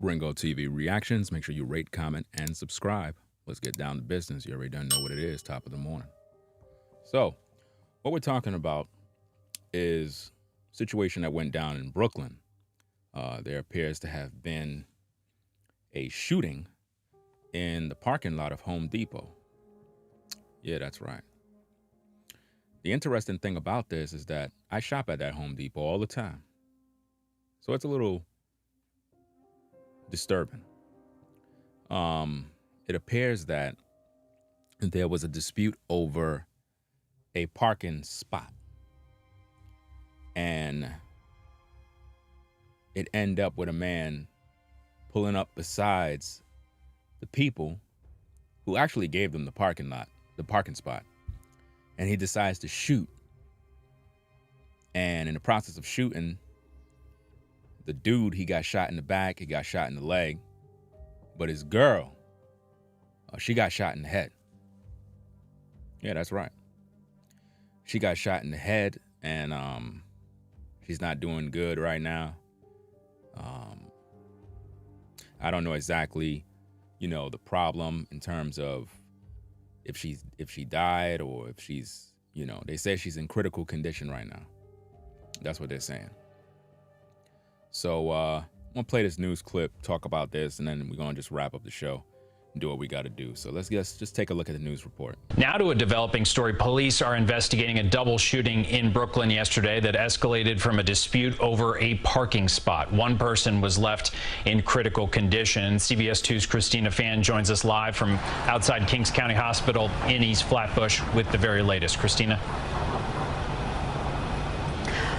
Ringo TV reactions. Make sure you rate, comment, and subscribe. Let's get down to business. You already don't know what it is, top of the morning. So, what we're talking about is a situation that went down in Brooklyn. There appears to have been a shooting in the parking lot of Home Depot. Yeah, that's right. The interesting thing about this is that I shop at that Home Depot all the time. So it's a little disturbing. It appears that there was a dispute over a parking spot. And it ended up with a man pulling up besides the people who actually gave them the parking spot. And he decides to shoot. And in the process of shooting, the dude, he got shot in the back, he got shot in the leg. But his girl, she got shot in the head. Yeah, that's right. She got shot in the head, and she's not doing good right now. I don't know exactly, the problem in terms of if she died or if she's, they say she's in critical condition right now. That's what they're saying. So I'm gonna play this news clip, talk about this, and then we're gonna just wrap up the show and do what we got to do. So let's just take a look at the news report. Now to a developing story. Police are investigating a double shooting in Brooklyn yesterday that escalated from a dispute over a parking spot. One person was left in critical condition. CBS 2's Christina Fan joins us live from outside Kings County Hospital in East Flatbush with the very latest. Christina.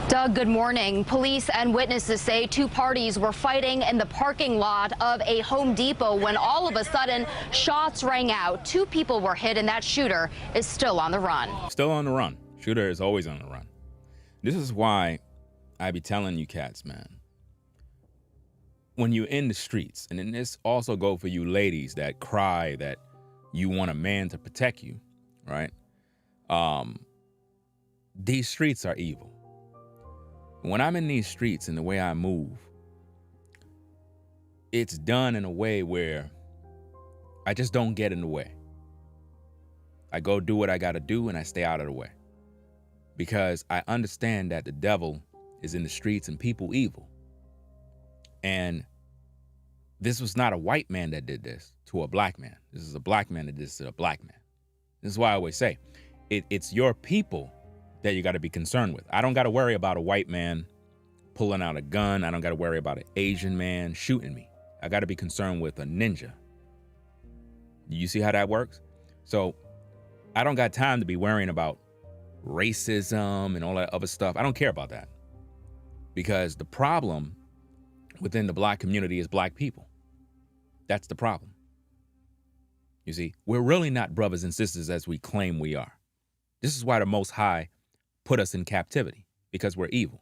Doug, good morning. Police and witnesses say two parties were fighting in the parking lot of a Home Depot when all of a sudden shots rang out. Two people were hit and that shooter is still on the run. Still on the run. Shooter is always on the run. This is why I be telling you cats, man, when you're in the streets, and then this also go for you ladies that cry that you want a man to protect you, right? These streets are evil. When I'm in these streets and the way I move, it's done in a way where I just don't get in the way. I go do what I got to do and I stay out of the way. Because I understand that the devil is in the streets and people evil. And this was not a white man that did this to a black man. This is a black man that did this to a black man. This is why I always say, it's your people that you got to be concerned with. I don't got to worry about a white man pulling out a gun. I don't got to worry about an Asian man shooting me. I got to be concerned with a ninja. You see how that works? So I don't got time to be worrying about racism and all that other stuff. I don't care about that. Because the problem within the black community is black people. That's the problem. You see, we're really not brothers and sisters as we claim we are. This is why the Most High put us in captivity, because we're evil.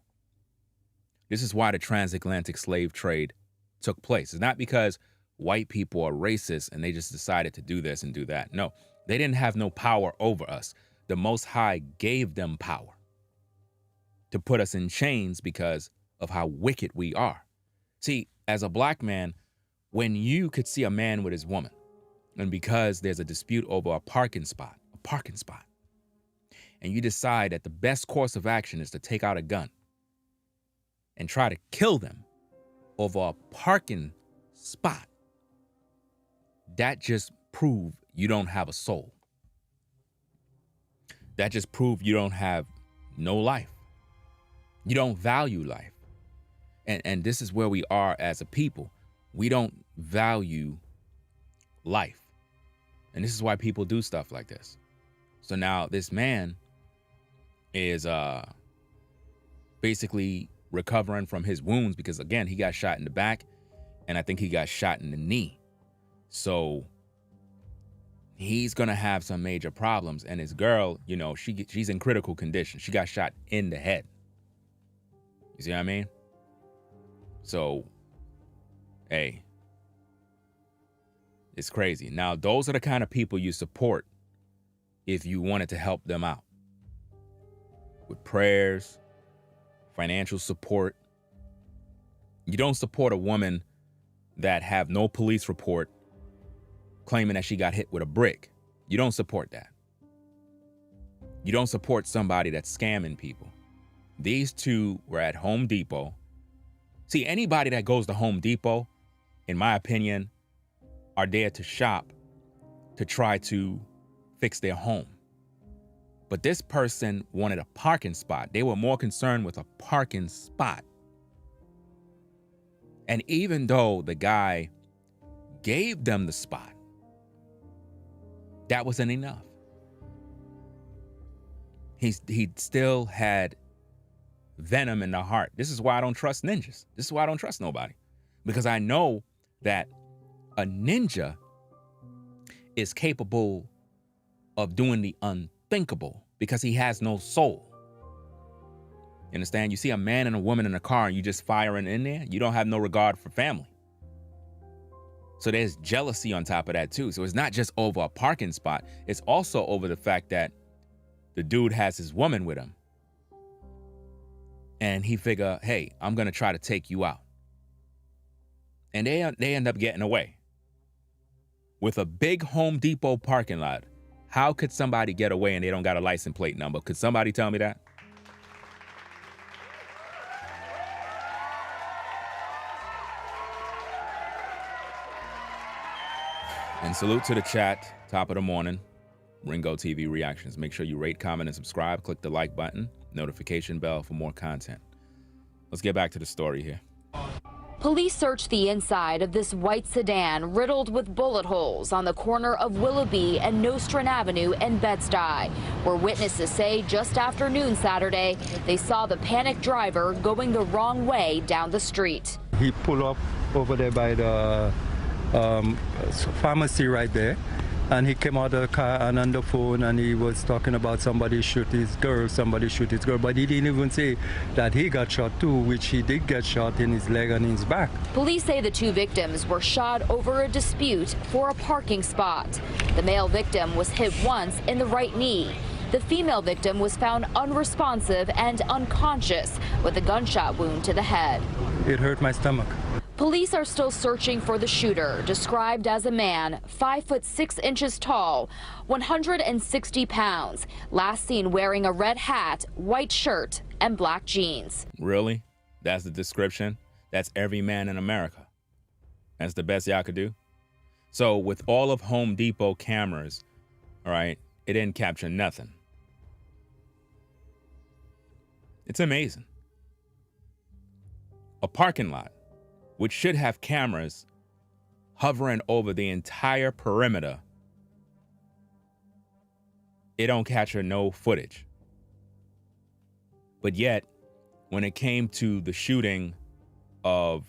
This is why the transatlantic slave trade took place. It's not because white people are racist and they just decided to do this and do that. No, they didn't have no power over us. The Most High gave them power to put us in chains because of how wicked we are. See, as a black man, when you could see a man with his woman, and because there's a dispute over a parking spot, and you decide that the best course of action is to take out a gun and try to kill them over a parking spot, that just proves you don't have a soul. That just proves you don't have no life. You don't value life. And this is where we are as a people. We don't value life. And this is why people do stuff like this. So now this man is basically recovering from his wounds because, again, he got shot in the back and I think he got shot in the knee. So he's going to have some major problems. And his girl, she's in critical condition. She got shot in the head. You see what I mean? So, hey, it's crazy. Now, those are the kind of people you support if you wanted to help them out. With prayers, financial support. You don't support a woman that have no police report claiming that she got hit with a brick. You don't support that. You don't support somebody that's scamming people. These two were at Home Depot. See, anybody that goes to Home Depot, in my opinion, are there to shop to try to fix their home. But this person wanted a parking spot. They were more concerned with a parking spot. And even though the guy gave them the spot, that wasn't enough. He still had venom in the heart. This is why I don't trust ninjas. This is why I don't trust nobody. Because I know that a ninja is capable of doing the unthinkable because he has no soul. You understand? You see a man and a woman in a car and you just firing in there, you don't have no regard for family. So there's jealousy on top of that too. So it's not just over a parking spot. It's also over the fact that the dude has his woman with him. And he figure, hey, I'm going to try to take you out. And they end up getting away. With a big Home Depot parking lot, how could somebody get away and they don't got a license plate number? Could somebody tell me that? And salute to the chat, top of the morning, Ringo TV Reactions. Make sure you rate, comment, and subscribe. Click the like button, notification bell for more content. Let's get back to the story here. Police searched the inside of this white sedan riddled with bullet holes on the corner of Willoughby and Nostrand Avenue in Bed-Stuy, where witnesses say just after noon Saturday, they saw the panicked driver going the wrong way down the street. He pulled up over there by the pharmacy right there, and he came out of the car and on the phone and he was talking about somebody shoot his girl, but he didn't even say that he got shot too, which he did get shot in his leg and his back. Police say the two victims were shot over a dispute for a parking spot. The male victim was hit once in the right knee. The female victim was found unresponsive and unconscious with a gunshot wound to the head. It hurt my stomach. Police are still searching for the shooter, described as a man 5'6" tall, 160 pounds, last seen wearing a red hat, white shirt, and black jeans. Really? That's the description? That's every man in America. That's the best y'all could do? So with all of Home Depot cameras, all right, it didn't capture nothing. It's amazing. A parking lot, which should have cameras hovering over the entire perimeter, it don't capture no footage. But yet, when it came to the shooting of,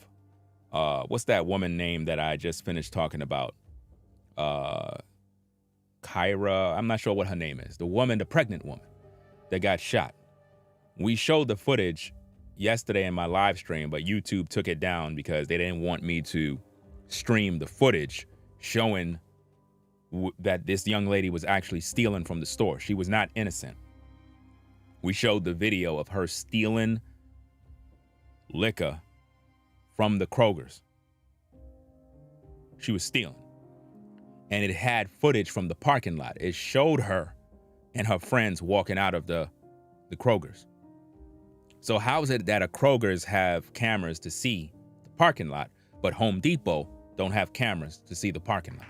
what's that woman name that I just finished talking about? Kyra, I'm not sure what her name is. The woman, the pregnant woman that got shot. We showed the footage yesterday in my live stream, but YouTube took it down because they didn't want me to stream the footage showing that this young lady was actually stealing from the store. She was not innocent. We showed the video of her stealing liquor from the Kroger's. She was stealing. And it had footage from the parking lot. It showed her and her friends walking out of the Kroger's. So how is it that a Kroger's have cameras to see the parking lot, but Home Depot don't have cameras to see the parking lot?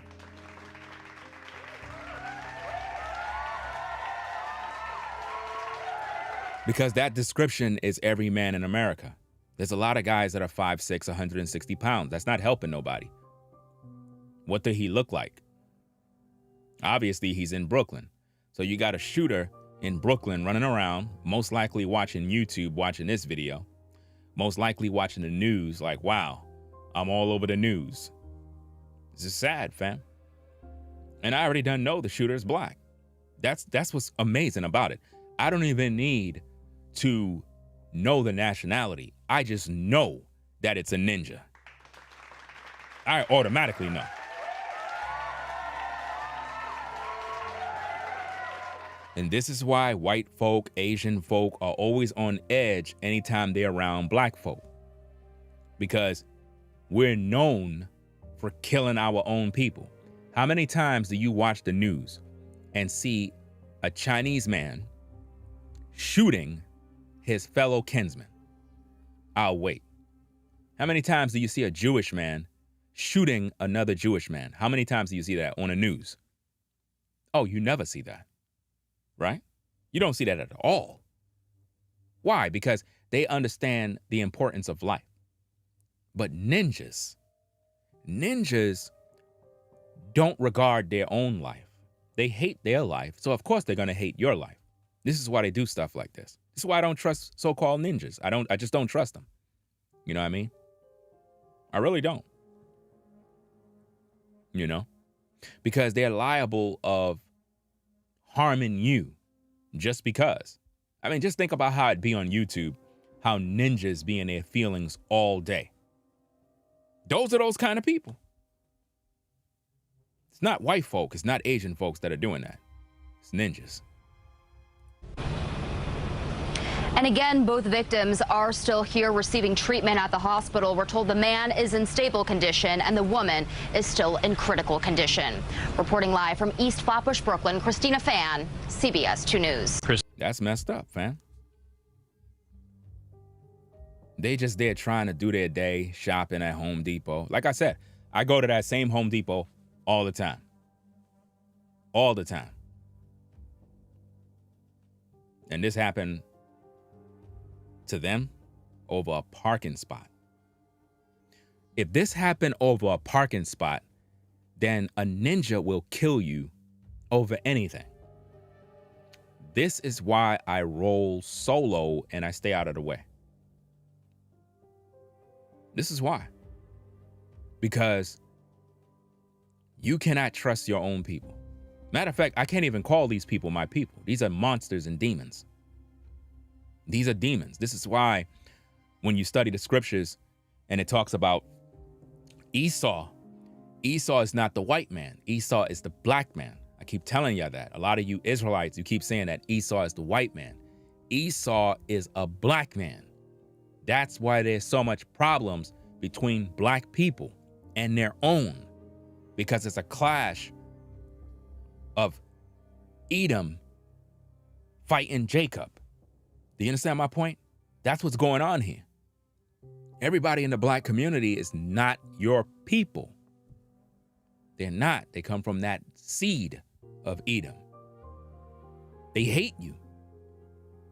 Because that description is every man in America. There's a lot of guys that are 5'6", 160 pounds. That's not helping nobody. What did he look like? Obviously, he's in Brooklyn. So you got a shooter in Brooklyn running around, most likely watching YouTube, watching this video, most likely watching the news like, wow, I'm all over the news. This is sad, fam. And I already done know the shooter is black. That's what's amazing about it. I don't even need to know the nationality. I just know that it's a ninja. I automatically know. And this is why white folk, Asian folk are always on edge anytime they're around black folk. Because We're known for killing our own people. How many times do you watch the news and see a Chinese man shooting his fellow kinsman? I'll wait. How many times do you see a Jewish man shooting another Jewish man? How many times do you see that on the news? Oh, you never see that, right? You don't see that at all. Why? Because they understand the importance of life. But ninjas don't regard their own life. They hate their life, so of course they're going to hate your life. This is why they do stuff like this. This is why I don't trust so-called ninjas. I just don't trust them. You know what I mean? I really don't. You know? Because they're liable of harming you just because. I mean, just think about how it'd be on YouTube, how ninjas be in their feelings all day. Those are those kind of people. It's not white folk, it's not Asian folks that are doing that. It's ninjas. And again, both victims are still here receiving treatment at the hospital. We're told the man is in stable condition and the woman is still in critical condition. Reporting live from East Flatbush, Brooklyn, Christina Fan, CBS 2 News. That's messed up, fam. They just there trying to do their day shopping at Home Depot. Like I said, I go to that same Home Depot all the time. All the time. And this happened to them over a parking spot. If this happened over a parking spot, then a ninja will kill you over anything. This is why I roll solo and I stay out of the way. This is why. Because you cannot trust your own people. Matter of fact, I can't even call these people my people. These are monsters and demons. These are demons. This is why when you study the scriptures and it talks about Esau is not the white man. Esau is the black man. I keep telling y'all that. A lot of you Israelites, you keep saying that Esau is the white man. Esau is a black man. That's why there's so much problems between black people and their own, because it's a clash of Edom fighting Jacob. Do you understand my point? That's what's going on here. Everybody in the black community is not your people. They're not. They come from that seed of Edom. They hate you.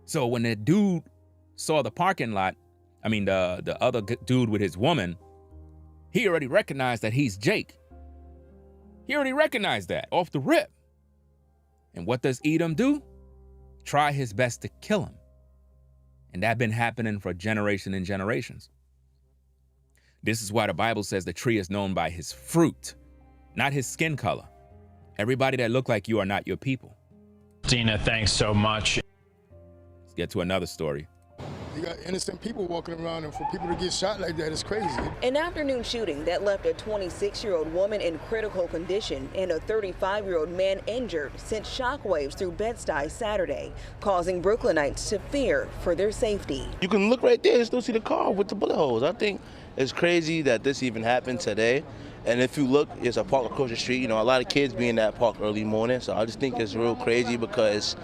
So when the dude saw the parking lot, the other dude with his woman, he already recognized that he's Jake. He already recognized that off the rip. And what does Edom do? Try his best to kill him. And that's been happening for generations and generations. This is why the Bible says the tree is known by his fruit, not his skin color. Everybody that look like you are not your people. Dina, thanks so much. Let's get to another story. You got innocent people walking around, and for people to get shot like that is crazy. An afternoon shooting that left a 26-year-old woman in critical condition and a 35-year-old man injured sent shockwaves through Bed-Stuy Saturday, causing Brooklynites to fear for their safety. You can look right there and still see the car with the bullet holes. I think it's crazy that this even happened today. And if you look, it's a park across the street. You know, a lot of kids be in that park early morning. So I just think it's real crazy because,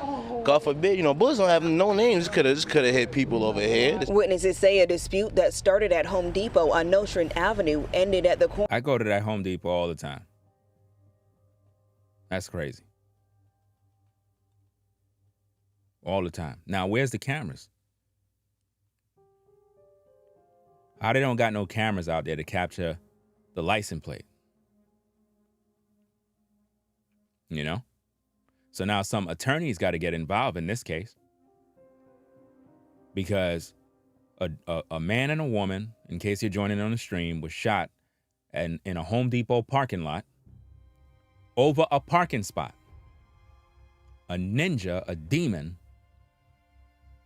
God forbid, bullets don't have no names. This could have hit people over here. Witnesses say a dispute that started at Home Depot on Nostrand Avenue ended at the corner. I go to that Home Depot all the time. That's crazy. All the time. Now, where's the cameras? How they don't got no cameras out there to capture the license plate? So now some attorneys got to get involved in this case, because a man and a woman, in case you're joining on the stream, was shot in a Home Depot parking lot over a parking spot. A ninja, a demon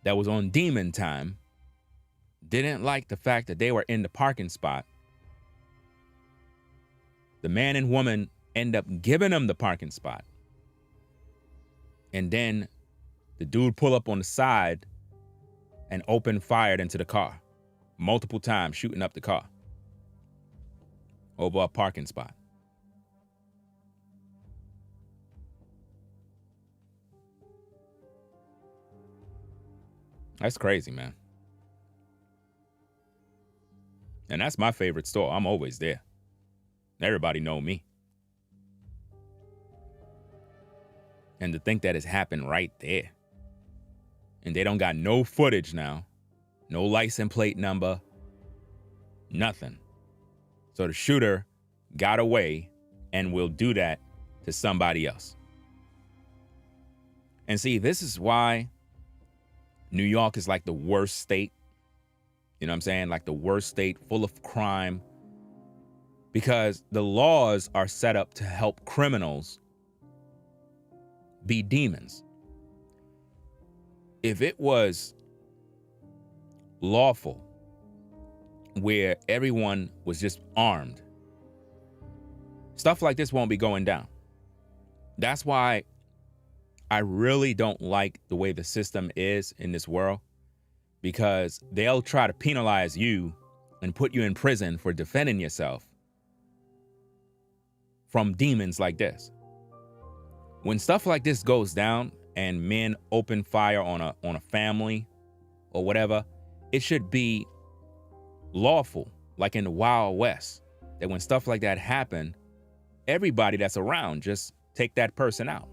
that was on demon time, didn't like the fact that they were in the parking spot. The man and woman end up giving them the parking spot. And then the dude pull up on the side and open fired into the car multiple times, shooting up the car. over a parking spot. That's crazy, man. And that's my favorite store. I'm always there. Everybody know me. And to think that it's happened right there. And they don't got no footage now. No license plate number. Nothing. So the shooter got away and will do that to somebody else. And see, this is why New York is like the worst state. You know what I'm saying? Like the worst state, full of crime. Because the laws are set up to help criminals be demons. If it was lawful where everyone was just armed, stuff like this won't be going down. That's why I really don't like the way the system is in this world, because they'll try to penalize you and put you in prison for defending yourself from demons like this. When stuff like this goes down and men open fire on a family or whatever, it should be lawful, like in the Wild West, that when stuff like that happen, everybody that's around just take that person out.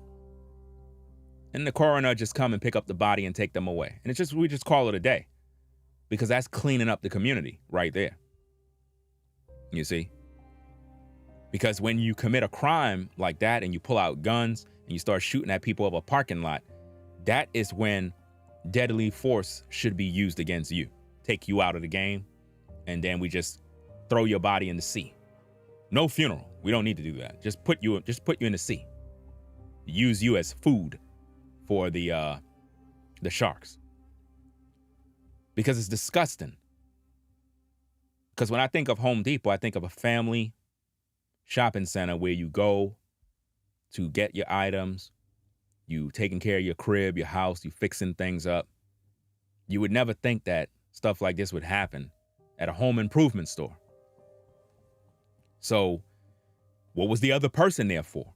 And the coroner just come and pick up the body and take them away. And we just call it a day, because that's cleaning up the community right there. You see? Because when you commit a crime like that and you pull out guns and you start shooting at people of a parking lot, that is when deadly force should be used against you. Take you out of the game, and then we just throw your body in the sea. No funeral. We don't need to do that. Just put you in the sea. Use you as food for the sharks. Because it's disgusting. Because when I think of Home Depot, I think of a family shopping center where you go to get your items, you taking care of your crib, your house, you fixing things up. You would never think that stuff like this would happen at a home improvement store. So what was the other person there for?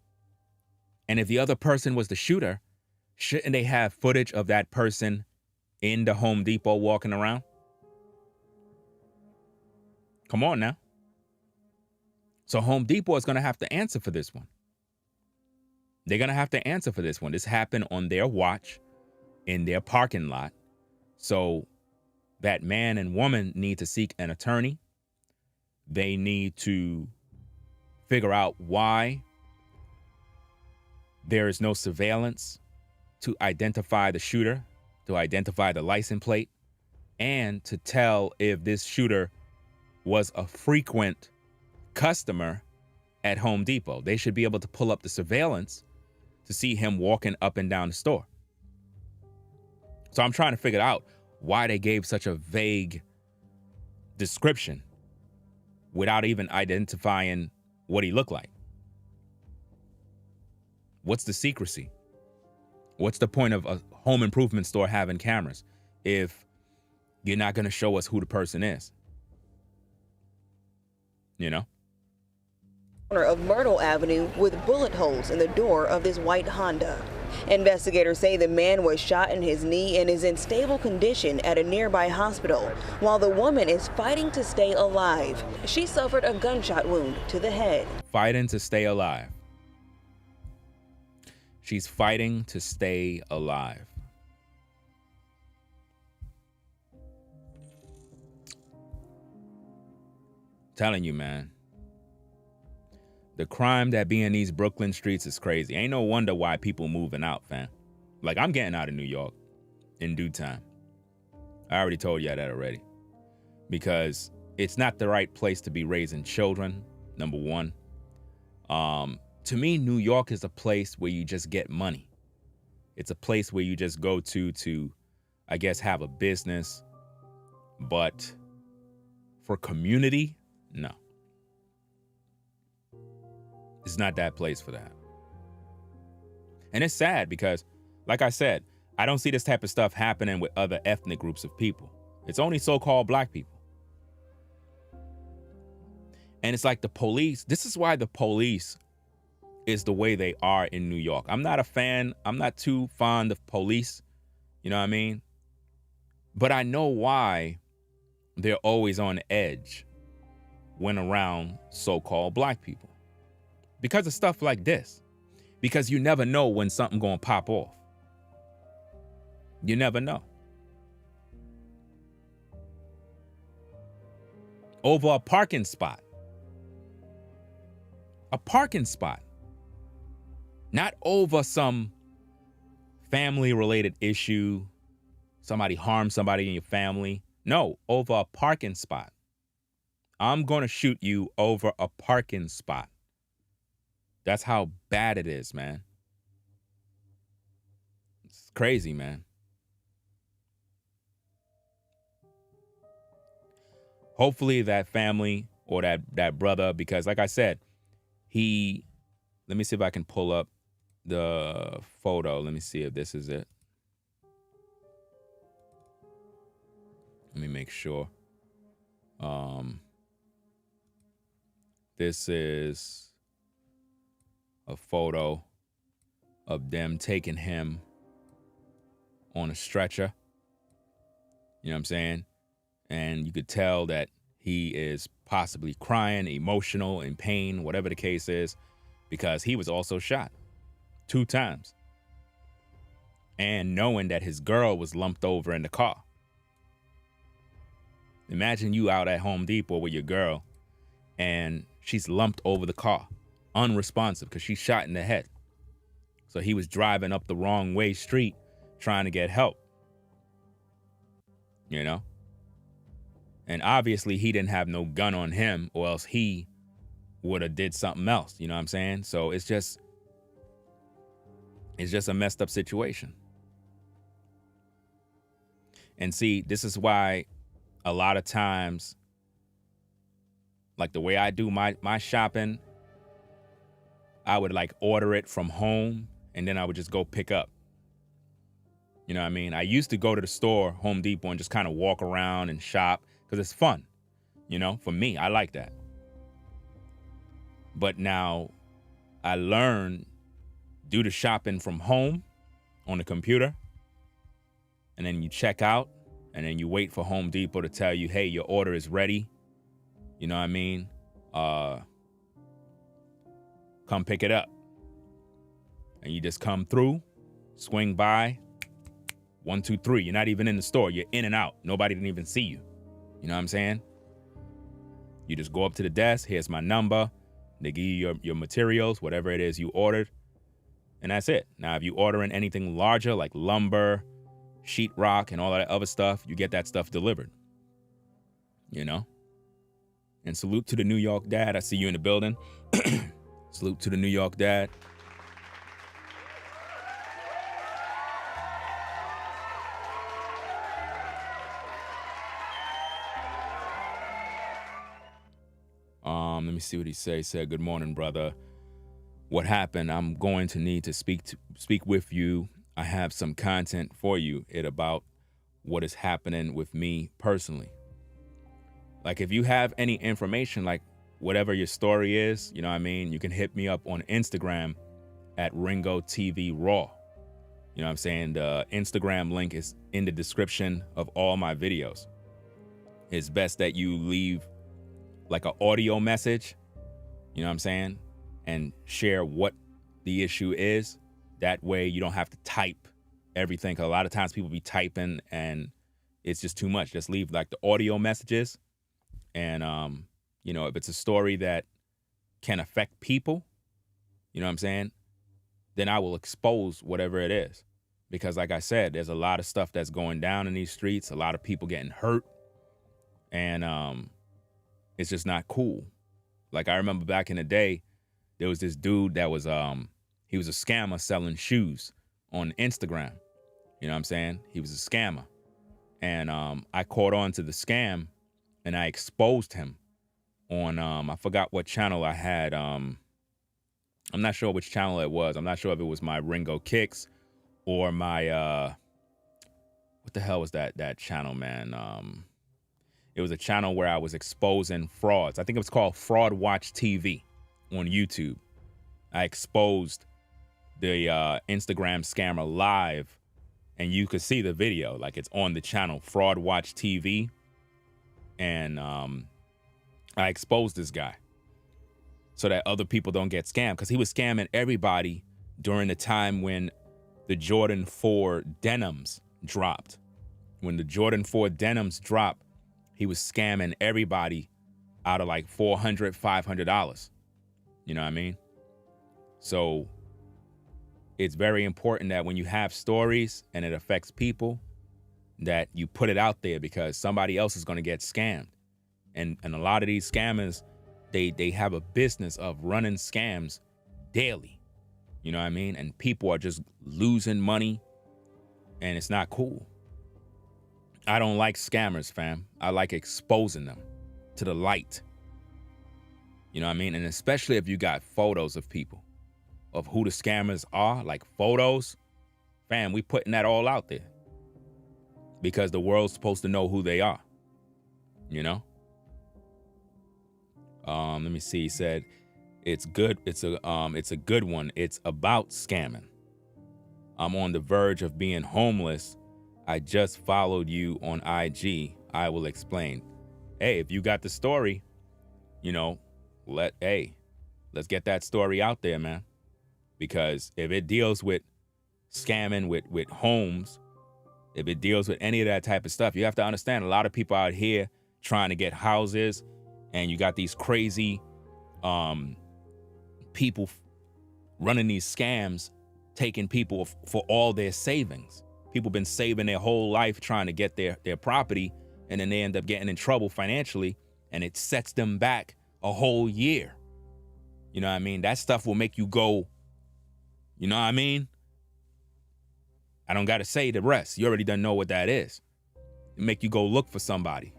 And if the other person was the shooter, shouldn't they have footage of that person in the Home Depot walking around? Come on now. So Home Depot is going to have to answer for this one. They're going to have to answer for this one. This happened on their watch in their parking lot. So that man and woman need to seek an attorney. They need to figure out why there is no surveillance to identify the shooter, to identify the license plate, and to tell if this shooter was a frequent customer at Home Depot. They should be able to pull up the surveillance to see him walking up and down the store. So I'm trying to figure out why they gave such a vague description without even identifying what he looked like. What's the secrecy? What's the point of a home improvement store having cameras if you're not going to show us who the person is? You know? Corner of Myrtle Avenue with bullet holes in the door of this white Honda. Investigators say the man was shot in his knee and is in stable condition at a nearby hospital, while the woman is fighting to stay alive. She suffered a gunshot wound to the head. Fighting to stay alive. She's fighting to stay alive. Telling you, man. The crime that be in these Brooklyn streets is crazy. Ain't no wonder why people moving out, fam. Like, I'm getting out of New York in due time. I already told you that already. Because it's not the right place to be raising children, number one. To me, New York is a place where you just get money. It's a place where you just go to, I guess, have a business. But for community, no. It's not that place for that. And it's sad because, like I said, I don't see this type of stuff happening with other ethnic groups of people. It's only so-called black people. And it's like the police, this is why the police is the way they are in New York. I'm not a fan, I'm not too fond of police, you know what I mean? But I know why they're always on edge when around so-called black people. Because of stuff like this. Because you never know when something gonna pop off. You never know. Over a parking spot. A parking spot. Not over some family-related issue. Somebody harmed somebody in your family. No, over a parking spot. I'm going to shoot you over a parking spot. That's how bad it is, man. It's crazy, man. Hopefully that family or that brother, because like I said, let me see if I can pull up the photo. Let me see if this is it. Let me make sure. This is a photo of them taking him on a stretcher. You know what I'm saying? And you could tell that he is possibly crying, emotional, in pain, whatever the case is, because he was also shot 2 times. And knowing that his girl was lumped over in the car. Imagine you out at Home Depot with your girl and she's lumped over the car, unresponsive because she's shot in the head. So he was driving up the wrong way street trying to get help. You know? And obviously he didn't have no gun on him or else he would have did something else. You know what I'm saying? So it's just a messed up situation. And see, this is why a lot of times, like the way I do my shopping, I would like order it from home and then I would just go pick up. You know what I mean? I used to go to the store, Home Depot, and just kind of walk around and shop because it's fun. You know, for me, I like that. But now I learned, do the shopping from home on the computer, and then you check out, and then you wait for Home Depot to tell you, hey, your order is ready. You know what I mean? Come pick it up. And you just come through, swing by, 1, 2, 3. You're not even in the store. You're in and out. Nobody didn't even see you. You know what I'm saying? You just go up to the desk. Here's my number. They give you your materials, whatever it is you ordered. And that's it. Now, if you ordering anything larger like lumber, sheetrock, and all that other stuff, you get that stuff delivered. You know? And salute to the New York dad. I see you in the building. Salute to the New York dad. Let me see what he say. He said, good morning, brother. What happened? I'm going to need to speak with you. I have some content for you about what is happening with me personally. Like if you have any information, like whatever your story is, you know what I mean? You can hit me up on Instagram at Ringo TV Raw. You know what I'm saying? The Instagram link is in the description of all my videos. It's best that you leave like an audio message, you know what I'm saying? And share what the issue is. That way you don't have to type everything. 'Cause a lot of times people be typing and it's just too much. Just leave like the audio messages. And, you know, if it's a story that can affect people, you know what I'm saying? Then I will expose whatever it is. Because like I said, there's a lot of stuff that's going down in these streets. A lot of people getting hurt. And, it's just not cool. Like I remember back in the day, there was this dude that was, he was a scammer selling shoes on Instagram. You know what I'm saying? He was a scammer. And I caught on to the scam and I exposed him on, I forgot what channel I had. I'm not sure which channel it was. I'm not sure if it was my Ringo Kicks or my, what the hell was that channel, man? It was a channel where I was exposing frauds. I think it was called Fraud Watch TV on YouTube. I exposed the Instagram scammer live, and you could see the video. Like, it's on the channel Fraud Watch TV. And I exposed this guy so that other people don't get scammed, because he was scamming everybody during the time when the Jordan 4 denims dropped. When the Jordan 4 denims dropped, he was scamming everybody out of like $400, $500. You know what I mean? So it's very important that when you have stories and it affects people, that you put it out there, because somebody else is going to get scammed. And a lot of these scammers, they have a business of running scams daily. You know what I mean? And people are just losing money, and it's not cool. I don't like scammers, fam. I like exposing them to the light. You know what I mean? And especially if you got photos of people, of who the scammers are, like photos, fam, we putting that all out there, because the world's supposed to know who they are, you know? Let me see. He said, it's good. It's a good one. It's about scamming. I'm on the verge of being homeless. I just followed you on IG. I will explain. Hey, if you got the story, you know, let's get that story out there, man. Because if it deals with scamming with homes, if it deals with any of that type of stuff, you have to understand a lot of people out here trying to get houses, and you got these crazy people running these scams, taking people for all their savings. People been saving their whole life trying to get their property, and then they end up getting in trouble financially, and it sets them back a whole year. You know what I mean? That stuff will make you go, you know what I mean? I don't got to say the rest. You already done know what that is. It make you go look for somebody,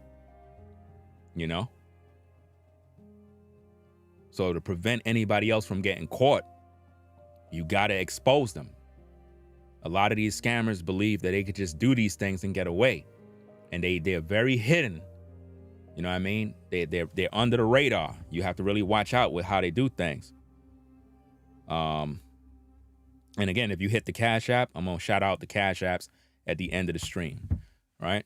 you know? So to prevent anybody else from getting caught, you got to expose them. A lot of these scammers believe that they could just do these things and get away. And they're very hidden. You know what I mean? They're under the radar. You have to really watch out with how they do things. And again, if you hit the Cash App, I'm going to shout out the Cash Apps at the end of the stream, right?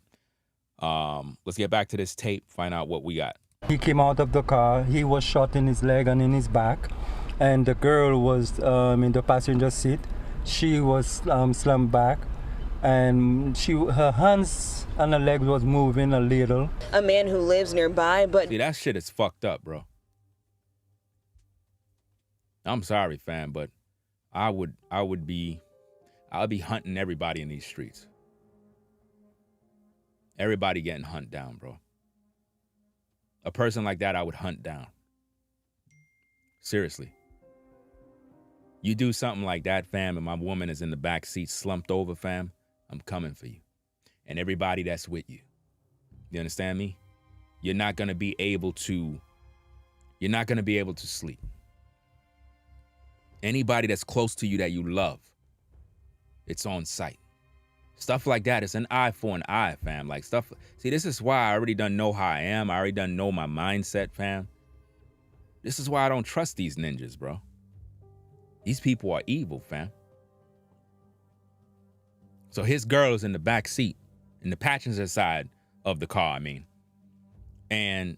Let's get back to this tape, find out what we got. He came out of the car. He was shot in his leg and in his back. And the girl was in the passenger seat. She was slumped back. And her hands and her leg was moving a little. A man who lives nearby, but... See, that shit is fucked up, bro. I'm sorry, fam, but I'll be hunting everybody in these streets. Everybody getting hunted down, bro. A person like that I would hunt down. Seriously. You do something like that, fam, and my woman is in the back seat slumped over, fam, I'm coming for you. And everybody that's with you. You understand me? You're not going to be able to sleep. Anybody that's close to you that you love, it's on sight. Stuff like that, it's an eye for an eye, fam. Like stuff. See, this is why I already done know how I am. I already done know my mindset, fam. This is why I don't trust these ninjas, bro. These people are evil, fam. So his girl is in the back seat, in the passenger side of the car, I mean. And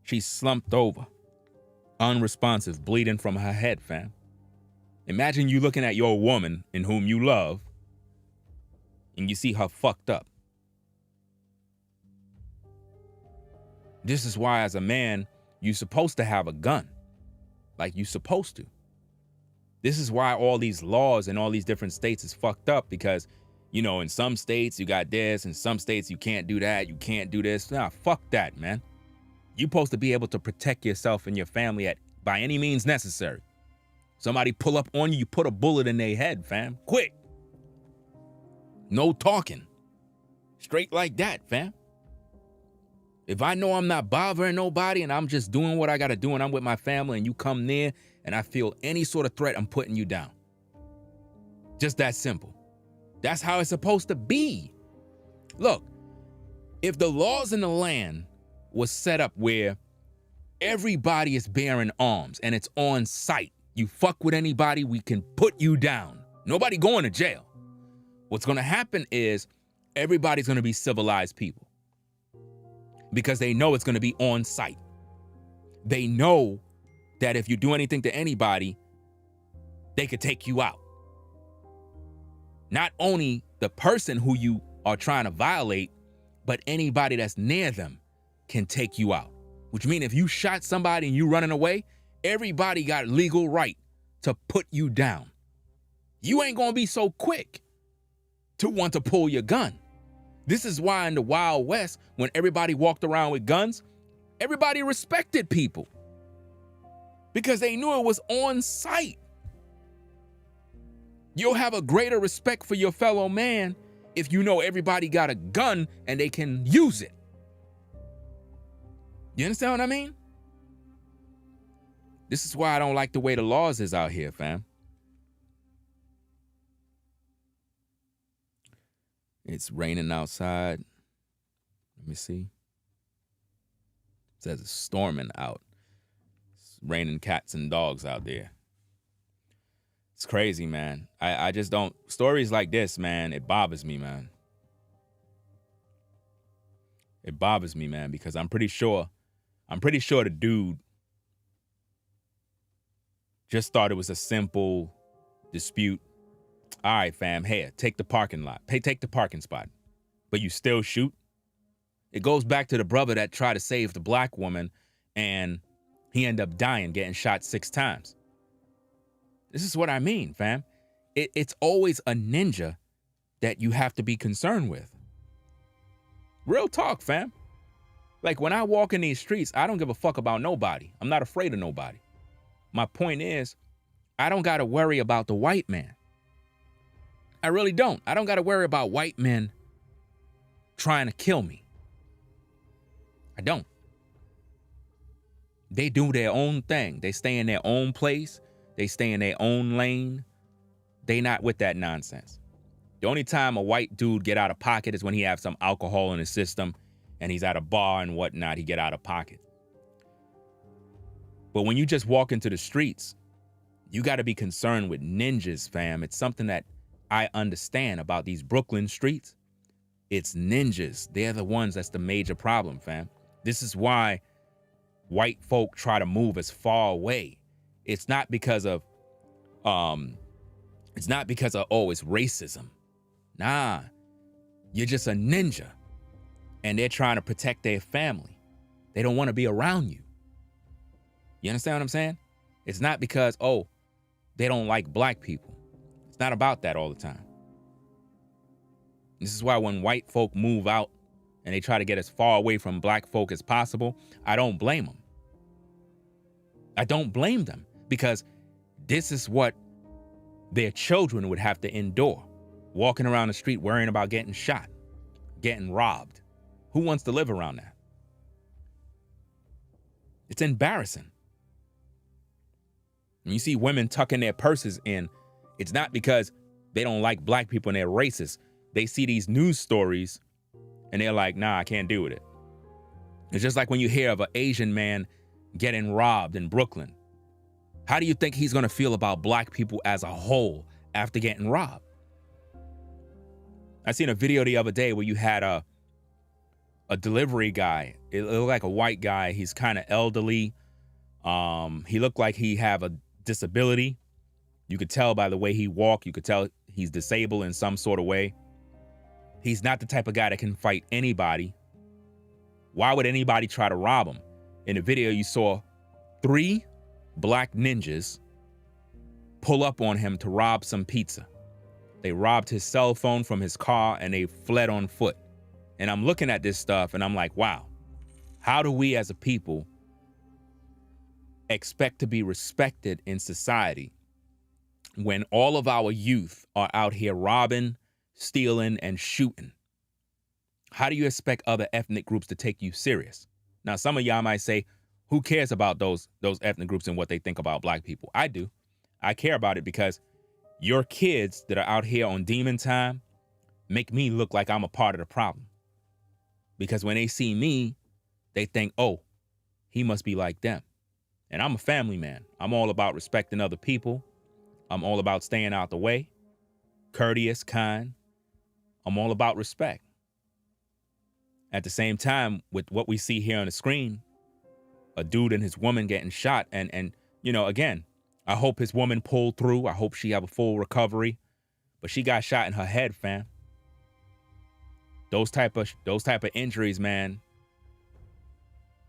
she's slumped over, unresponsive, bleeding from her head, fam. Imagine you looking at your woman in whom you love, and you see her fucked up. This is why, as a man, you're supposed to have a gun. Like, you're supposed to. This is why all these laws in all these different states is fucked up, because, you know, in some states you got this, in some states you can't do that, you can't do this. Nah, fuck that, man. You're supposed to be able to protect yourself and your family by any means necessary. Somebody pull up on you, you put a bullet in their head, fam. Quick. No talking. Straight like that, fam. If I know I'm not bothering nobody and I'm just doing what I gotta do and I'm with my family and you come near and I feel any sort of threat, I'm putting you down. Just that simple. That's how it's supposed to be. Look, If the laws in the land was set up where everybody is bearing arms and it's on sight, you fuck with anybody, we can put you down. Nobody going to jail. What's going to happen is everybody's going to be civilized people because they know it's going to be on sight. They know that if you do anything to anybody, they could take you out. Not only the person who you are trying to violate, but anybody that's near them can take you out. Which means if you shot somebody and you running away, everybody got legal right to put you down. You ain't gonna be so quick to want to pull your gun. This is why in the Wild West, when everybody walked around with guns, everybody respected people because they knew it was on sight. You'll have a greater respect for your fellow man if you know everybody got a gun and they can use it. You understand what I mean? This is why I don't like the way the laws is out here, fam. It's raining outside. Let me see. It says it's storming out. It's raining cats and dogs out there. It's crazy, man. I just don't, stories like this, man, it bothers me, man. It bothers me, man, because I'm pretty sure the dude just thought it was a simple dispute. All right, fam, here, take the parking lot. Take the parking spot. But you still shoot? It goes back to the brother that tried to save the black woman and he ended up dying, getting shot 6 times. This is what I mean, fam. It's always a ninja that you have to be concerned with. Real talk, fam. Like when I walk in these streets, I don't give a fuck about nobody. I'm not afraid of nobody. My point is, I don't got to worry about the white man. I really don't. I don't got to worry about white men trying to kill me. I don't. They do their own thing. They stay in their own place. They stay in their own lane. They not with that nonsense. The only time a white dude get out of pocket is when he have some alcohol in his system and he's at a bar and whatnot, he get out of pocket. But when you just walk into the streets, you got to be concerned with ninjas, fam. It's something that I understand about these Brooklyn streets. It's ninjas. They're the ones that's the major problem, fam. This is why white folk try to move as far away. It's not because of, oh, it's racism. Nah, you're just a ninja and they're trying to protect their family. They don't want to be around you. You understand what I'm saying? It's not because, oh, they don't like black people. It's not about that all the time. This is why when white folk move out and they try to get as far away from black folk as possible, I don't blame them. I don't blame them because this is what their children would have to endure. Walking around the street worrying about getting shot, getting robbed. Who wants to live around that? It's embarrassing. When you see women tucking their purses in, it's not because they don't like black people and they're racist. They see these news stories and they're like, nah, I can't deal with it. It's just like when you hear of an Asian man getting robbed in Brooklyn. How do you think he's gonna feel about black people as a whole after getting robbed? I seen a video the other day where you had a delivery guy. It looked like a white guy. He's kind of elderly. He looked like he have a disability. You could tell by the way he walked. You could tell he's disabled in some sort of way. He's not the type of guy that can fight anybody. Why would anybody try to rob him? In the video, you saw 3 black ninjas pull up on him to rob some pizza. They robbed his cell phone from his car and they fled on foot. And I'm looking at this stuff and I'm like, wow, how do we as a people expect to be respected in society when all of our youth are out here robbing, stealing, and shooting? How do you expect other ethnic groups to take you serious? Now, some of y'all might say, who cares about those ethnic groups and what they think about black people? I do. I care about it because your kids that are out here on demon time make me look like I'm a part of the problem. Because when they see me, they think, oh, he must be like them. And I'm a family man. I'm all about respecting other people. I'm all about staying out the way, courteous, kind. I'm all about respect. At the same time, with what we see here on the screen, a dude and his woman getting shot. And you know, again, I hope his woman pulled through. I hope she have a full recovery. But she got shot in her head, fam. Those type of injuries, man,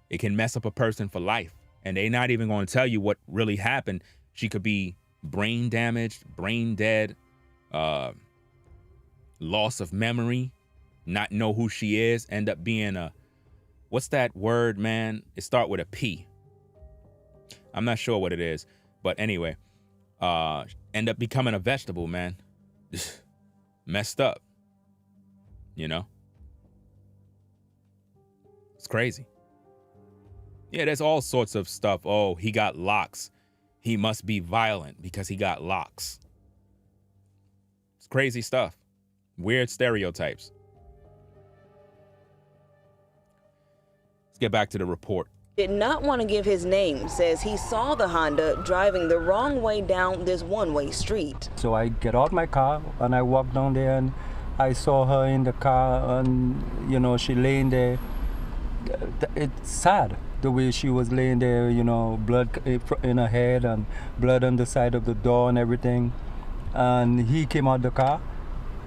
it can mess up a person for life. And they're not even going to tell you what really happened. She could be brain damaged, brain dead, loss of memory, not know who she is, end up being what's that word, man? It start with a P. I'm not sure what it is. But anyway, end up becoming a vegetable, man. Messed up. You know? It's crazy. Yeah, there's all sorts of stuff. Oh, he got locks. He must be violent because he got locks. It's crazy stuff. Weird stereotypes. Let's get back to the report. Did not want to give his name, says he saw the Honda driving the wrong way down this one-way street. So I get out my car and I walk down there and I saw her in the car and, you know, she laying there. It's sad the way she was laying there, you know, blood in her head and blood on the side of the door and everything. And he came out the car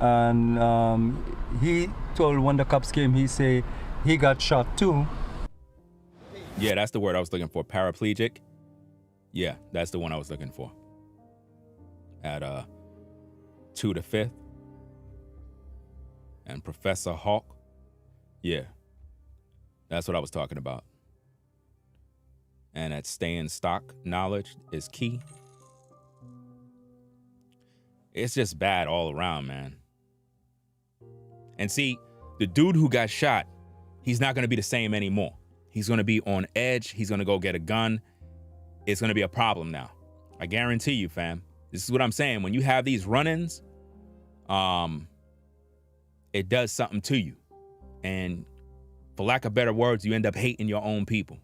and he told when the cops came, he said he got shot too. Yeah, that's the word I was looking for. Paraplegic. Yeah, that's the one I was looking for. At 2 to 5th. And Professor Hawk. Yeah. That's what I was talking about. And at staying stock, knowledge is key. It's just bad all around, man. And see, the dude who got shot, he's not going to be the same anymore. He's going to be on edge. He's going to go get a gun. It's going to be a problem now. I guarantee you, fam. This is what I'm saying. When you have these run-ins, it does something to you. And for lack of better words, you end up hating your own people.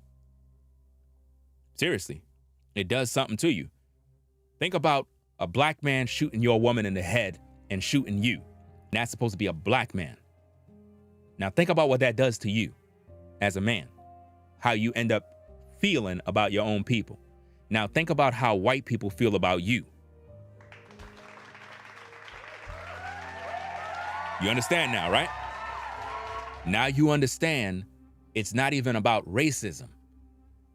Seriously, it does something to you. Think about a black man shooting your woman in the head and shooting you. And that's supposed to be a black man. Now think about what that does to you as a man. How you end up feeling about your own people. Now think about how white people feel about you. You understand now, right? Now you understand it's not even about racism.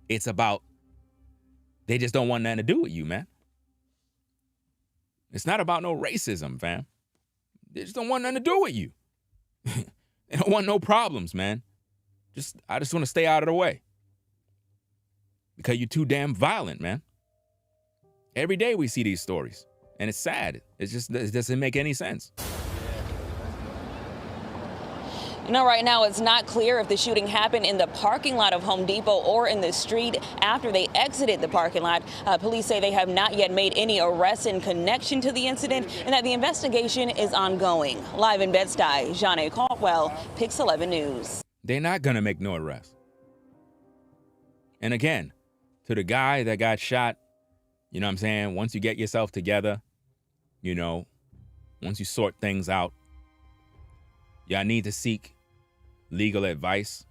It's about they just don't want nothing to do with you, man. It's not about no racism, fam. They just don't want nothing to do with you. They don't want no problems, man. I just want to stay out of the way. Because you're too damn violent, man. Every day we see these stories. And it's sad. It doesn't make any sense. You know, right now it's not clear if the shooting happened in the parking lot of Home Depot or in the street after they exited the parking lot. Police say they have not yet made any arrests in connection to the incident and that the investigation is ongoing. Live in Bed-Stuy, Janae Caldwell, Pix 11 News. They're not going to make no arrest. And again, to the guy that got shot, you know what I'm saying? Once you get yourself together, you know, once you sort things out, y'all need to seek legal advice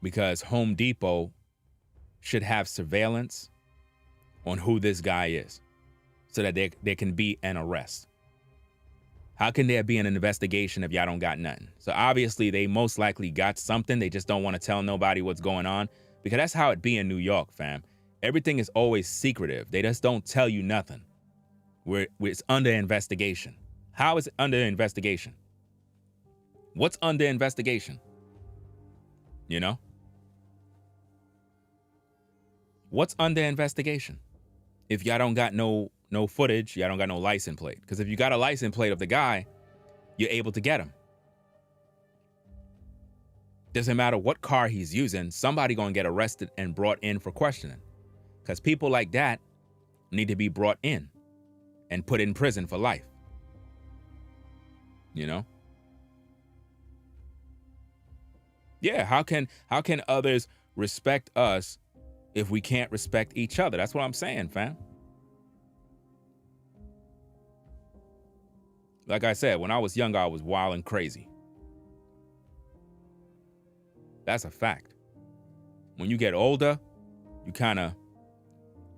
because Home Depot should have surveillance on who this guy is so that there can be an arrest. How can there be an investigation if y'all don't got nothing? So obviously they most likely got something. They just don't want to tell nobody what's going on because that's how it be in New York, fam. Everything is always secretive. They just don't tell you nothing. It's under investigation. How is it under investigation? What's under investigation? You know? What's under investigation? If y'all don't got no footage, y'all don't got no license plate. Because if you got a license plate of the guy, you're able to get him. Doesn't matter what car he's using, somebody gonna get arrested and brought in for questioning. Because people like that need to be brought in and put in prison for life. You know? Yeah, how can others respect us if we can't respect each other? That's what I'm saying, fam. Like I said, when I was younger, I was wild and crazy. That's a fact. When you get older, you kind of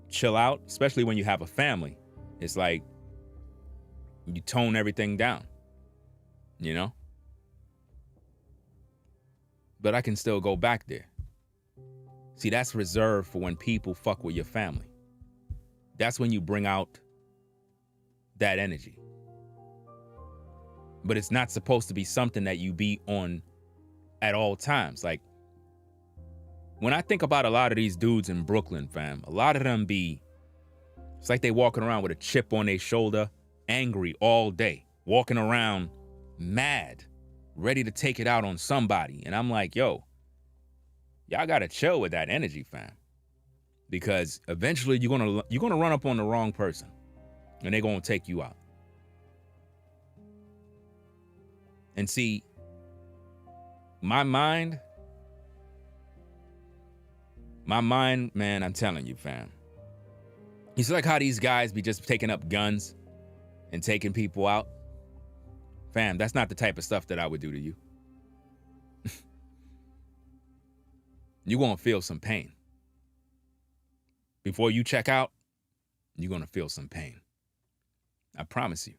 chill out, especially when you have a family. It's like you tone everything down, you know? But I can still go back there. See, that's reserved for when people fuck with your family. That's when you bring out that energy. But it's not supposed to be something that you be on at all times. Like, when I think about a lot of these dudes in Brooklyn, fam, a lot of them it's like they walking around with a chip on their shoulder, angry all day, walking around mad, ready to take it out on somebody. And I'm like, yo, y'all gotta chill with that energy, fam. Because eventually you're gonna run up on the wrong person and they're gonna take you out. And see, my mind, man, I'm telling you, fam. It's like how these guys be just taking up guns and taking people out. Fam, that's not the type of stuff that I would do to you. You're gonna feel some pain. Before you check out, you're gonna feel some pain. I promise you.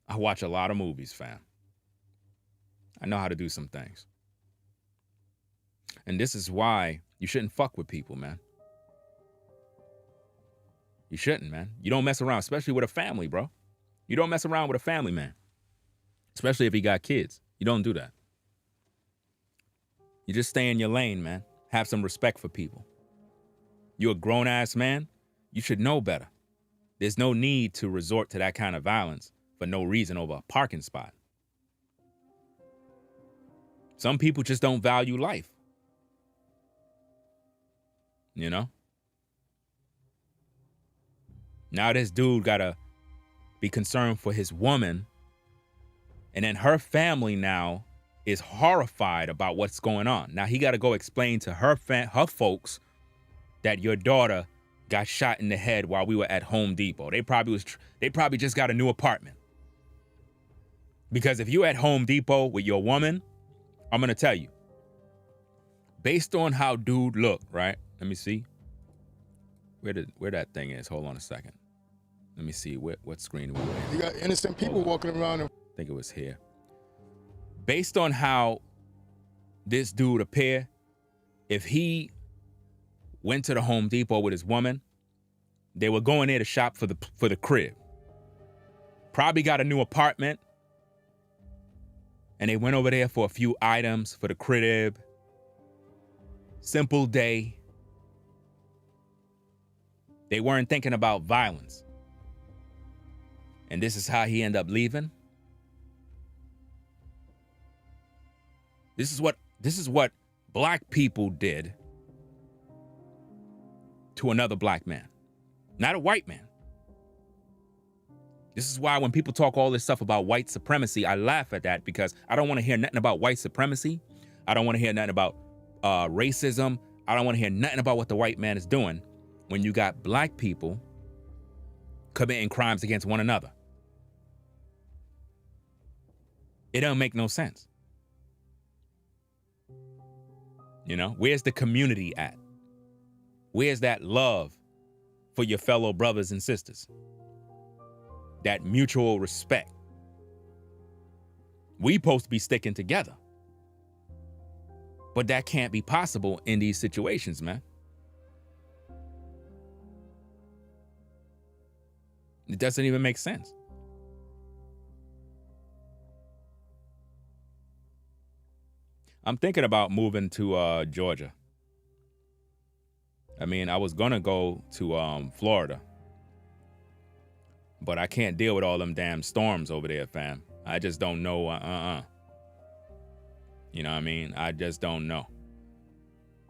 I watch a lot of movies, fam. I know how to do some things. And this is why you shouldn't fuck with people, man. You shouldn't, man. You don't mess around, especially with a family, bro. You don't mess around with a family, man. Especially if he got kids. You don't do that. You just stay in your lane, man. Have some respect for people. You're a grown-ass man. You should know better. There's no need to resort to that kind of violence for no reason over a parking spot. Some people just don't value life. You know? Now this dude gotta be concerned for his woman, and then her family now is horrified about what's going on. Now he gotta go explain to her folks that your daughter got shot in the head while we were at Home Depot. They probably just got a new apartment. Because if you at Home Depot with your woman, I'm gonna tell you, based on how dude looked, right? Let me see where that thing is. Hold on a second. Let me see what screen we were in. You got innocent people walking around. I think it was here. Based on how this dude appeared, if he went to the Home Depot with his woman, they were going there to shop for the crib. Probably got a new apartment. And they went over there for a few items for the crib. Simple day. They weren't thinking about violence. And this is how he ended up leaving. This is what black people did to another black man, not a white man. This is why when people talk all this stuff about white supremacy, I laugh at that because I don't want to hear nothing about white supremacy. I don't want to hear nothing about racism. I don't want to hear nothing about what the white man is doing when you got black people committing crimes against one another. It don't make no sense. You know, where's the community at? Where's that love for your fellow brothers and sisters? That mutual respect. We supposed to be sticking together. But that can't be possible in these situations, man. It doesn't even make sense. I'm thinking about moving to Georgia. I mean, I was gonna go to Florida, but I can't deal with all them damn storms over there, fam. I just don't know. You know what I mean? I just don't know.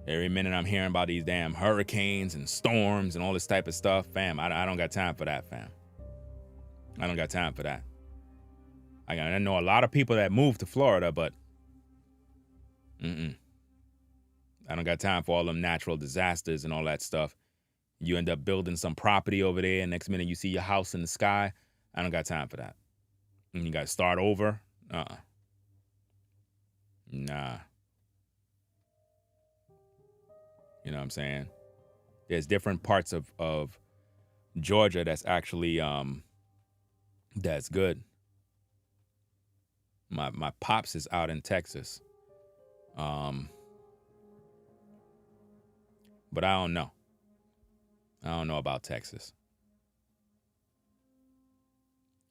Every minute I'm hearing about these damn hurricanes and storms and all this type of stuff, fam. I don't got time for that, fam. I don't got time for that. I know a lot of people that moved to Florida, but Mm-mm. I don't got time for all them natural disasters and all that stuff. You end up building some property over there, and next minute you see your house in the sky. I don't got time for that. And you got to start over. Nah. You know what I'm saying? There's different parts of Georgia that's actually that's good. My pops is out in Texas. But I don't know. I don't know about Texas.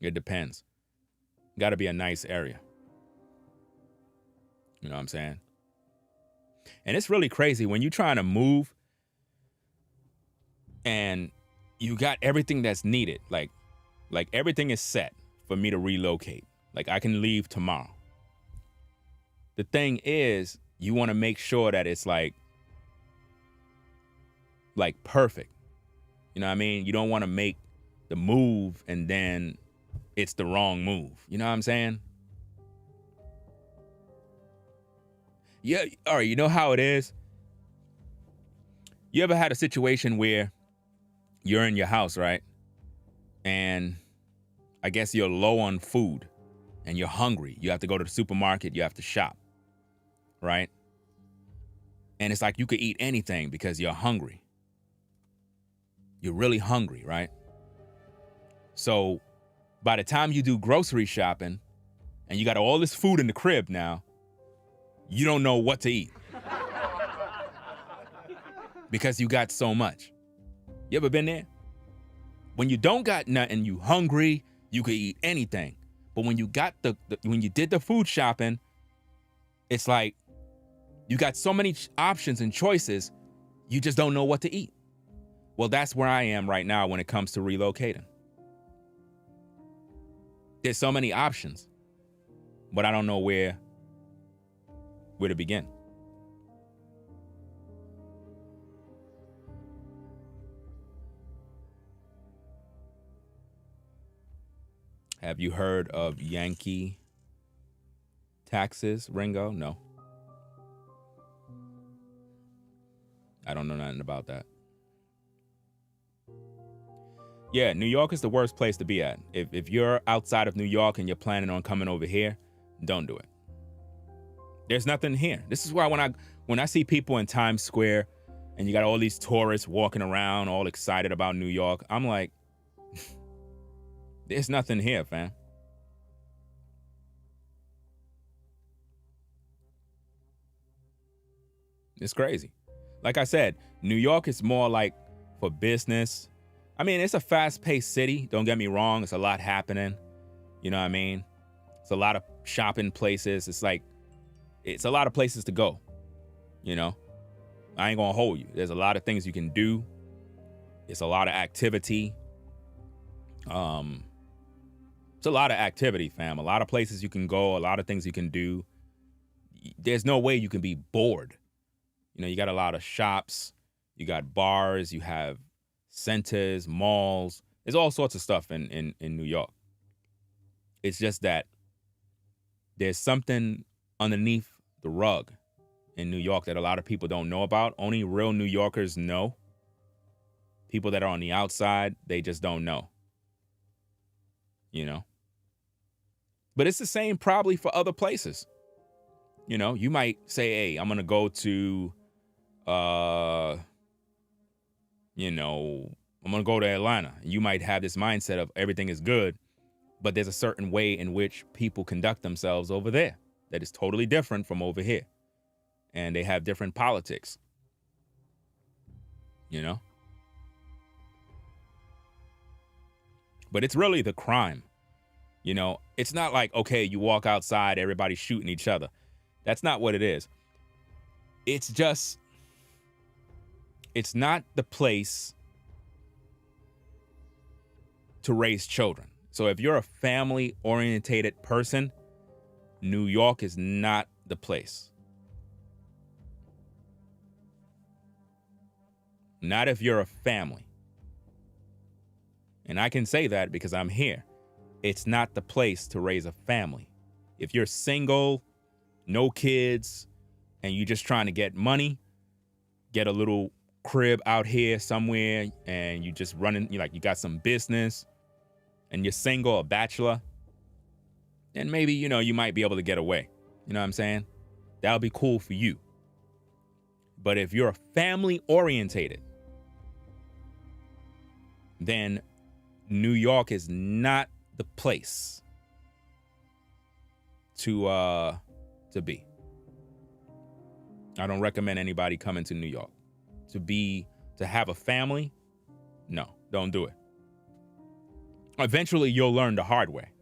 It depends. Got to be a nice area. You know what I'm saying? And it's really crazy when you're trying to move and you got everything that's needed. Like everything is set for me to relocate. Like I can leave tomorrow. The thing is, you want to make sure that it's like perfect. You know what I mean? You don't want to make the move and then it's the wrong move. You know what I'm saying? Yeah, all right, you know how it is? You ever had a situation where you're in your house, right? And I guess you're low on food and you're hungry. You have to go to the supermarket, you have to shop, right? And it's like you could eat anything because you're hungry. You're really hungry, right? So by the time you do grocery shopping and you got all this food in the crib now, you don't know what to eat because you got so much. You ever been there? When you don't got nothing, you hungry, you could eat anything. But when you got when you did the food shopping, it's like you got so many options and choices, you just don't know what to eat. Well, that's where I am right now when it comes to relocating. There's so many options, but I don't know where to begin. Have you heard of Yankee taxes, Ringo? No. I don't know nothing about that. Yeah, New York is the worst place to be at. If you're outside of New York and you're planning on coming over here, don't do it. There's nothing here. This is why when I see people in Times Square and you got all these tourists walking around all excited about New York, I'm like, there's nothing here, fam. It's crazy. Like I said, New York is more like for business. I mean, it's a fast-paced city. Don't get me wrong. It's a lot happening. You know what I mean? It's a lot of shopping places. It's a lot of places to go. You know? I ain't gonna hold you. There's a lot of things you can do. It's a lot of activity. It's a lot of activity, fam. A lot of places you can go. A lot of things you can do. There's no way you can be bored. You know, you got a lot of shops. You got bars. You have centers, malls. There's all sorts of stuff in New York. It's just that there's something underneath the rug in New York that a lot of people don't know about. Only real New Yorkers know. People that are on the outside, they just don't know. You know? But it's the same probably for other places. You know, you might say, hey, I'm going to go to, I'm going to go to Atlanta. You might have this mindset of everything is good, but there's a certain way in which people conduct themselves over there that is totally different from over here. And they have different politics. You know? But it's really the crime. You know, it's not like, okay, you walk outside, everybody's shooting each other. That's not what it is. It's just, it's not the place to raise children. So if you're a family-orientated person, New York is not the place. Not if you're a family. And I can say that because I'm here. It's not the place to raise a family. If you're single, no kids, and you're just trying to get money, get a little crib out here somewhere, and you just running, you got some business, and you're single or bachelor, then maybe, you might be able to get away. You know what I'm saying? That'll be cool for you. But if you're family orientated, then New York is not the place to be. I don't recommend anybody coming to New York to have a family. No, don't do it. Eventually, you'll learn the hard way.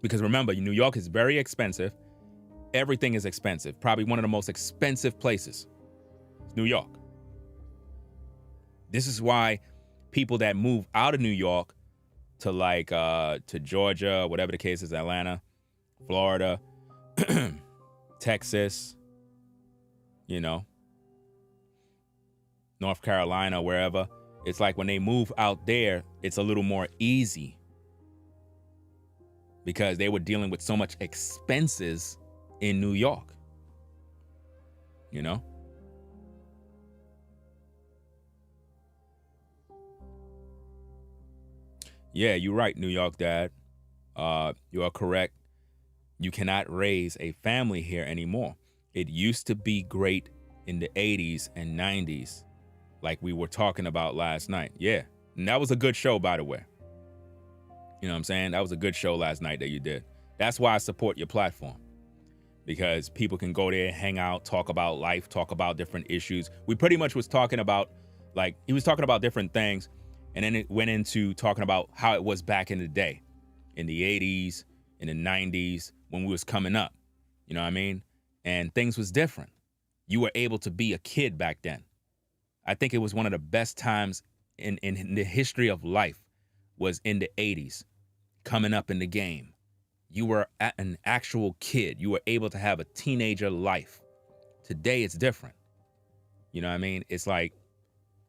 Because remember, New York is very expensive. Everything is expensive. Probably one of the most expensive places. It's New York. This is why people that move out of New York to to Georgia, whatever the case is, Atlanta, Florida, Texas, North Carolina, wherever, it's like when they move out there, it's a little more easy because they were dealing with so much expenses in New York. Yeah, you're right, New York dad. You are correct. You cannot raise a family here anymore. It used to be great in the 80s and 90s, like we were talking about last night. Yeah, and that was a good show, by the way. You know what I'm saying? That was a good show last night that you did. That's why I support your platform, because people can go there, hang out, talk about life, talk about different issues. We pretty much was talking about, he was talking about different things, and then it went into talking about how it was back in the day, in the 80s, in the 90s, when we was coming up. You know what I mean? And things was different. You were able to be a kid back then. I think it was one of the best times in the history of life was in the 80s, coming up in the game. You were an actual kid. You were able to have a teenager life. Today, it's different. You know what I mean? It's like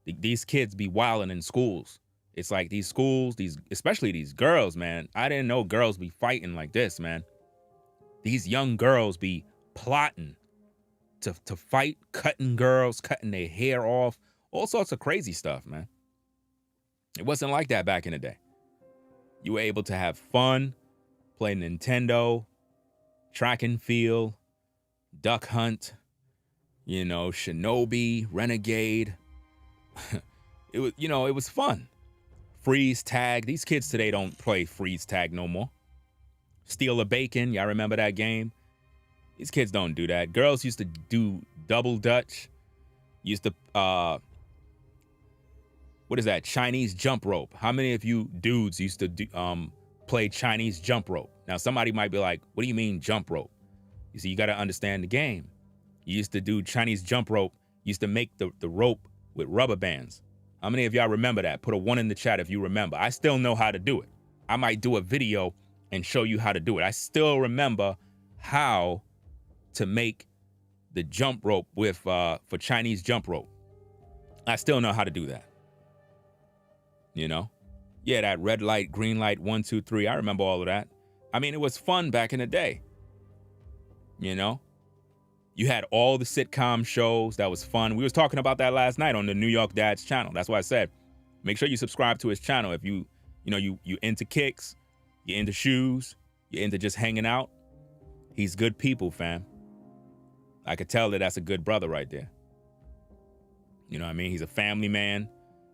these kids be wilding in schools. It's like these schools, especially these girls, man. I didn't know girls be fighting like this, man. These young girls be plotting to fight, cutting girls, cutting their hair off, all sorts of crazy stuff, man. It wasn't like that back in the day. You were able to have fun, play Nintendo, track and field, duck hunt, Shinobi, Renegade. It was fun. Freeze tag. These kids today don't play freeze tag no more. Steal a bacon. Y'all remember that game? These kids don't do that. Girls used to do double dutch. Used to, what is that? Chinese jump rope. How many of you dudes used to play Chinese jump rope? Now, somebody might be like, what do you mean jump rope? You see, you got to understand the game. You used to do Chinese jump rope. Used to make the rope with rubber bands. How many of y'all remember that? Put a 1 in the chat if you remember. I still know how to do it. I might do a video and show you how to do it. I still remember how to make the jump rope with for Chinese jump rope. I still know how to do that. Yeah, that red light, green light, 1, 2, 3. I remember all of that. I mean, it was fun back in the day. You had all the sitcom shows. That was fun. We was talking about that last night on the New York Dad's channel. That's why I said, make sure you subscribe to his channel. If you into kicks, you're into shoes, you're into just hanging out. He's good people, fam. I could tell that that's a good brother right there. You know what I mean? He's a family man.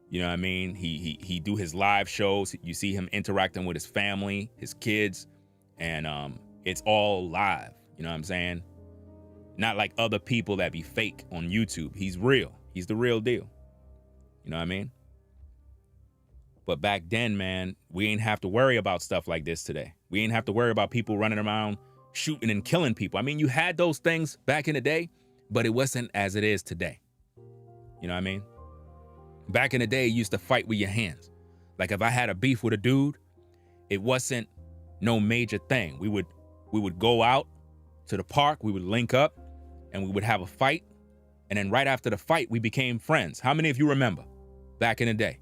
You know what I mean? He do his live shows. You see him interacting with his family, his kids, and it's all live. You know what I'm saying? Not like other people that be fake on YouTube. He's real. He's the real deal. You know what I mean? But back then, man, we ain't have to worry about stuff like this today. We ain't have to worry about people running around shooting and killing people. I mean, you had those things back in the day, but it wasn't as it is today. You know what I mean? Back in the day, you used to fight with your hands. Like if I had a beef with a dude, it wasn't no major thing. We would go out to the park, we would link up, and we would have a fight. And then right after the fight, we became friends. How many of you remember back in the day,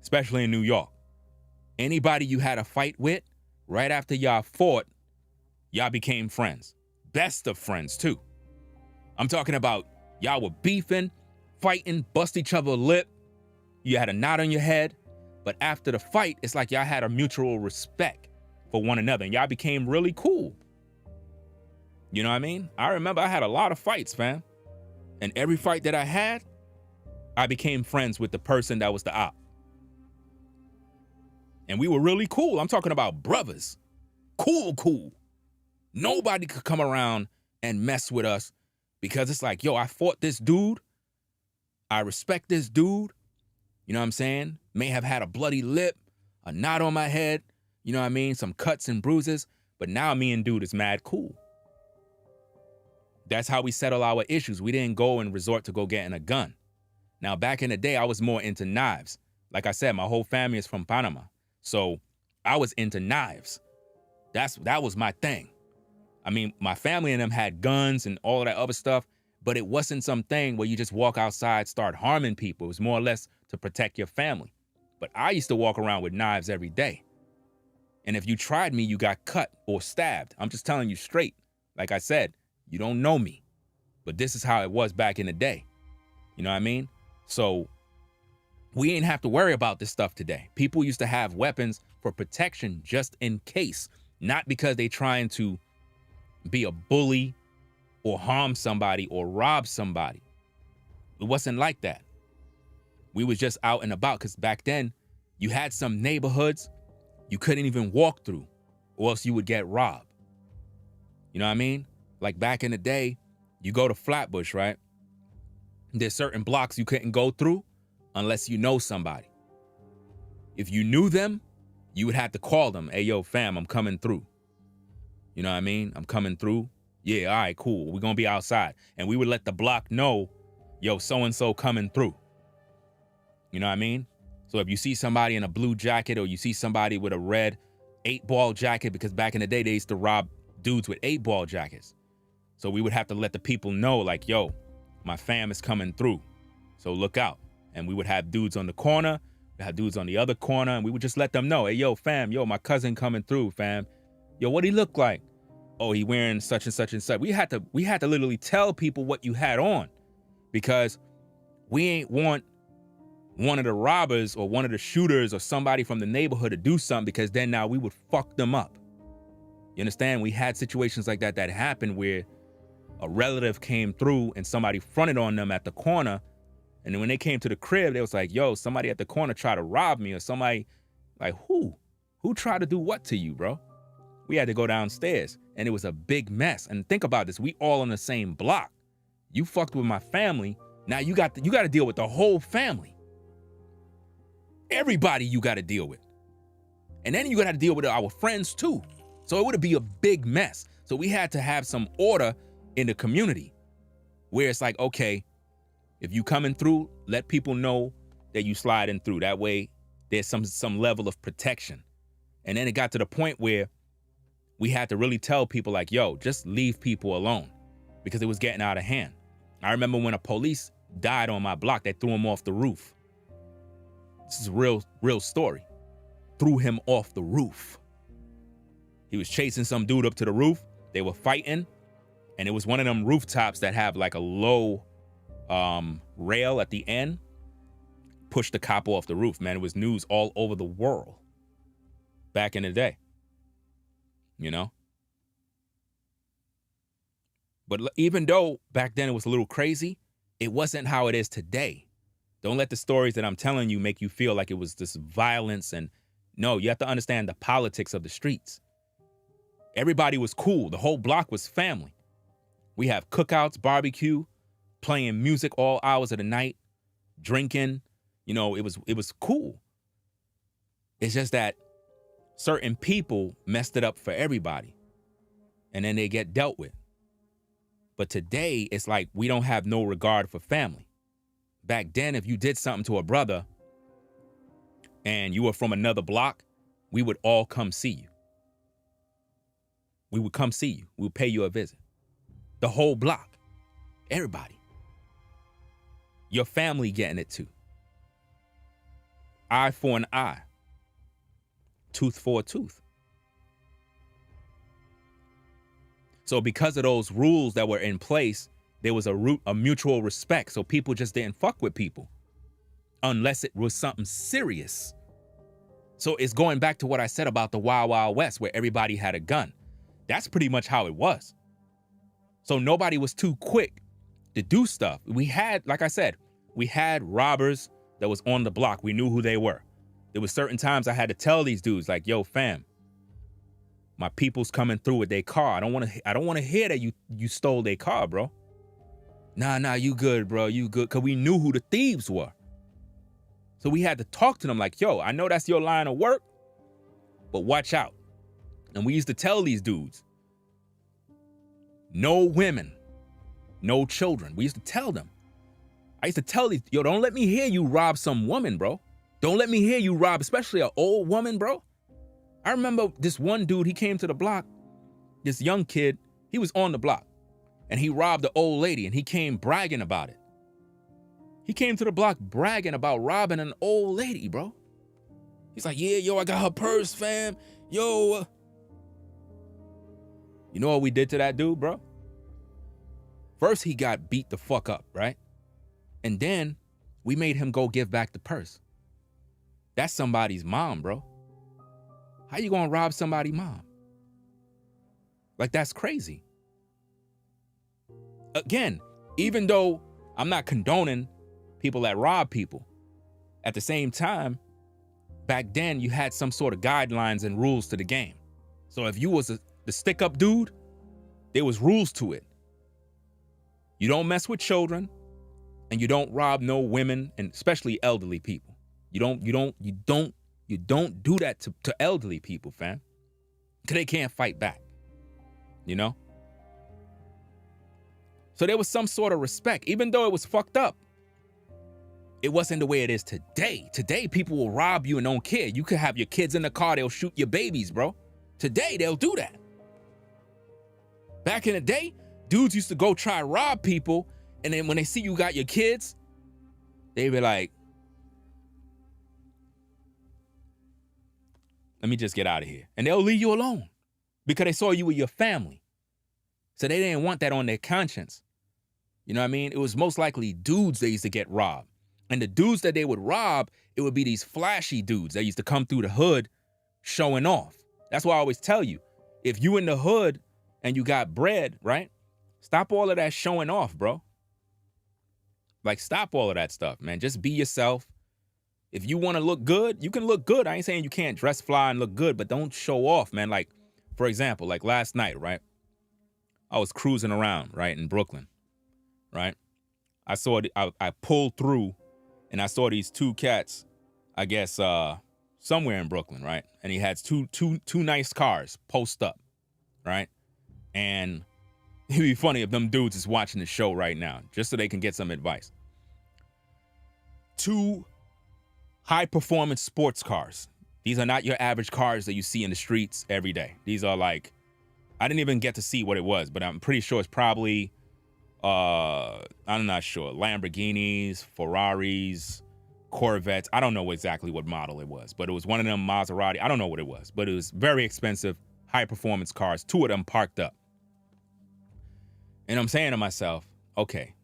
especially in New York? Anybody you had a fight with, right after y'all fought, y'all became friends. Best of friends, too. I'm talking about y'all were beefing, fighting, bust each other lip. You had a knot on your head. But after the fight, it's like y'all had a mutual respect for one another and y'all became really cool. You know what I mean? I remember I had a lot of fights, fam. And every fight that I had, I became friends with the person that was the op. And we were really cool. I'm talking about brothers. Cool. Nobody could come around and mess with us because it's like, yo, I fought this dude. I respect this dude. You know what I'm saying? May have had a bloody lip, a knot on my head, you know what I mean? Some cuts and bruises, but now me and dude is mad cool. That's how we settle our issues. We didn't go and resort to go getting a gun. Now, back in the day, I was more into knives. Like I said, my whole family is from Panama. So I was into knives. That was my thing. I mean, my family and them had guns and all of that other stuff, but it wasn't something where you just walk outside, start harming people. It was more or less to protect your family. But I used to walk around with knives every day. And if you tried me, you got cut or stabbed. I'm just telling you straight. Like I said, you don't know me, but this is how it was back in the day. You know what I mean? So we ain't have to worry about this stuff today. People used to have weapons for protection just in case, not because they trying to be a bully or harm somebody or rob somebody. It wasn't like that. We was just out and about because back then you had some neighborhoods you couldn't even walk through or else you would get robbed. You know what I mean? Like back in the day, you go to Flatbush, right? There's certain blocks you couldn't go through unless you know somebody. If you knew them, you would have to call them. Hey, yo, fam, I'm coming through. You know what I mean? I'm coming through. Yeah, all right, cool. We're going to be outside. And we would let the block know, yo, so-and-so coming through. You know what I mean? So if you see somebody in a blue jacket or you see somebody with a red 8-ball jacket, because back in the day, they used to rob dudes with 8-ball jackets. So we would have to let the people know, like, yo, my fam is coming through. So look out. And we would have dudes on the corner, we have dudes on the other corner, and we would just let them know, hey, yo, fam, yo, my cousin coming through, fam. Yo, what he look like? Oh, he wearing such and such and such. We had to literally tell people what you had on because we ain't want one of the robbers or one of the shooters or somebody from the neighborhood to do something because then now we would fuck them up. You understand? We had situations like that happened where a relative came through and somebody fronted on them at the corner. And then when they came to the crib, they was like, yo, somebody at the corner tried to rob me or somebody like, who tried to do what to you, bro? We had to go downstairs and it was a big mess. And think about this. We all on the same block. You fucked with my family. Now you got to deal with the whole family. Everybody you got to deal with. And then you got to deal with our friends too. So it would be a big mess. So we had to have some order in the community where it's like, okay, if you coming through, let people know that you sliding through. That way there's some level of protection. And then it got to the point where we had to really tell people like, yo, just leave people alone because it was getting out of hand. I remember when a police died on my block, they threw him off the roof. This is a real story. Threw him off the roof. He was chasing some dude up to the roof. They were fighting. And it was one of them rooftops that have like a low rail at the end. Pushed the cop off the roof, man. It was news all over the world back in the day. You know? But even though back then it was a little crazy, it wasn't how it is today. Don't let the stories that I'm telling you make you feel like it was this violence. And no, you have to understand the politics of the streets. Everybody was cool. The whole block was family. We have cookouts, barbecue, playing music all hours of the night, drinking. You know, it was cool. It's just that certain people messed it up for everybody. And then they get dealt with. But today, it's like we don't have no regard for family. Back then, if you did something to a brother and you were from another block, we would all come see you. We would come see you. We would pay you a visit. The whole block. Everybody. Your family getting it too. Eye for an eye. Tooth for a tooth. So because of those rules that were in place, there was a mutual respect. So people just didn't fuck with people unless it was something serious. So it's going back to what I said about the Wild Wild West, where everybody had a gun. That's pretty much how it was. So nobody was too quick to do stuff. We had, like I said, we had robbers that was on the block. We knew who they were. There was certain times I had to tell these dudes, like, yo, fam, my people's coming through with their car. I don't want to hear that you stole their car, bro. Nah, you good, bro. You good. Because we knew who the thieves were. So we had to talk to them like, yo, I know that's your line of work, but watch out. And we used to tell these dudes, no women, no children. We used to tell them. I used to tell these, yo, don't let me hear you rob some woman, bro. Don't let me hear you rob, especially an old woman, bro. I remember this one dude, he came to the block, this young kid, he was on the block, and he robbed the old lady, and he came bragging about it. He came to the block bragging about robbing an old lady, bro. He's like, yeah, yo, I got her purse, fam. Yo. You know what we did to that dude, bro? First, he got beat the fuck up, right? And then we made him go give back the purse. That's somebody's mom, bro. How you gonna rob somebody's mom? Like, that's crazy. Again, even though I'm not condoning people that rob people, at the same time, back then you had some sort of guidelines and rules to the game. So if you was the stick-up dude, there was rules to it. You don't mess with children, and you don't rob no women, and especially elderly people. You don't do that to elderly people, fam. Because they can't fight back, you know? So there was some sort of respect, even though it was fucked up. It wasn't the way it is today. Today, people will rob you and don't care. You could have your kids in the car, they'll shoot your babies, bro. Today, they'll do that. Back in the day, dudes used to go try to rob people, and then when they see you got your kids, they be like, let me just get out of here. And they'll leave you alone because they saw you with your family. So they didn't want that on their conscience. You know what I mean? It was most likely dudes that used to get robbed. And the dudes that they would rob, it would be these flashy dudes that used to come through the hood showing off. That's why I always tell you, if you in the hood and you got bread, right? Stop all of that showing off, bro. Like, stop all of that stuff, man. Just be yourself. If you want to look good, you can look good. I ain't saying you can't dress fly and look good, but don't show off, man. Like, for example, like last night, right? I was cruising around, right, in Brooklyn, right? I pulled through, and I saw these two cats, I guess, somewhere in Brooklyn, right? And he had two nice cars post up, right? And it'd be funny if them dudes is watching the show right now, just so they can get some advice. Two high-performance sports cars. These are not your average cars that you see in the streets every day. These are like, I didn't even get to see what it was, but I'm pretty sure it's probably, I'm not sure, Lamborghinis, Ferraris, Corvettes. I don't know exactly what model it was, but it was one of them Maserati. I don't know what it was, but it was very expensive, high-performance cars, two of them parked up. And I'm saying to myself, okay,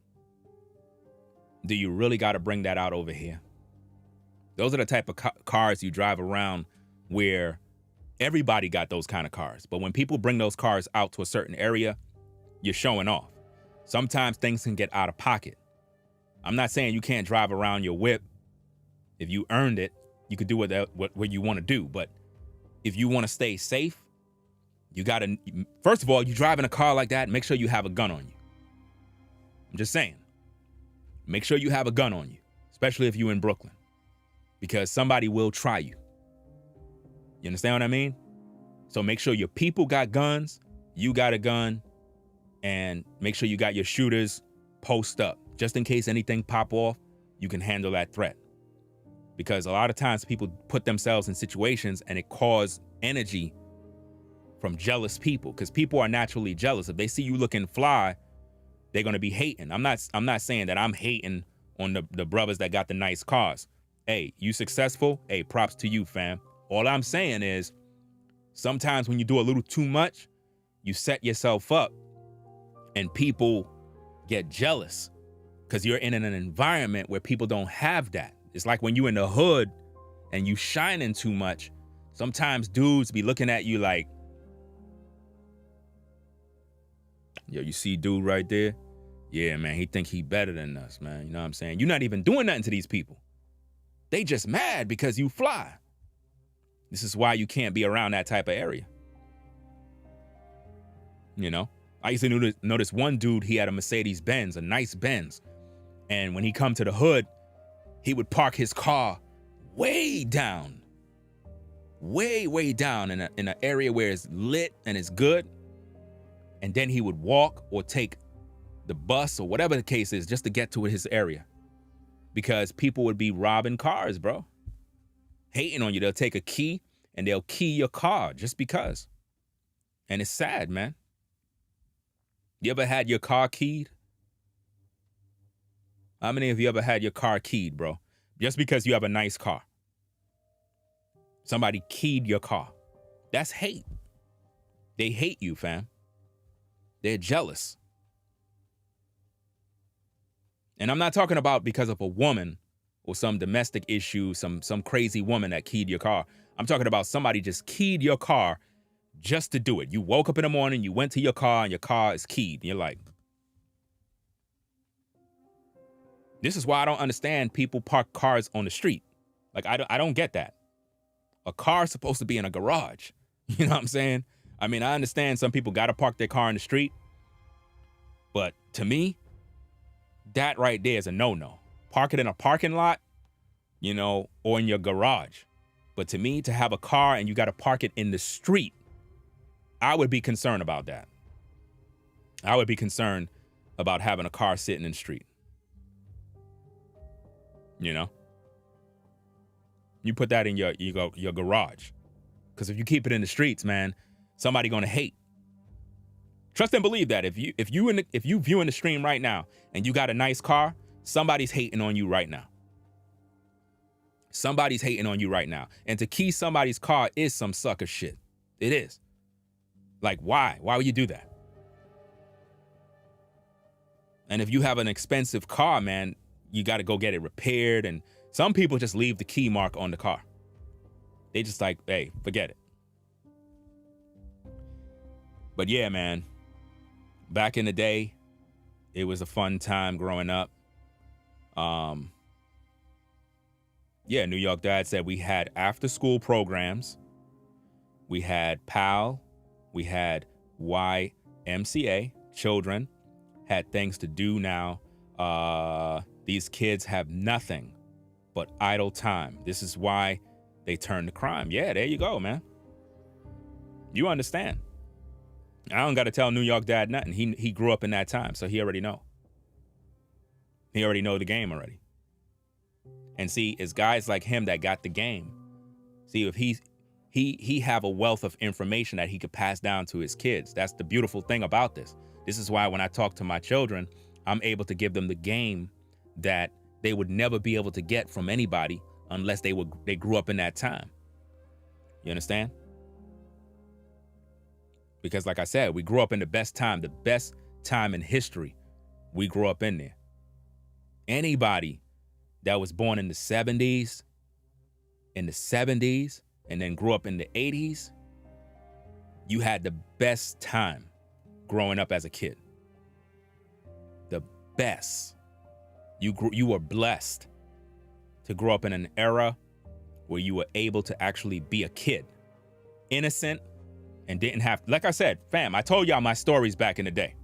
do you really got to bring that out over here? Those are the type of cars you drive around where everybody got those kind of cars. But when people bring those cars out to a certain area, you're showing off. Sometimes things can get out of pocket. I'm not saying you can't drive around your whip. If you earned it, you could do what you want to do. But if you want to stay safe, you got to, first of all, you drive in a car like that, make sure you have a gun on you. I'm just saying. Make sure you have a gun on you, especially if you're in Brooklyn, because somebody will try you. You understand what I mean? So make sure your people got guns, you got a gun, and make sure you got your shooters post up. Just in case anything pop off, you can handle that threat. Because a lot of times people put themselves in situations and it causes energy from jealous people, because people are naturally jealous. If they see you looking fly, they're gonna be hating. I'm not saying that I'm hating on the brothers that got the nice cars. Hey, you successful? Hey, props to you, fam. All I'm saying is, sometimes when you do a little too much, you set yourself up and people get jealous because you're in an environment where people don't have that. It's like when you in the hood and you shining too much, sometimes dudes be looking at you like, yo, you see dude right there? Yeah, man, he think he better than us, man. You know what I'm saying? You're not even doing nothing to these people. They just mad because you fly. This is why you can't be around that type of area. You know? I used to notice one dude, he had a Mercedes Benz, a nice Benz. And when he come to the hood, he would park his car way down. Way down in an area where it's lit and it's good. And then he would walk or take the bus or whatever the case is just to get to his area. Because people would be robbing cars, bro. Hating on you. They'll take a key and they'll key your car just because. And it's sad, man. You ever had your car keyed? How many of you ever had your car keyed, bro? Just because you have a nice car. Somebody keyed your car. That's hate. They hate you, fam. They're jealous. And I'm not talking about because of a woman or some domestic issue, some crazy woman that keyed your car. I'm talking about somebody just keyed your car just to do it. You woke up in the morning, you went to your car, and your car is keyed. And you're like, this is why I don't understand people park cars on the street. Like, I don't get that. A car is supposed to be in a garage. You know what I'm saying? I mean, I understand some people got to park their car in the street. But to me, that right there is a no-no. Park it in a parking lot, you know, or in your garage. But to me, to have a car and you got to park it in the street, I would be concerned about that. I would be concerned about having a car sitting in the street. You know? You put that in your garage. Because if you keep it in the streets, man, somebody gonna hate. Trust and believe that if you viewing the stream right now and you got a nice car, somebody's hating on you right now. Somebody's hating on you right now. And to key somebody's car is some sucker shit. It is. Like, why? Why would you do that? And if you have an expensive car, man, you got to go get it repaired. And some people just leave the key mark on the car. They just like, hey, forget it. But yeah, man, back in the day, it was a fun time growing up. Yeah, New York Dad said we had after school programs. We had PAL. We had YMCA. Children had things to do now. These kids have nothing but idle time. This is why they turn to crime. Yeah, there you go, man. You understand. I don't got to tell New York Dad nothing. He grew up in that time, so he already know. He already know the game already. And see, it's guys like him that got the game. See, if he have a wealth of information that he could pass down to his kids. That's the beautiful thing about this. This is why when I talk to my children, I'm able to give them the game that they would never be able to get from anybody unless they grew up in that time. You understand? Because like I said, we grew up in the best time in history. We grew up in there. Anybody that was born in the 70s, and then grew up in the 80s, you had the best time growing up as a kid. The best. You were blessed to grow up in an era where you were able to actually be a kid, innocent, and didn't have, like I said, fam, I told y'all my stories back in the day.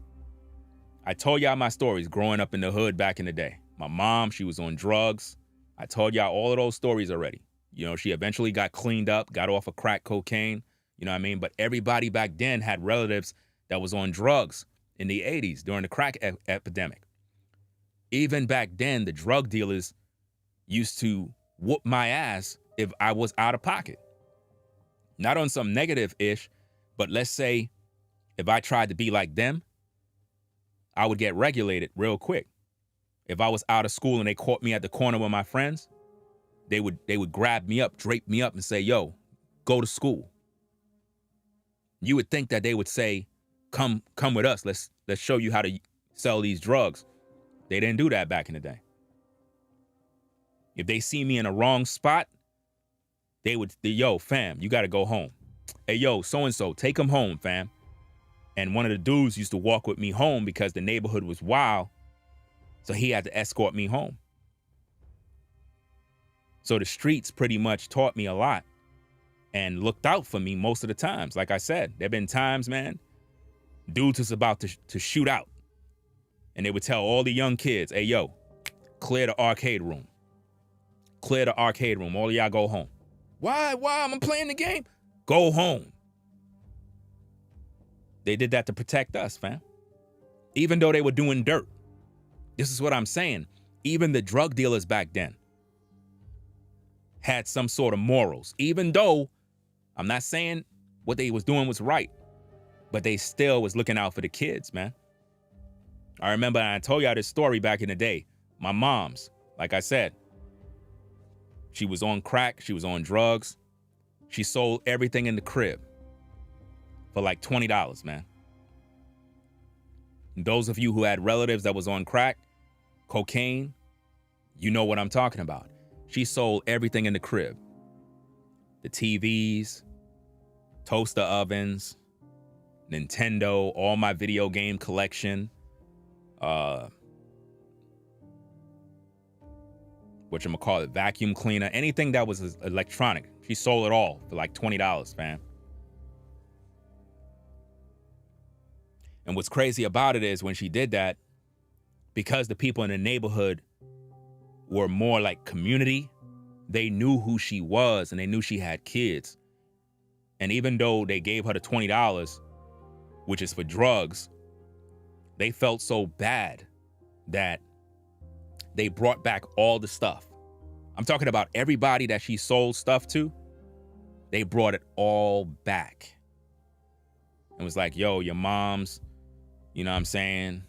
I told y'all my stories growing up in the hood back in the day. My mom, she was on drugs. I told y'all all of those stories already. You know, she eventually got cleaned up, got off of crack cocaine, you know what I mean? But everybody back then had relatives that was on drugs in the 80s during the crack epidemic. Even back then, the drug dealers used to whoop my ass if I was out of pocket. Not on some negative-ish, but let's say if I tried to be like them, I would get regulated real quick. If I was out of school and they caught me at the corner with my friends, they would grab me up, drape me up and say, yo, go to school. You would think that they would say, come with us. Let's show you how to sell these drugs. They didn't do that back in the day. If they see me in a wrong spot, they would, yo, fam, you got to go home. Hey, yo, so-and-so, take him home, fam. And one of the dudes used to walk with me home because the neighborhood was wild. So he had to escort me home. So the streets pretty much taught me a lot and looked out for me most of the times. Like I said, there have been times, man, dudes was about to shoot out. And they would tell all the young kids, hey, yo, clear the arcade room. Clear the arcade room. All of y'all go home. Why? I'm playing the game. Go home. They did that to protect us, fam. Even though they were doing dirt. This is what I'm saying. Even the drug dealers back then had some sort of morals. Even though I'm not saying what they was doing was right, but they still was looking out for the kids, man. I remember I told y'all this story back in the day. My mom's, like I said, she was on crack. She was on drugs. She sold everything in the crib for like $20, man. And those of you who had relatives that was on crack, cocaine, you know what I'm talking about. She sold everything in the crib. The TVs, toaster ovens, Nintendo, all my video game collection, whatchamacallit, vacuum cleaner, anything that was electronic. She sold it all for like $20, fam. And what's crazy about it is when she did that, because the people in the neighborhood were more like community, they knew who she was and they knew she had kids. And even though they gave her the $20, which is for drugs, they felt so bad that they brought back all the stuff. I'm talking about everybody that she sold stuff to. They brought it all back. It was like, yo, your mom's, you know what I'm saying?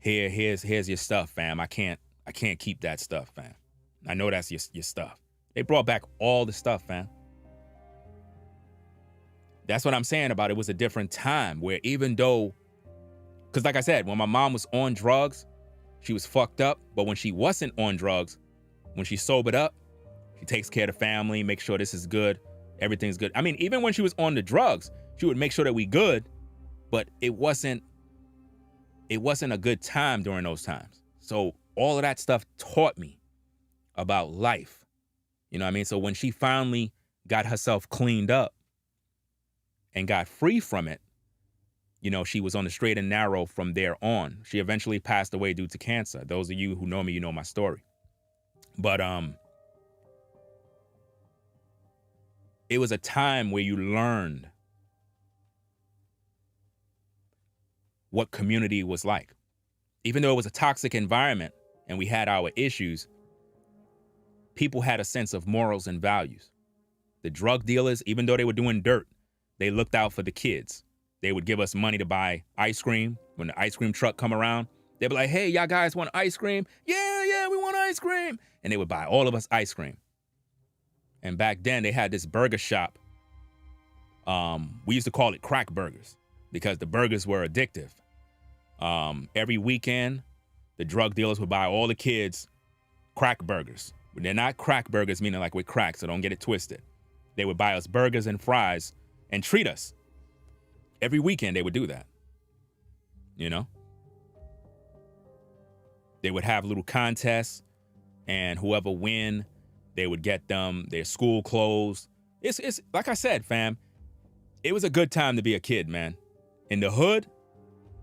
Here's your stuff, fam. I can't keep that stuff, fam. I know that's your stuff. They brought back all the stuff, fam. That's what I'm saying about it was a different time where even though, because like I said, when my mom was on drugs, she was fucked up. But when she wasn't on drugs, when she sobered up, she takes care of the family, makes sure this is good, everything's good. I mean, even when she was on the drugs, she would make sure that we good, but it wasn't a good time during those times. So all of that stuff taught me about life. You know what I mean? So when she finally got herself cleaned up and got free from it, you know, she was on the straight and narrow from there on. She eventually passed away due to cancer. Those of you who know me, you know my story. But it was a time where you learned what community was like. Even though it was a toxic environment and we had our issues, people had a sense of morals and values. The drug dealers, even though they were doing dirt, they looked out for the kids. They would give us money to buy ice cream. When the ice cream truck come around, they'd be like, hey, y'all guys want ice cream? Yeah, we want ice cream. And they would buy all of us ice cream. And back then they had this burger shop. We used to call it crack burgers because the burgers were addictive. Every weekend, the drug dealers would buy all the kids crack burgers. They're not crack burgers, meaning like with crack, so don't get it twisted. They would buy us burgers and fries and treat us. Every weekend they would do that, you know? They would have little contests, and whoever win, they would get them their school clothes. It's like I said, fam, it was a good time to be a kid, man. In the hood,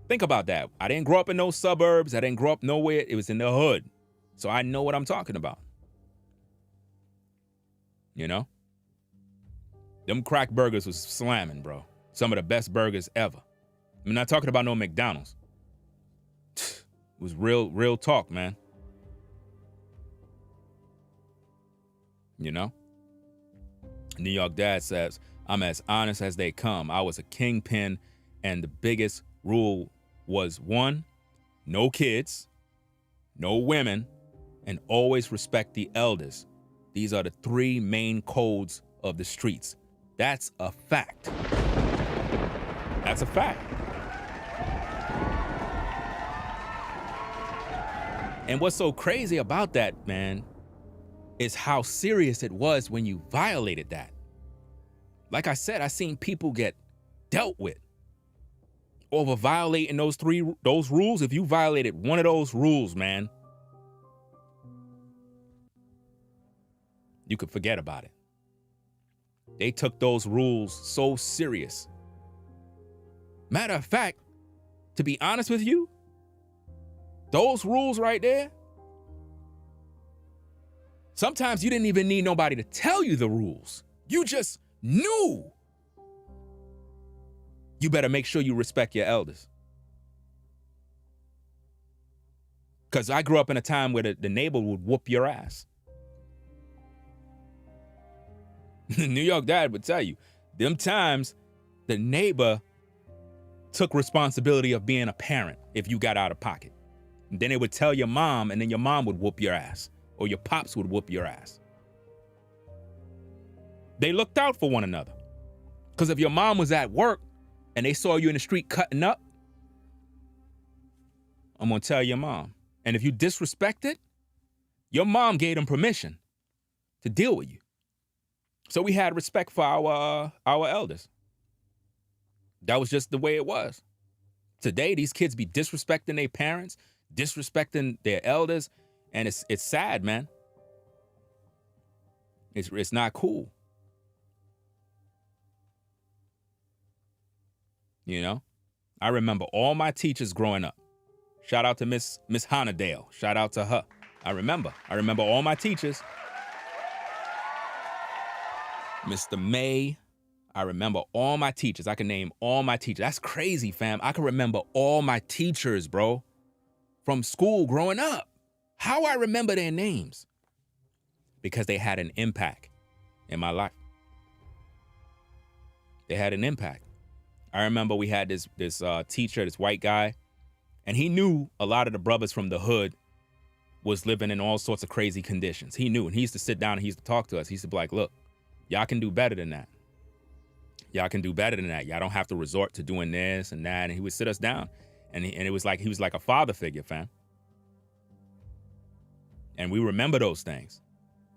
think about that. I didn't grow up in no suburbs. I didn't grow up nowhere. It was in the hood. So I know what I'm talking about. You know? Them crack burgers was slamming, bro. Some of the best burgers ever. I'm not talking about no McDonald's. It was real talk, man. You know? New York Dad says, I'm as honest as they come. I was a kingpin, and the biggest rule was 1, no kids, no women, and always respect the elders. These are the 3 main codes of the streets. That's a fact. That's a fact. And what's so crazy about that, man, is how serious it was when you violated that. Like I said, I seen people get dealt with over violating those rules. If you violated one of those rules, man, you could forget about it. They took those rules so serious. Matter of fact, to be honest with you, those rules right there, sometimes you didn't even need nobody to tell you the rules. You just knew. You better make sure you respect your elders. Because I grew up in a time where the neighbor would whoop your ass. New York Dad would tell you, them times the neighbor took responsibility of being a parent if you got out of pocket. And then they would tell your mom, and then your mom would whoop your ass, or your pops would whoop your ass. They looked out for one another. Because if your mom was at work and they saw you in the street cutting up, I'm going to tell your mom. And if you disrespected, your mom gave them permission to deal with you. So we had respect for our elders. That was just the way it was. Today, these kids be disrespecting their parents, disrespecting their elders, and it's sad, man. It's not cool. You know? I remember all my teachers growing up. Shout out to Miss Hannadale. Shout out to her. I remember all my teachers. Mr. May. I remember all my teachers. I can name all my teachers. That's crazy, fam. I can remember all my teachers, bro, from school growing up. How I remember their names? Because they had an impact in my life. They had an impact. I remember we had this teacher, this white guy, and he knew a lot of the brothers from the hood was living in all sorts of crazy conditions. He knew, and he used to sit down and he used to talk to us. He used to be like, look, y'all can do better than that. Y'all can do better than that. Y'all don't have to resort to doing this and that. And he would sit us down. And it was like he was like a father figure, fam. And we remember those things.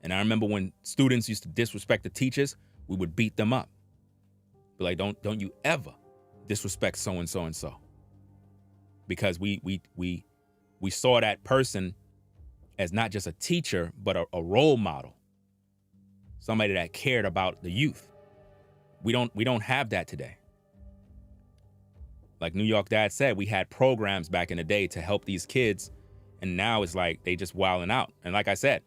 And I remember when students used to disrespect the teachers, we would beat them up. Be like, don't you ever disrespect so and so and so. Because we saw that person as not just a teacher, but a role model. Somebody that cared about the youth. We don't have that today. Like New York Dad said, we had programs back in the day to help these kids, and now it's like they just wilding out. And like I said,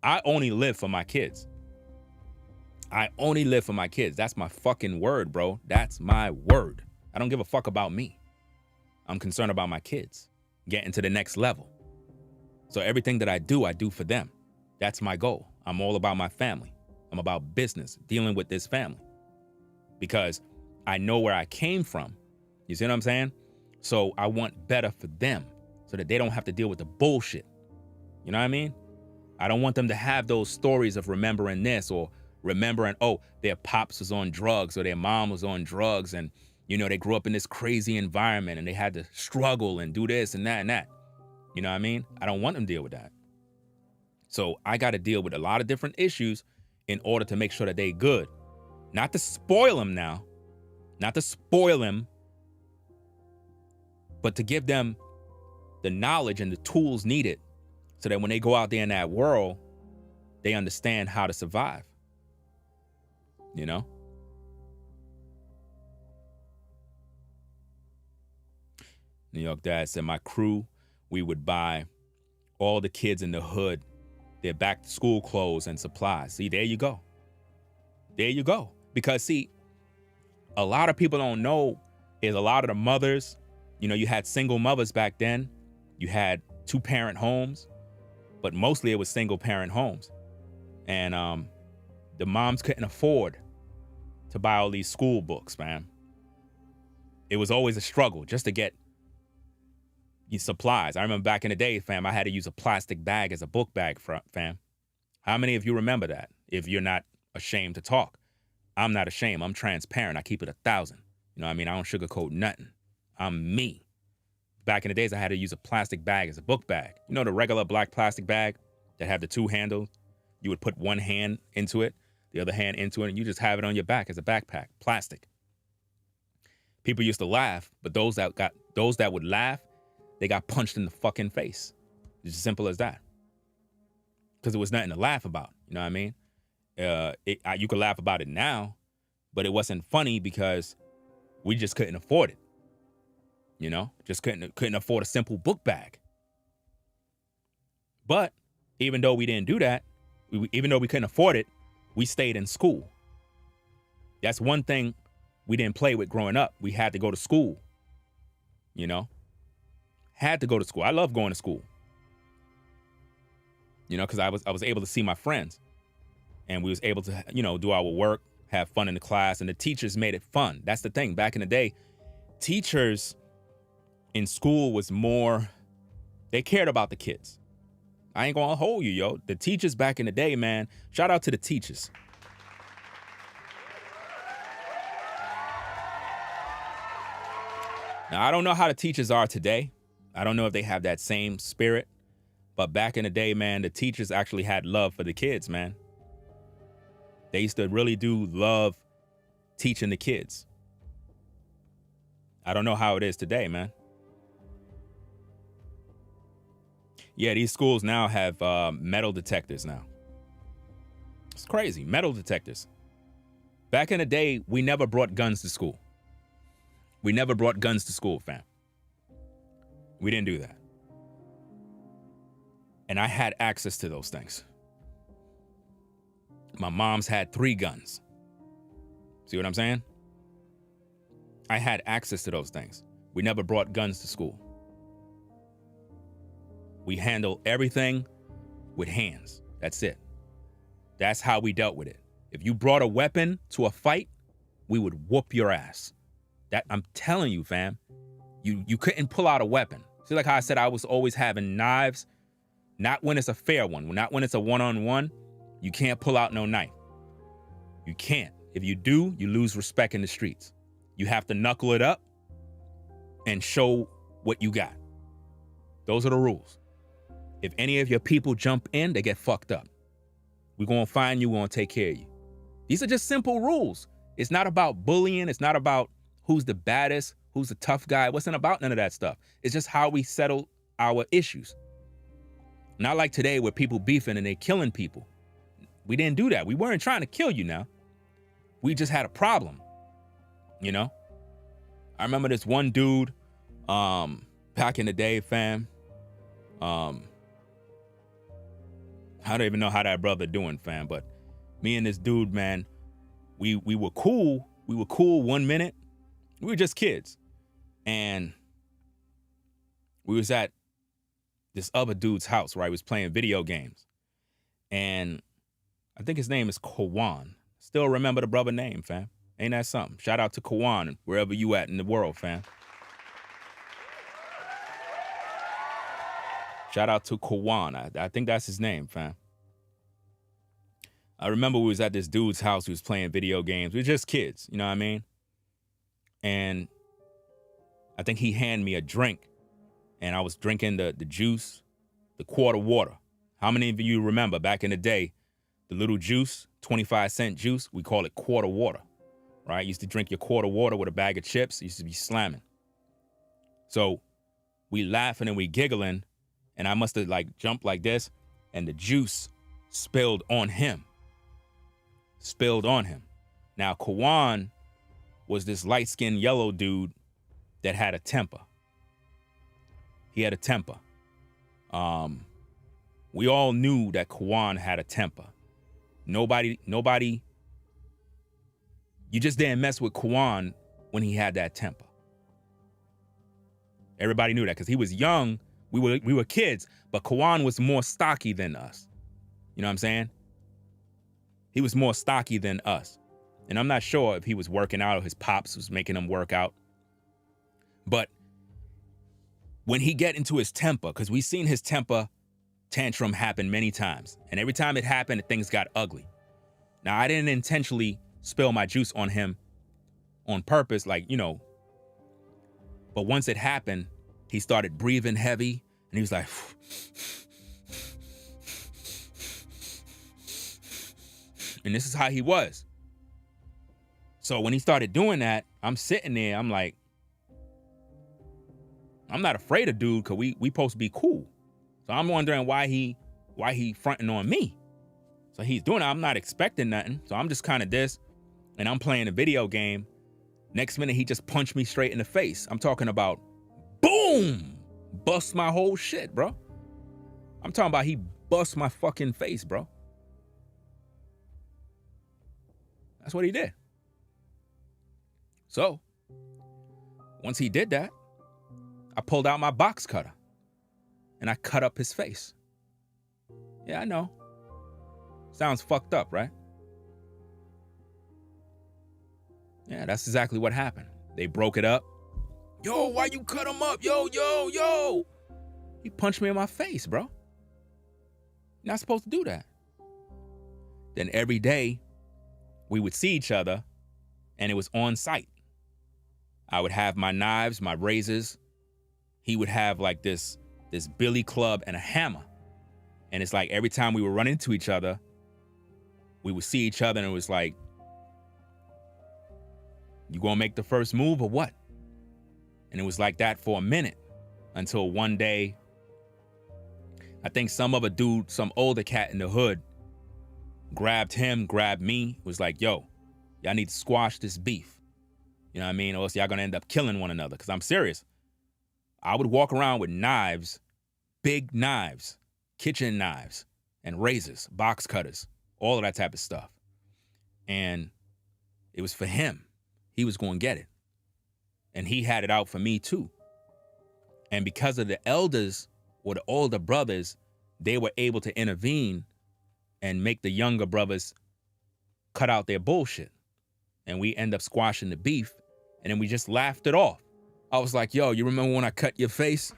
I only live for my kids. I only live for my kids. That's my fucking word, bro. That's my word. I don't give a fuck about me. I'm concerned about my kids getting to the next level. So everything that I do for them. That's my goal. I'm all about my family. I'm about business, dealing with this family. Because I know where I came from. You see what I'm saying? So I want better for them so that they don't have to deal with the bullshit. You know what I mean? I don't want them to have those stories of remembering this or remembering, oh, their pops was on drugs or their mom was on drugs and, you know, they grew up in this crazy environment and they had to struggle and do this and that and that. You know what I mean? I don't want them to deal with that. So I got to deal with a lot of different issues in order to make sure that they good. Not to spoil them now, not to spoil them, but to give them the knowledge and the tools needed so that when they go out there in that world, they understand how to survive. You know? New York Dad said, my crew, we would buy all the kids in the hood their back to school clothes and supplies. See, there you go. There you go. Because see, a lot of people don't know is a lot of the mothers, you know, you had single mothers back then. You had 2-parent homes, but mostly it was single parent homes. And the moms couldn't afford to buy all these school books, man. It was always a struggle just to get these supplies. I remember back in the day, fam, I had to use a plastic bag as a book bag, fam. How many of you remember that? If you're not ashamed to talk. I'm not ashamed. I'm transparent. I keep it 1,000. You know what I mean? I don't sugarcoat nothing. I'm me. Back in the days, I had to use a plastic bag as a book bag. You know, the regular black plastic bag that have the two handles? You would put one hand into it, the other hand into it, and you just have it on your back as a backpack, plastic. People used to laugh, but those that would laugh, they got punched in the fucking face. It's as simple as that. Because it was nothing to laugh about. You know what I mean? You could laugh about it now, but it wasn't funny because we just couldn't afford it. You know, just couldn't afford a simple book bag. But even though we didn't do that, even though we couldn't afford it, we stayed in school. That's one thing we didn't play with growing up. We had to go to school. You know, had to go to school. I love going to school. You know, because I was able to see my friends, and we was able to, you know, do our work, have fun in the class, and the teachers made it fun. That's the thing. Back in the day, teachers in school was more, they cared about the kids. I ain't gonna hold you, yo. The teachers back in the day, man, shout out to the teachers. Now, I don't know how the teachers are today. I don't know if they have that same spirit. But back in the day, man, the teachers actually had love for the kids, man. They used to really do love teaching the kids. I don't know how it is today, man. Yeah, these schools now have metal detectors now. It's crazy, metal detectors. Back in the day, we never brought guns to school. We never brought guns to school, fam. We didn't do that. And I had access to those things. My mom's had 3 guns. See what I'm saying? I had access to those things. We never brought guns to school. We handled everything with hands. That's it. That's how we dealt with it. If you brought a weapon to a fight, we would whoop your ass. That I'm telling you, fam. You couldn't pull out a weapon. See, like how I said, I was always having knives. Not when it's a fair one. Not when it's a one-on-one. You can't pull out no knife. You can't. If you do, you lose respect in the streets. You have to knuckle it up and show what you got. Those are the rules. If any of your people jump in, they get fucked up. We're going to find you, we're going to take care of you. These are just simple rules. It's not about bullying. It's not about who's the baddest, who's the tough guy. It wasn't about none of that stuff. It's just how we settle our issues. Not like today where people beefing and they killing people. We didn't do that. We weren't trying to kill you now. We just had a problem, you know? I remember this one dude back in the day, fam. I don't even know how that brother doing, fam, but me and this dude, man, we were cool. We were cool 1 minute. We were just kids. And we was at this other dude's house where I was playing video games. And I think his name is Kawan. Still remember the brother name, fam. Ain't that something? Shout out to Kawan, wherever you at in the world, fam. Shout out to Kawan. I think that's his name, fam. I remember we was at this dude's house who was playing video games. We were just kids, you know what I mean? And I think he handed me a drink. And I was drinking the juice, the quarter water. How many of you remember back in the day, the little juice, 25-cent juice, we call it quarter water, right? You used to drink your quarter water with a bag of chips. It used to be slamming. So we laughing and we giggling, and I must have like jumped like this, and the juice spilled on him. Now, Kawan was this light-skinned yellow dude that had a temper. He had a temper. We all knew that Kawan had a temper. Nobody, you just didn't mess with Kawan when he had that temper. Everybody knew that because he was young. We were kids, but Kawan was more stocky than us. You know what I'm saying? He was more stocky than us. And I'm not sure if he was working out or his pops was making him work out. But when he get into his temper, because we seen his temper tantrum happen many times. And every time it happened, things got ugly. Now, I didn't intentionally spill my juice on him on purpose, like, you know. But once it happened, he started breathing heavy, and he was like, and this is how he was. So when he started doing that, I'm sitting there, I'm like, I'm not afraid of dude, because we supposed to be cool. So I'm wondering why he fronting on me. So he's doing it, I'm not expecting nothing. So I'm just kind of this, and I'm playing a video game. Next minute, he just punched me straight in the face. I'm talking about, boom, bust my whole shit, bro. I'm talking about he bust my fucking face, bro. That's what he did. So, once he did that, I pulled out my box cutter and I cut up his face. Yeah, I know. Sounds fucked up, right? Yeah, that's exactly what happened. They broke it up. Yo, why you cut him up? Yo. He punched me in my face, bro. You're not supposed to do that. Then every day, we would see each other, and it was on site. I would have my knives, my razors. He would have like this billy club and a hammer. And it's like every time we would run into each other, we would see each other, and it was like, you gonna make the first move or what? And it was like that for a minute until one day, I think some other dude, some older cat in the hood, grabbed him, grabbed me, was like, yo, y'all need to squash this beef. You know what I mean? Or else y'all gonna end up killing one another. Because I'm serious. I would walk around with knives, big knives, kitchen knives, and razors, box cutters, all of that type of stuff. And it was for him. He was going to get it. And he had it out for me too. And because of the elders or the older brothers, they were able to intervene and make the younger brothers cut out their bullshit. And we end up squashing the beef, and then we just laughed it off. I was like, yo, you remember when I cut your face?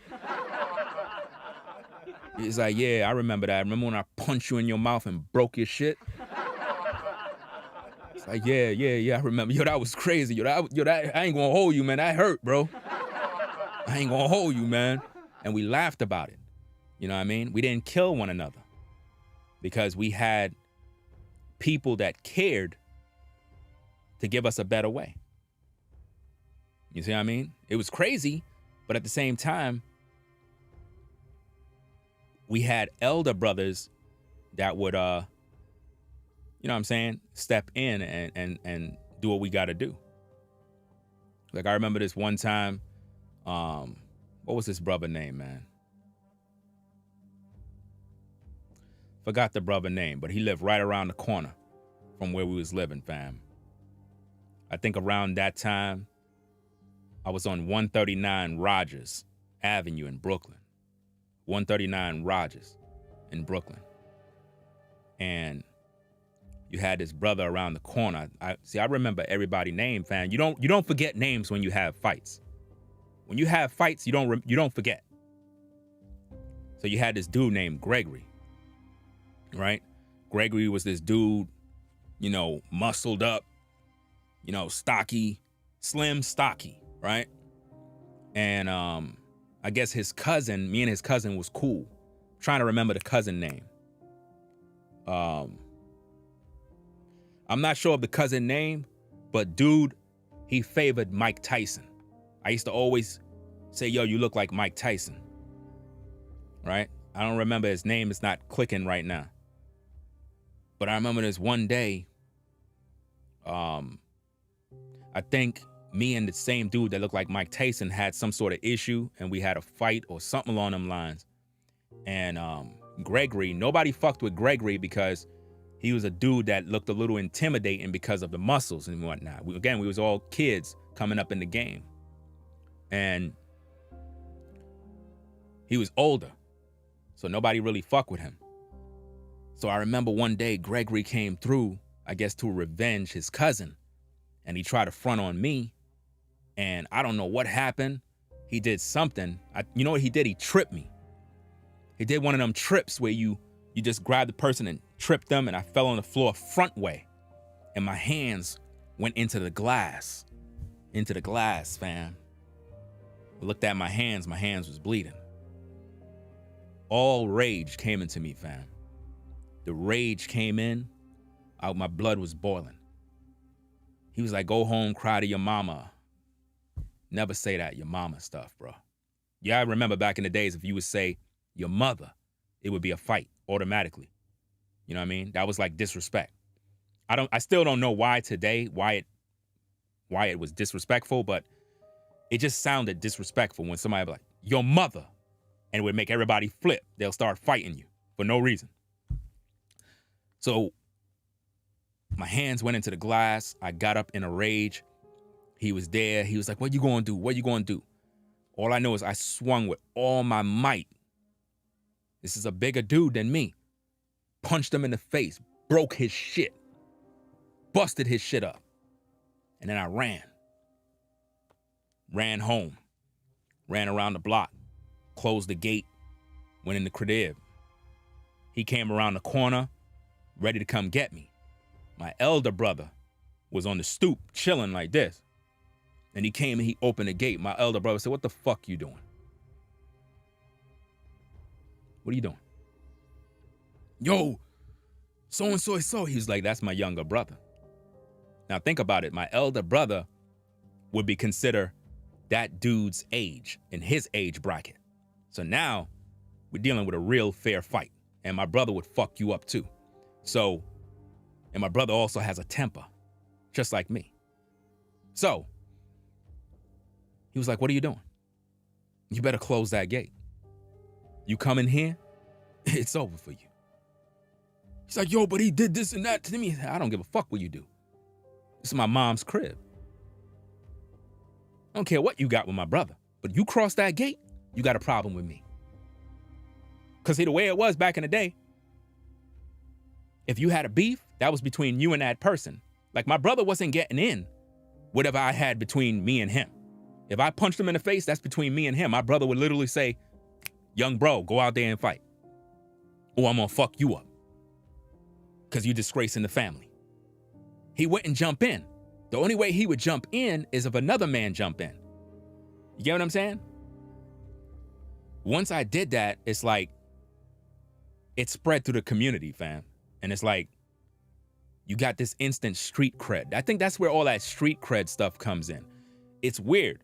He's like, yeah, I remember that. Remember when I punched you in your mouth and broke your shit? It's like, yeah, I remember. Yo, that was crazy. Yo, that I ain't gonna hold you, man. That hurt, bro. I ain't gonna hold you, man. And we laughed about it. You know what I mean? We didn't kill one another because we had people that cared to give us a better way. You see what I mean? It was crazy, but at the same time, we had elder brothers that would, you know what I'm saying, step in and do what we got to do. Like, I remember this one time, what was this brother name, man? Forgot the brother name, but he lived right around the corner from where we was living, fam. I think around that time, I was on 139 Rogers Avenue in Brooklyn. 139 Rogers in Brooklyn. And you had this brother around the corner. I remember everybody's name, fam. You don't forget names when you have fights. When you have fights, you don't forget. So you had this dude named Gregory, right? Gregory was this dude, you know, muscled up, you know, stocky, slim, stocky, right? And I guess his cousin, me and his cousin was cool. I'm trying to remember the cousin name. I'm not sure of the cousin name, but dude, he favored Mike Tyson. I used to always say, yo, you look like Mike Tyson, right? I don't remember his name. It's not clicking right now. But I remember this one day, I think me and the same dude that looked like Mike Tyson had some sort of issue, and we had a fight or something along them lines. And Gregory, nobody fucked with Gregory because he was a dude that looked a little intimidating because of the muscles and whatnot. We was all kids coming up in the game. And he was older, so nobody really fucked with him. So I remember one day Gregory came through, I guess to revenge his cousin, and he tried to front on me, and I don't know what happened. He did something. You know what he did? He tripped me. He did one of them trips where you just grab the person and trip them, and I fell on the floor front way, and my hands went into the glass, fam. I looked at my hands was bleeding. All rage came into me, fam. The rage came in, my blood was boiling. He was like, go home, cry to your mama. Never say that, your mama stuff, bro. Yeah, I remember back in the days, if you would say your mother, it would be a fight automatically. You know what I mean? That was like disrespect. I still don't know why today, why it was disrespectful, but it just sounded disrespectful when somebody was like, your mother, and it would make everybody flip. They'll start fighting you for no reason. So my hands went into the glass. I got up in a rage. He was there. He was like, what you gonna do? What you gonna do? All I know is I swung with all my might. This is a bigger dude than me. Punched him in the face, broke his shit, busted his shit up. And then I ran home, ran around the block, closed the gate, went in the crib. He came around the corner, ready to come get me. My elder brother was on the stoop, chilling like this. And he came and he opened the gate. My elder brother said, what the fuck you doing? What are you doing? Yo, so-and-so is so. He was like, that's my younger brother. Now think about it. My elder brother would be considered that dude's age, in his age bracket. So now we're dealing with a real fair fight. And my brother would fuck you up too. So, and my brother also has a temper, just like me. So, he was like, what are you doing? You better close that gate. You come in here, it's over for you. He's like, yo, but he did this and that to me. I don't give a fuck what you do. This is my mom's crib. I don't care what you got with my brother, but you cross that gate, you got a problem with me. Because the way it was back in the day, if you had a beef, that was between you and that person. Like my brother wasn't getting in whatever I had between me and him. If I punched him in the face, that's between me and him. My brother would literally say, young bro, go out there and fight. Or I'm gonna fuck you up. Because you disgracing the family. He wouldn't jump in. The only way he would jump in is if another man jump in. You get what I'm saying? Once I did that, it's like, it spread through the community, fam. And it's like, you got this instant street cred. I think that's where all that street cred stuff comes in. It's weird.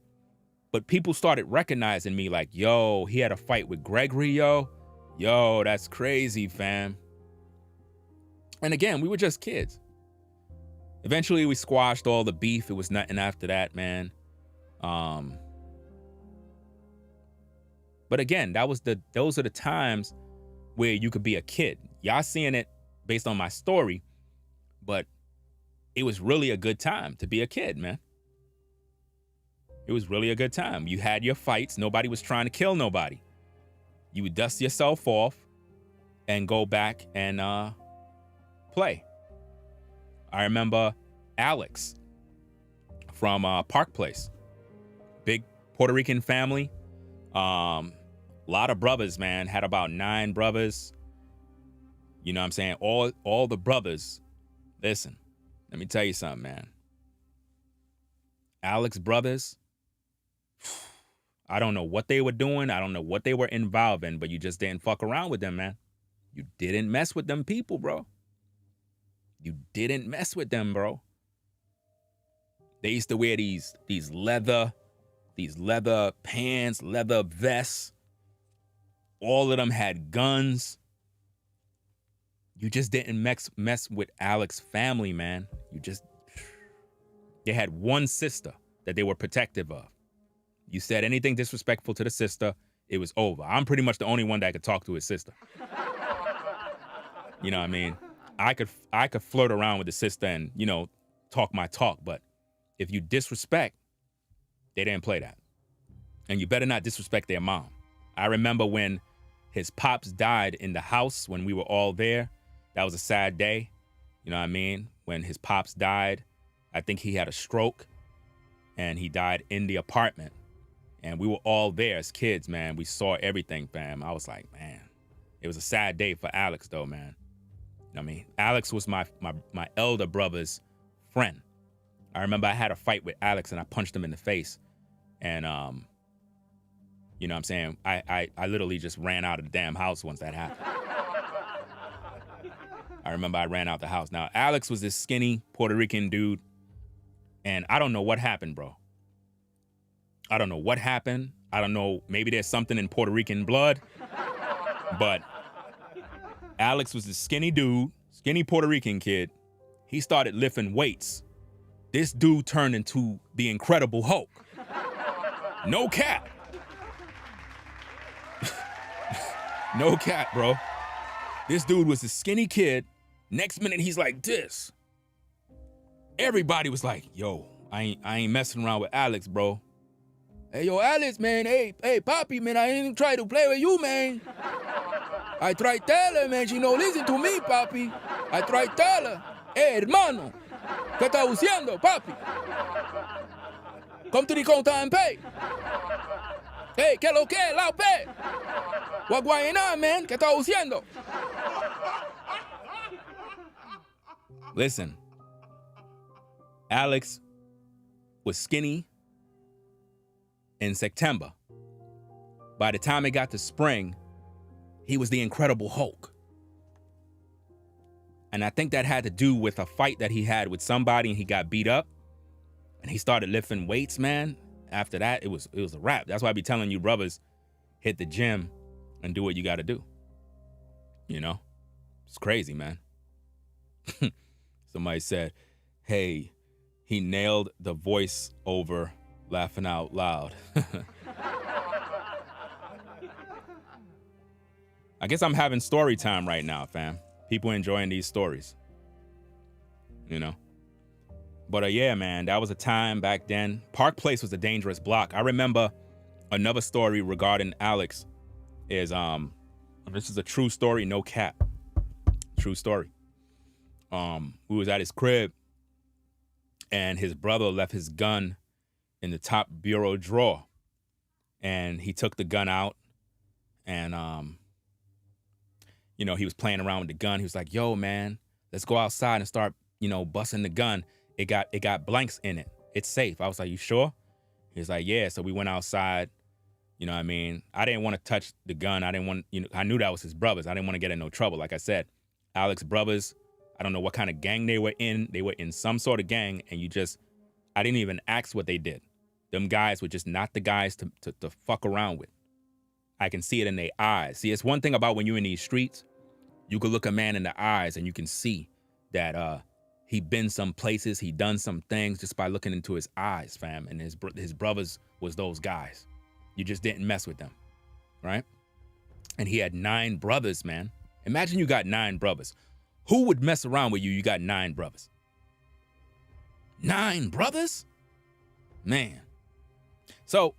But people started recognizing me like, yo, he had a fight with Gregory, yo. Yo, that's crazy, fam. And again, we were just kids. Eventually, we squashed all the beef. It was nothing after that, man. But again, those are the times where you could be a kid. Y'all seeing it based on my story, but it was really a good time to be a kid, man. It was really a good time. You had your fights. Nobody was trying to kill nobody. You would dust yourself off and go back and play. I remember Alex from Park Place. Big Puerto Rican family. A lot of brothers, man. Had about 9 brothers. You know what I'm saying? All the brothers. Listen, let me tell you something, man. Alex brothers, I don't know what they were doing. I don't know what they were involved in, but you just didn't fuck around with them, man. You didn't mess with them people, bro. You didn't mess with them, bro. They used to wear these leather pants, leather vests. All of them had guns. You just didn't mess with Alex's family, man. They had one sister that they were protective of. You said anything disrespectful to the sister, it was over. I'm pretty much the only one that could talk to his sister. You know what I mean? I could flirt around with the sister and, talk my talk, but if you disrespect, they didn't play that. And you better not disrespect their mom. I remember when his pops died in the house when we were all there. That was a sad day. You know what I mean? When his pops died, I think he had a stroke and he died in the apartment. And we were all there as kids, man. We saw everything, fam. I was like, man, it was a sad day for Alex though, man. You know what I mean? Alex was my elder brother's friend. I remember I had a fight with Alex and I punched him in the face. And You know what I'm saying? I literally just ran out of the damn house once that happened. I remember I ran out the house. Now, Alex was this skinny Puerto Rican dude, and I don't know what happened, bro. I don't know what happened. I don't know. Maybe there's something in Puerto Rican blood, but Alex was this skinny dude, skinny Puerto Rican kid. He started lifting weights. This dude turned into the Incredible Hulk. No cap. No cap, bro. This dude was a skinny kid. Next minute, he's like this. Everybody was like, yo, I ain't messing around with Alex, bro. Hey, yo, Alex, man. Hey, Papi, man, I ain't try to play with you, man. I try tell her, man. She no listen to me, Papi. I try tell her. Hey, hermano, ¿qué estás haciendo, Papi? Come to the counter and pay. Hey, ¿qué lo que, la pe? Guayana, man, ¿qué estás haciendo? Listen, Alex was skinny in September. By the time it got to spring, he was the Incredible Hulk. And I think that had to do with a fight that he had with somebody and he got beat up. And he started lifting weights, man. After that, it was a wrap. That's why I be telling you, brothers, hit the gym and do what you got to do. You know? It's crazy, man. Somebody said, hey, he nailed the voice over laughing out loud. I guess I'm having story time right now, fam. People enjoying these stories. You know? But yeah, man, that was a time back then. Park Place was a dangerous block. I remember another story regarding Alex is, this is a true story, no cap. True story. We was at his crib and his brother left his gun in the top bureau drawer. And he took the gun out and, you know, he was playing around with the gun. He was like, yo, man, let's go outside and start, you know, busting the gun. It got blanks in it. It's safe. I was like, you sure? He was like, yeah. So we went outside. You know what I mean? I didn't want to touch the gun. I didn't want, you know, I knew that was his brothers. I didn't want to get in no trouble. Like I said, Alex brothers, I don't know what kind of gang they were in. They were in some sort of gang, and I didn't even ask what they did. Them guys were just not the guys to fuck around with. I can see it in their eyes. See, it's one thing about when you're in these streets, you can look a man in the eyes and you can see that he been some places, he done some things just by looking into his eyes, fam. And his brothers was those guys. You just didn't mess with them, right? And he had 9 brothers, man. Imagine you got 9 brothers. Who would mess around with you? You got 9 brothers. 9 brothers? Man. So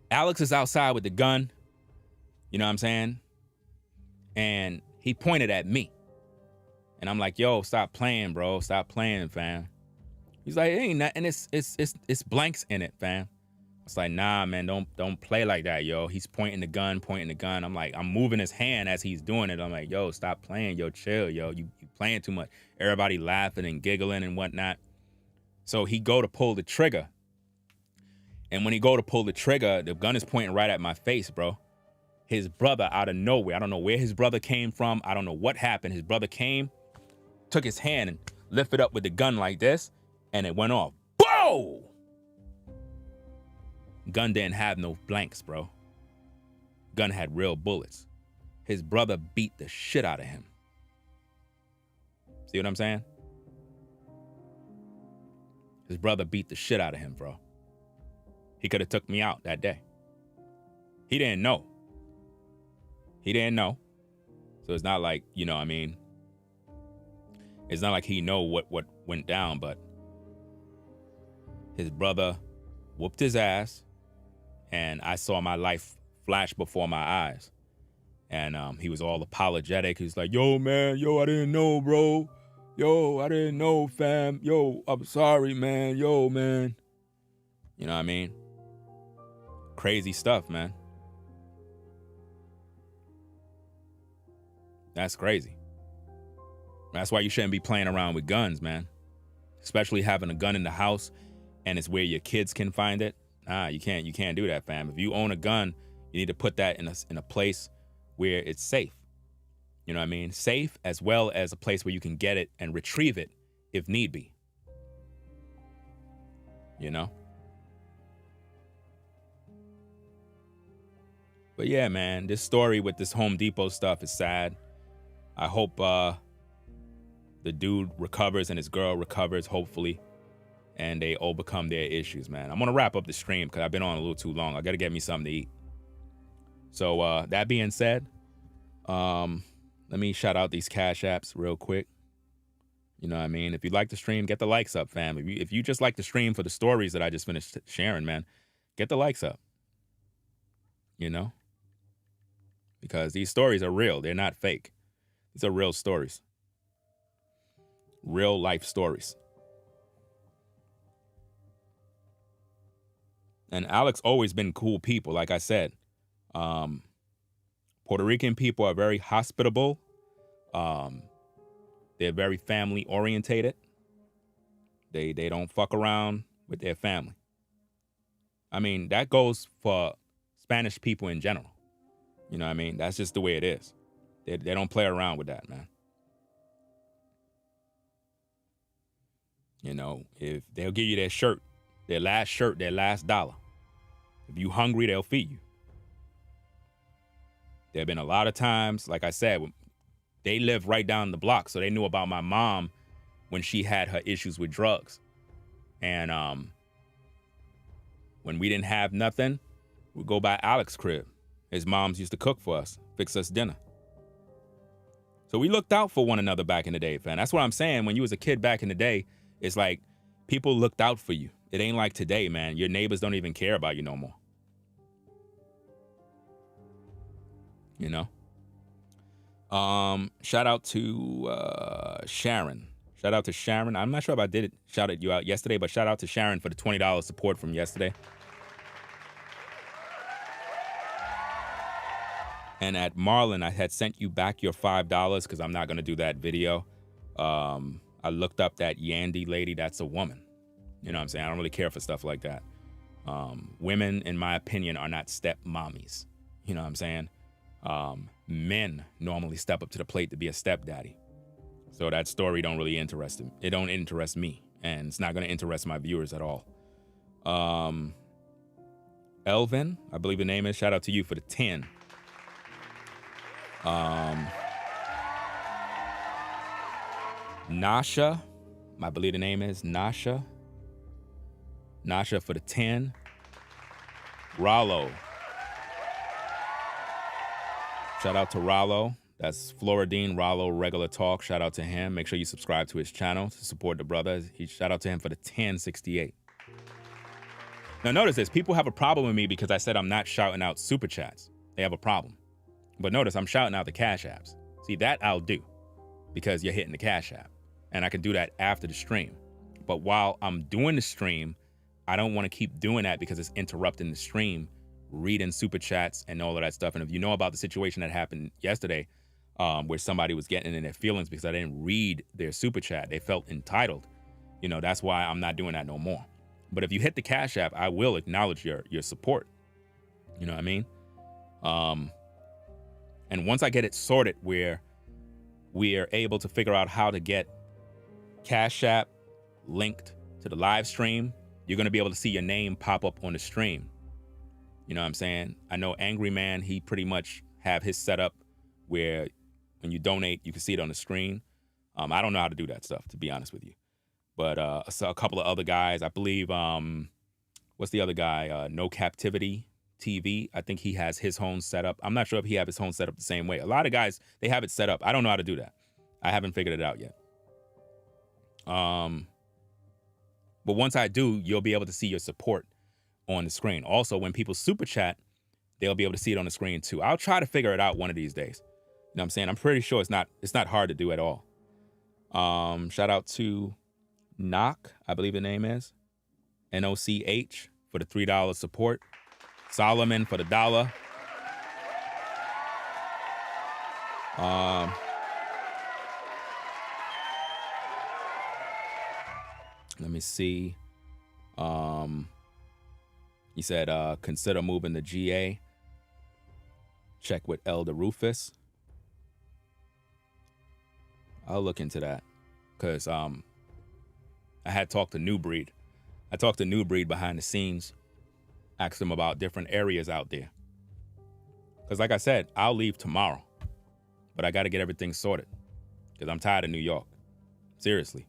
Alex is outside with the gun, you know what I'm saying? And he pointed at me. And I'm like, yo, stop playing, bro. Stop playing, fam. He's like, it ain't nothing. It's blanks in it, fam. It's like, nah, man, don't play like that, yo. He's pointing the gun. I'm like, I'm moving his hand as he's doing it. I'm like, yo, stop playing, yo, chill, yo. You playing too much. Everybody laughing and giggling and whatnot. So he go to pull the trigger. And when he go to pull the trigger, the gun is pointing right at my face, bro. His brother out of nowhere. I don't know where his brother came from. I don't know what happened. His brother came, took his hand and lifted up with the gun like this, and it went off. Whoa! Gun didn't have no blanks, bro. Gun had real bullets. His brother beat the shit out of him. See what I'm saying? His brother beat the shit out of him, bro. He could have took me out that day. He didn't know. So it's not like, you know what I mean? It's not like he know what went down, but his brother whooped his ass, and I saw my life flash before my eyes. And he was all apologetic. He was like, yo, man, yo, I didn't know, bro. Yo, I didn't know, fam. Yo, I'm sorry, man. Yo, man. You know what I mean? Crazy stuff, man. That's crazy. That's why you shouldn't be playing around with guns, man. Especially having a gun in the house and it's where your kids can find it. Nah, you can't do that, fam. If you own a gun, you need to put that in a place where it's safe. You know what I mean? Safe, as well as a place where you can get it and retrieve it if need be. You know? But yeah, man, this story with this Home Depot stuff is sad. I hope the dude recovers and his girl recovers, hopefully, and they overcome their issues, man. I'm going to wrap up the stream because I've been on a little too long. I got to get me something to eat. So that being said, let me shout out these Cash Apps real quick. You know what I mean? If you like the stream, get the likes up, fam. If you just like the stream for the stories that I just finished sharing, man, get the likes up. You know? Because these stories are real. They're not fake. These are real stories. Real life stories. And Alex always been cool people, like I said. Puerto Rican people are very hospitable. They're very family orientated. They don't fuck around with their family. I mean, that goes for Spanish people in general. You know what I mean? That's just the way it is. They don't play around with that, man. You know, if they'll give you their shirt, their last dollar. If you hungry, they'll feed you. There have been a lot of times, like I said, they live right down the block, so they knew about my mom when she had her issues with drugs. And when we didn't have nothing, we'd go by Alex's crib. His moms used to cook for us, fix us dinner. So we looked out for one another back in the day, fam. That's what I'm saying. When you was a kid back in the day, it's like people looked out for you. It ain't like today, man. Your neighbors don't even care about you no more. You know? Shout out to Sharon. Shout out to Sharon. I'm not sure if I did shout you out yesterday, but shout out to Sharon for the $20 support from yesterday. And at Marlon, I had sent you back your $5 because I'm not going to do that video. I looked up that Yandy lady. That's a woman. You know what I'm saying? I don't really care for stuff like that. Women, in my opinion, are not step mommies. You know what I'm saying? Men normally step up to the plate to be a stepdaddy. So that story don't really interest him. It don't interest me. And it's not going to interest my viewers at all. Elvin, I believe the name is. Shout out to you for the 10. Nasha, I believe the name is Nasha. Nasha for the 10. Rollo. Shout out to Rollo. That's Floridine Rollo Regular Talk. Shout out to him. Make sure you subscribe to his channel to support the brother. Shout out to him for the 1068. Now notice this. People have a problem with me because I said I'm not shouting out super chats. They have a problem. But notice I'm shouting out the Cash Apps. See, that I'll do because you're hitting the Cash App. And I can do that after the stream. But while I'm doing the stream, I don't want to keep doing that because it's interrupting the stream, reading super chats and all of that stuff. And if you know about the situation that happened yesterday, where somebody was getting in their feelings because I didn't read their super chat, they felt entitled. You know, that's why I'm not doing that no more. But if you hit the Cash App, I will acknowledge your support. You know what I mean? And once I get it sorted where we are able to figure out how to get Cash App linked to the live stream, you're going to be able to see your name pop up on the stream. You know what I'm saying? I know Angry Man, he pretty much have his setup where when you donate, you can see it on the screen. I don't know how to do that stuff, to be honest with you. But I saw a couple of other guys. I believe, what's the other guy? No Captivity TV. I think he has his own setup. I'm not sure if he have his own setup the same way. A lot of guys, they have it set up. I don't know how to do that. I haven't figured it out yet. But once I do, you'll be able to see your support on the screen. Also, when people super chat, they'll be able to see it on the screen too. I'll try to figure it out one of these days. You know what I'm saying? I'm pretty sure it's not hard to do at all. Shout out to Knock, I believe the name is. NOCH for the $3 support. Solomon for the $1. Let me see. He said, consider moving to GA. Check with Elder Rufus. I'll look into that. Because I had talked to New Breed. I talked to New Breed behind the scenes. Asked them about different areas out there. Because like I said, I'll leave tomorrow. But I got to get everything sorted. Because I'm tired of New York. Seriously.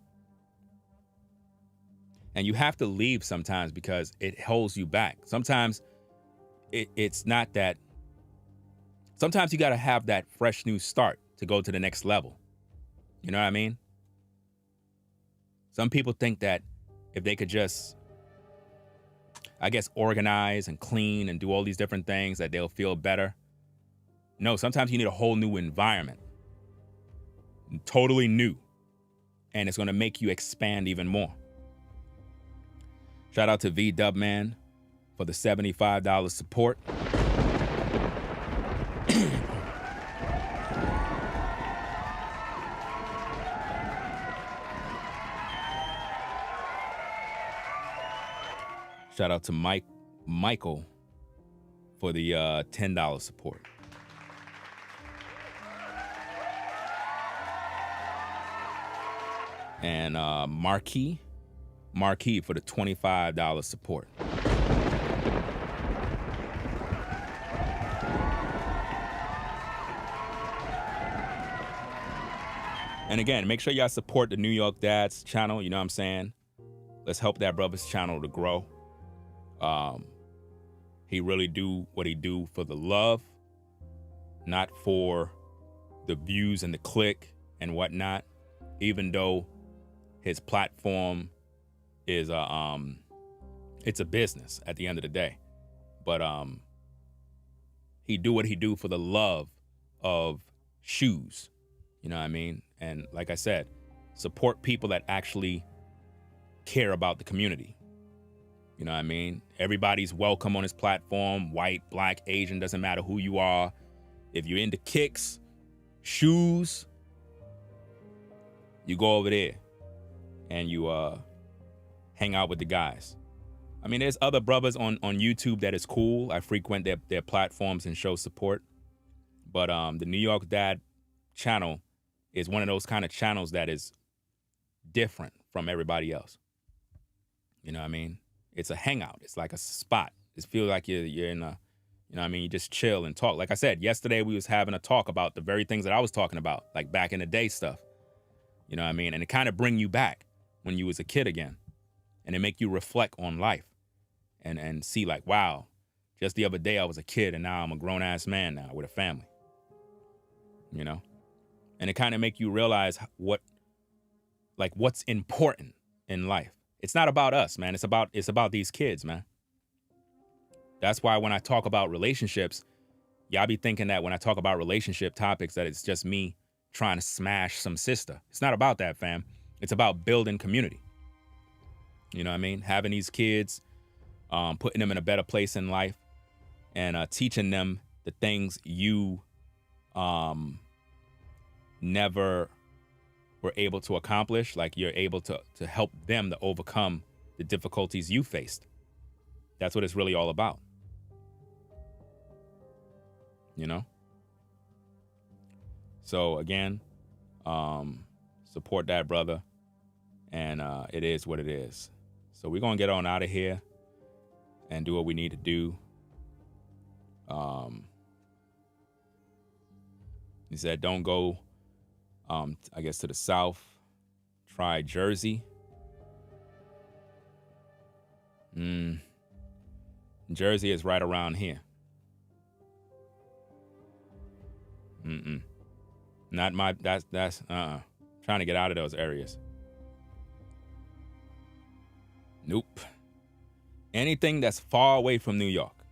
And you have to leave sometimes because it holds you back. Sometimes it's not that. Sometimes you got to have that fresh new start to go to the next level. You know what I mean? Some people think that if they could just, I guess, organize and clean and do all these different things that they'll feel better. No, sometimes you need a whole new environment. Totally new. And it's going to make you expand even more. Shout out to V Dubman for the $75 support. Shout out to Michael for the $10 support. And Marquis for the $25 support. And again, make sure y'all support the New York Dads channel. You know what I'm saying? Let's help that brother's channel to grow. He really do what he do for the love, not for the views and the click and whatnot. Even though his platform is it's a business at the end of the day, but he do what he do for the love of shoes. You know what I mean? And like I said, support people that actually care about the community. You know what I mean? Everybody's welcome on his platform. White, black, Asian, doesn't matter who you are. If you're into kicks, shoes, you go over there and you hang out with the guys. I mean, there's other brothers on YouTube that is cool. I frequent their platforms and show support. But the New York Dad channel is one of those kind of channels that is different from everybody else. You know what I mean? It's a hangout. It's like a spot. It feels like you're in a, you know what I mean? You just chill and talk. Like I said, yesterday we was having a talk about the very things that I was talking about, like back in the day stuff. You know what I mean? And it kind of bring you back when you was a kid again. And it make you reflect on life and see like, wow, just the other day I was a kid and now I'm a grown ass man now with a family. You know? And it kind of make you realize what's important in life. It's not about us, man. It's about these kids, man. That's why when I talk about relationships, y'all be thinking that when I talk about relationship topics that it's just me trying to smash some sister. It's not about that, fam. It's about building community. You know what I mean? Having these kids, putting them in a better place in life and teaching them the things you never were able to accomplish. Like you're able to help them to overcome the difficulties you faced. That's what it's really all about. You know? So again, support that brother. And it is what it is. So we're going to get on out of here and do what we need to do. He said, don't go, I guess, to the south. Try Jersey. Jersey is right around here. Not my, that's trying to get out of those areas. Nope. Anything that's far away from New York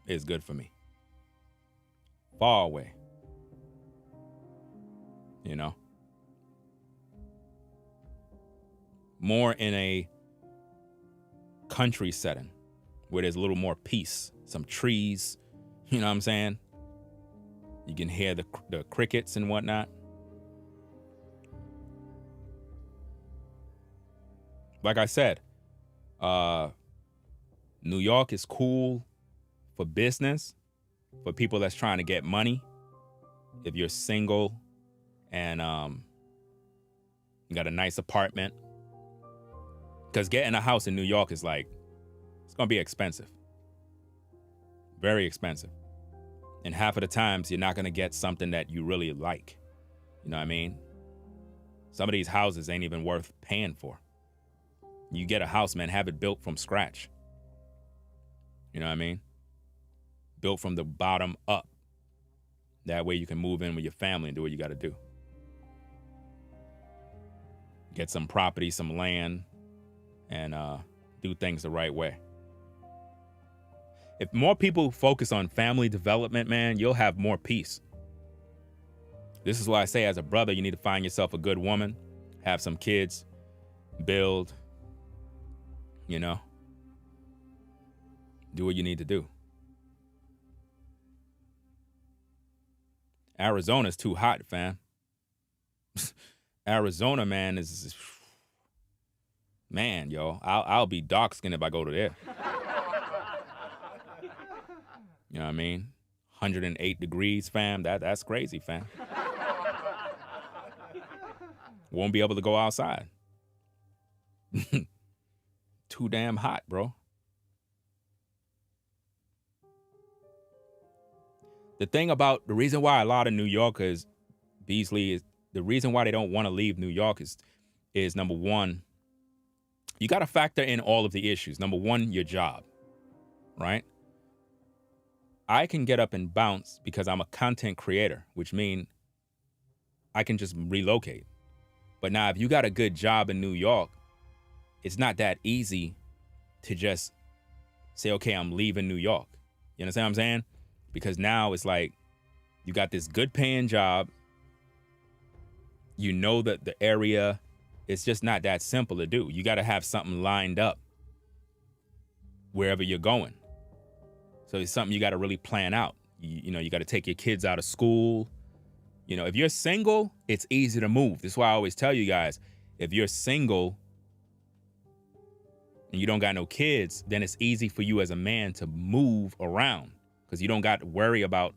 is good for me. Far away. You know? More in a country setting where there's a little more peace, some trees, you know what I'm saying? You can hear the crickets and whatnot. Like I said, New York is cool for business, for people that's trying to get money. If you're single and you got a nice apartment. Because getting a house in New York is like, it's going to be expensive. Very expensive. And half of the times, you're not going to get something that you really like. You know what I mean? Some of these houses ain't even worth paying for. You get a house, man, have it built from scratch. You know what I mean? Built from the bottom up. That way you can move in with your family and do what you got to do. Get some property, some land, and do things the right way. If more people focus on family development, man, you'll have more peace. This is why I say, as a brother, you need to find yourself a good woman, have some kids, build, you know, do what you need to do. Arizona's too hot, fam. Arizona, man, is man, yo. I'll be dark skinned if I go to there. You know what I mean? 108 degrees, fam. That's crazy, fam. Won't be able to go outside. Too damn hot, bro. The thing about the reason why a lot of New Yorkers, Beasley, is the reason why they don't want to leave New York is number one, you got to factor in all of the issues. Number one, your job, right? I can get up and bounce because I'm a content creator, which means I can just relocate. But now, if you got a good job in New York, it's not that easy to just say, okay, I'm leaving New York. You understand what I'm saying? Because now it's like you got this good paying job. You know that the area, it's just not that simple to do. You got to have something lined up wherever you're going. So it's something you got to really plan out. You know, you got to take your kids out of school. You know, if you're single, it's easy to move. This is why I always tell you guys, if you're single and you don't got no kids, then it's easy for you as a man to move around because you don't got to worry about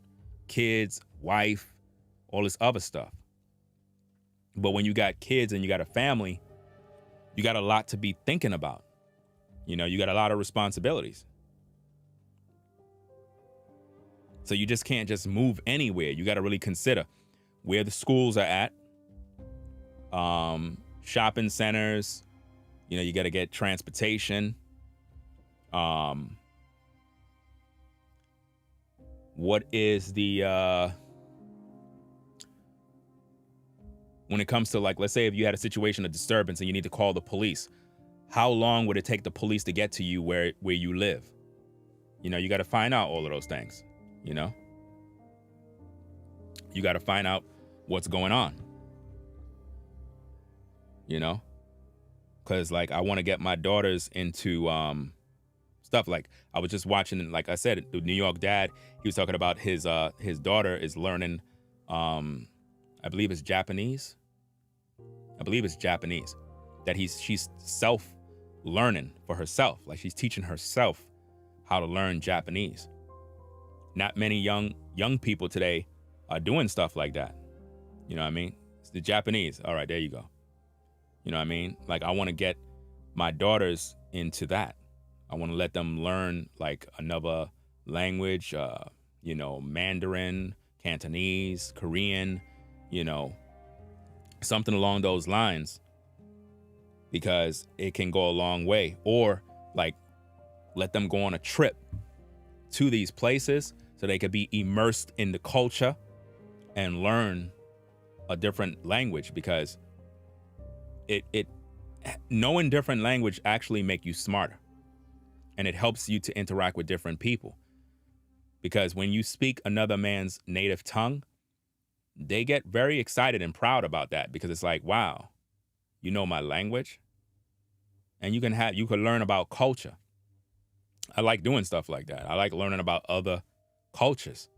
kids, wife, all this other stuff. But when you got kids and you got a family, you got a lot to be thinking about. You know, you got a lot of responsibilities. So you just can't just move anywhere. You got to really consider where the schools are at, shopping centers. You know, you got to get transportation. What is the when it comes to, like, let's say if you had a situation of disturbance and you need to call the police, how long would it take the police to get to you where you live? You know, you got to find out all of those things. You know, you got to find out what's going on, you know, because like I want to get my daughters into stuff. Like I was just watching, like I said, the New York dad, he was talking about his daughter is learning, I believe it's Japanese. That she's self-learning for herself. Like she's teaching herself how to learn Japanese. Not many young people today are doing stuff like that. You know what I mean? It's the Japanese. All right, there you go. You know what I mean? Like I want to get my daughters into that. I want to let them learn like another language, you know, Mandarin, Cantonese, Korean, you know, something along those lines, because it can go a long way. Or like let them go on a trip to these places so they could be immersed in the culture and learn a different language, because it knowing different language actually make you smarter, and it helps you to interact with different people. Because when you speak another man's native tongue, they get very excited and proud about that, because it's like, wow, you know my language, and you can learn about culture. I like doing stuff like that. I like learning about other cultures,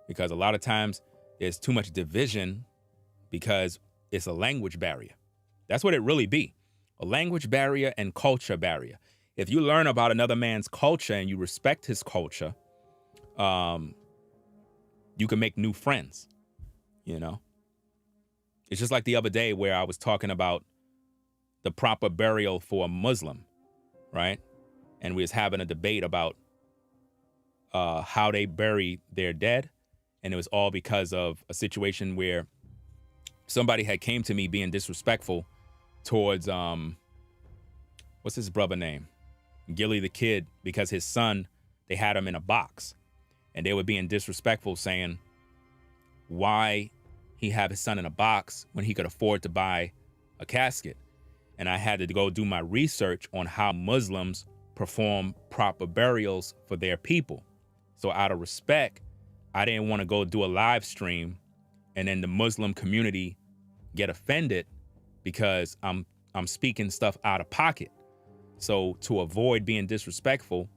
because a lot of times there's too much division because it's a language barrier. That's what it really be. A language barrier and culture barrier. If you learn about another man's culture and you respect his culture, you can make new friends, you know? It's just like the other day where I was talking about the proper burial for a Muslim, right? And we was having a debate about how they bury their dead. And it was all because of a situation where somebody had came to me being disrespectful towards, what's his brother name? Gilly the Kid, because his son, they had him in a box. And they were being disrespectful, saying why he had his son in a box when he could afford to buy a casket. And I had to go do my research on how Muslims perform proper burials for their people. So out of respect, I didn't want to go do a live stream and then the Muslim community get offended because I'm speaking stuff out of pocket. So to avoid being disrespectful,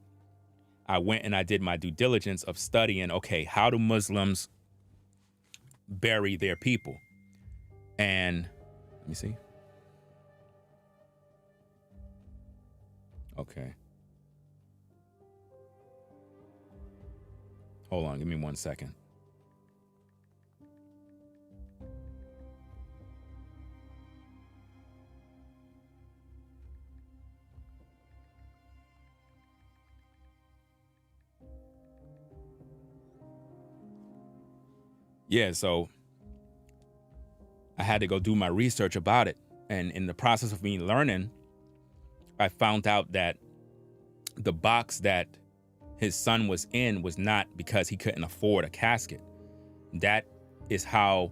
I went and I did my due diligence of studying, okay, how do Muslims bury their people? And let me see. Okay. Hold on, give me 1 second. Yeah, so I had to go do my research about it. And in the process of me learning, I found out that the box that his son was in was not because he couldn't afford a casket. That is how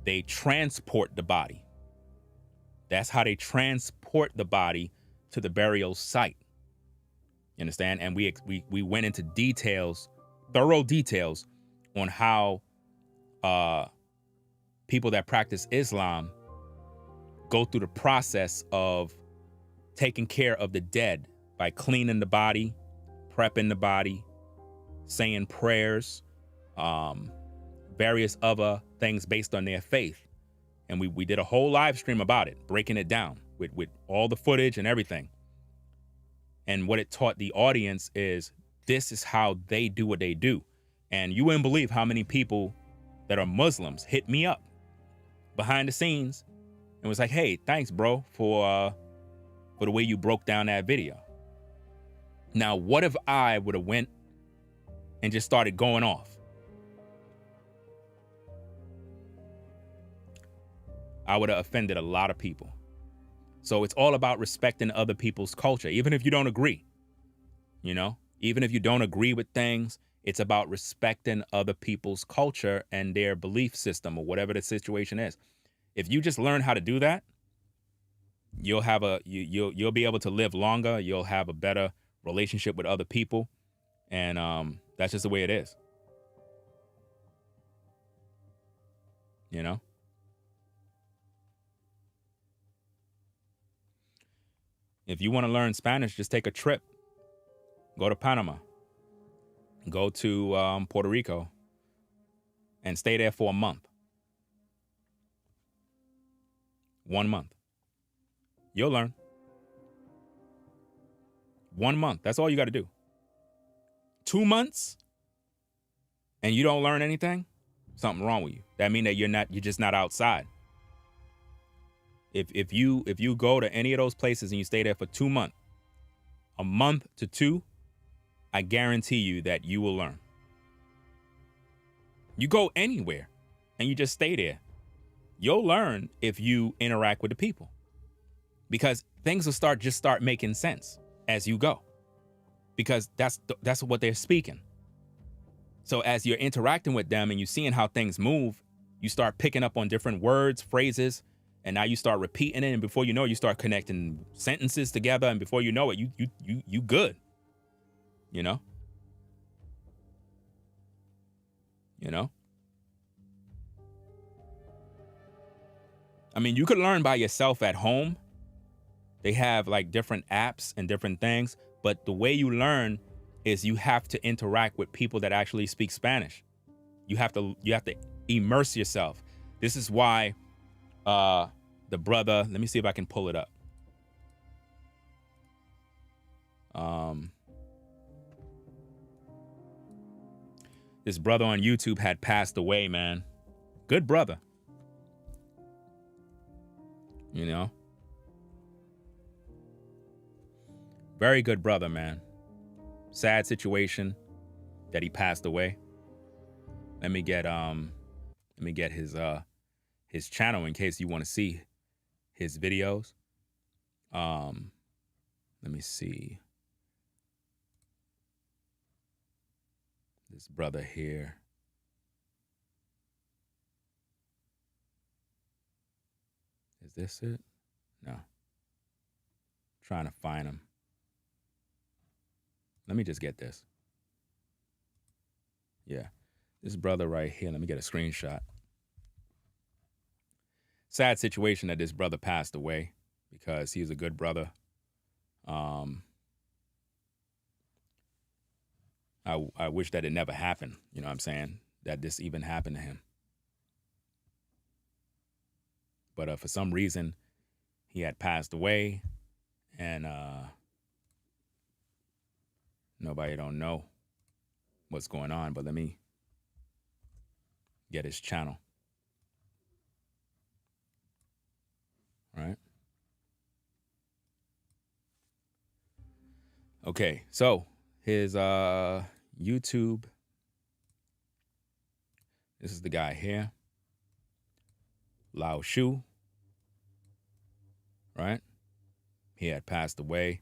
they transport the body. That's how they transport the body to the burial site. You understand? And we went into details, thorough details on how people that practice Islam go through the process of taking care of the dead by cleaning the body, prepping the body, saying prayers, various other things based on their faith. And we did a whole live stream about it, breaking it down with all the footage and everything. And what it taught the audience is this is how they do what they do. And you wouldn't believe how many people that are Muslims hit me up behind the scenes and was like, hey, thanks, bro, for the way you broke down that video. Now, what if I would have went and just started going off? I would have offended a lot of people. So it's all about respecting other people's culture, even if you don't agree, you know, even if you don't agree with things, it's about respecting other people's culture and their belief system or whatever the situation is. If you just learn how to do that, you'll have you'll be able to live longer. You'll have a better relationship with other people. And that's just the way it is. You know? If you want to learn Spanish, just take a trip. Go to Panama. Go to Puerto Rico and stay there for a month. 1 month. You'll learn. 1 month. That's all you got to do. 2 months and you don't learn anything, something wrong with you. That means that you're just not outside. If you go to any of those places and you stay there for 2 months, a month to 2, I guarantee you that you will learn. You go anywhere and you just stay there, you'll learn if you interact with the people, because things will start making sense as you go, because that's what they're speaking. So as you're interacting with them and you're seeing how things move, you start picking up on different words, phrases, and now you start repeating it, and before you know it, you start connecting sentences together, and before you know it, you good. You know? You know? I mean, you could learn by yourself at home. They have like different apps and different things, but the way you learn is you have to interact with people that actually speak Spanish. You have to immerse yourself. This is why the brother, let me see if I can pull it up. This brother on YouTube had passed away, man. Good brother. You know? Very good brother, man. Sad situation that he passed away. Let me get his channel in case you want to see his videos. Let me see. This brother here. Is this it? No. Trying to find him. Let me just get this. Yeah. This brother right here. Let me get a screenshot. Sad situation that this brother passed away because he's a good brother. I wish that it never happened. You know what I'm saying? That this even happened to him. But for some reason, he had passed away, and nobody don't know what's going on. But let me get his channel. All right. Okay, so his YouTube. This is the guy here. Lao Shu. Right? He had passed away.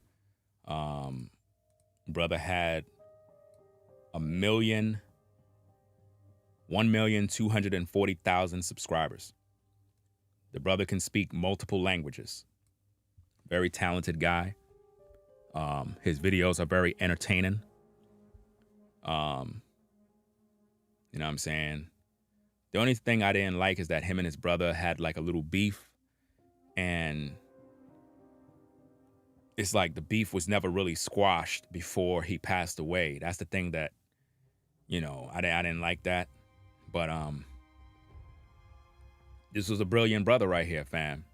Brother had 1,240,000 subscribers. The brother can speak multiple languages. Very talented guy. His videos are very entertaining. You know what I'm saying? The only thing I didn't like is that him and his brother had like a little beef, and it's like the beef was never really squashed before he passed away. That's the thing that, you know, I didn't like that. But this was a brilliant brother right here, fam.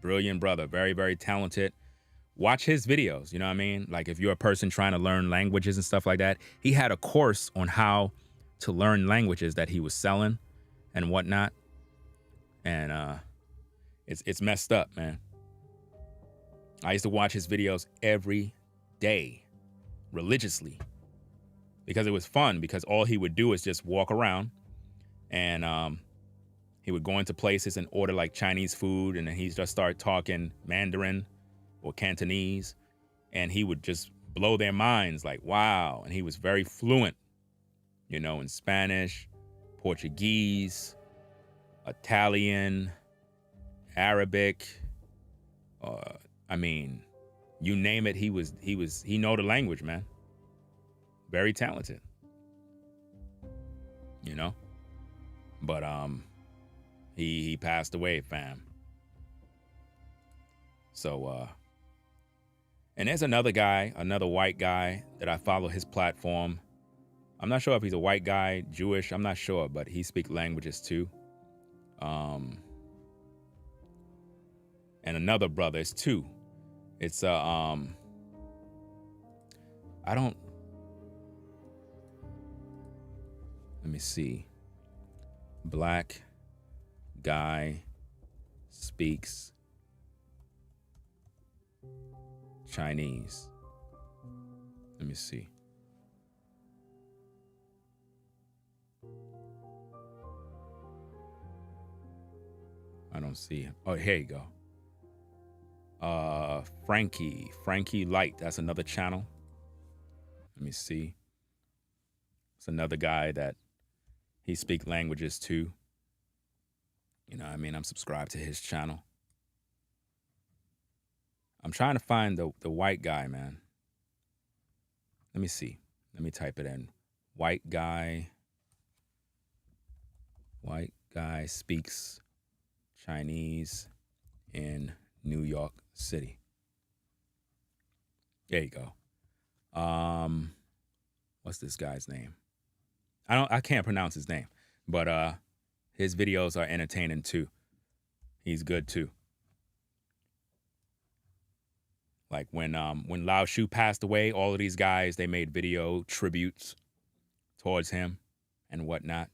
Brilliant brother, very, very talented. Watch his videos, you know what I mean? Like if you're a person trying to learn languages and stuff like that, he had a course on how to learn languages that he was selling and whatnot. And it's messed up, man. I used to watch his videos every day, religiously, because it was fun, because all he would do is just walk around, and he would go into places and order like Chinese food, and then he'd just start talking Mandarin or Cantonese, and he would just blow their minds like, wow. And he was very fluent, you know, in Spanish, Portuguese, Italian, Arabic, I mean, you name it, he know the language, man. Very talented. You know? But he passed away, fam. So and there's another guy, another white guy that I follow his platform. I'm not sure if he's a white guy, Jewish, I'm not sure, but he speaks languages too. And another brother, it's two. It's I don't, let me see. Black guy speaks Chinese. Let me see. I don't see him. Oh, here you go. Frankie Light. That's another channel. Let me see. It's another guy that he speaks languages too. You know what I mean? I'm subscribed to his channel. I'm trying to find the white guy, man. Let me see. Let me type it in. White guy speaks Chinese in New York City. There you go. What's this guy's name? I can't pronounce his name, but his videos are entertaining too. He's good too. Like when Lao Shu passed away, all of these guys, they made video tributes towards him and whatnot.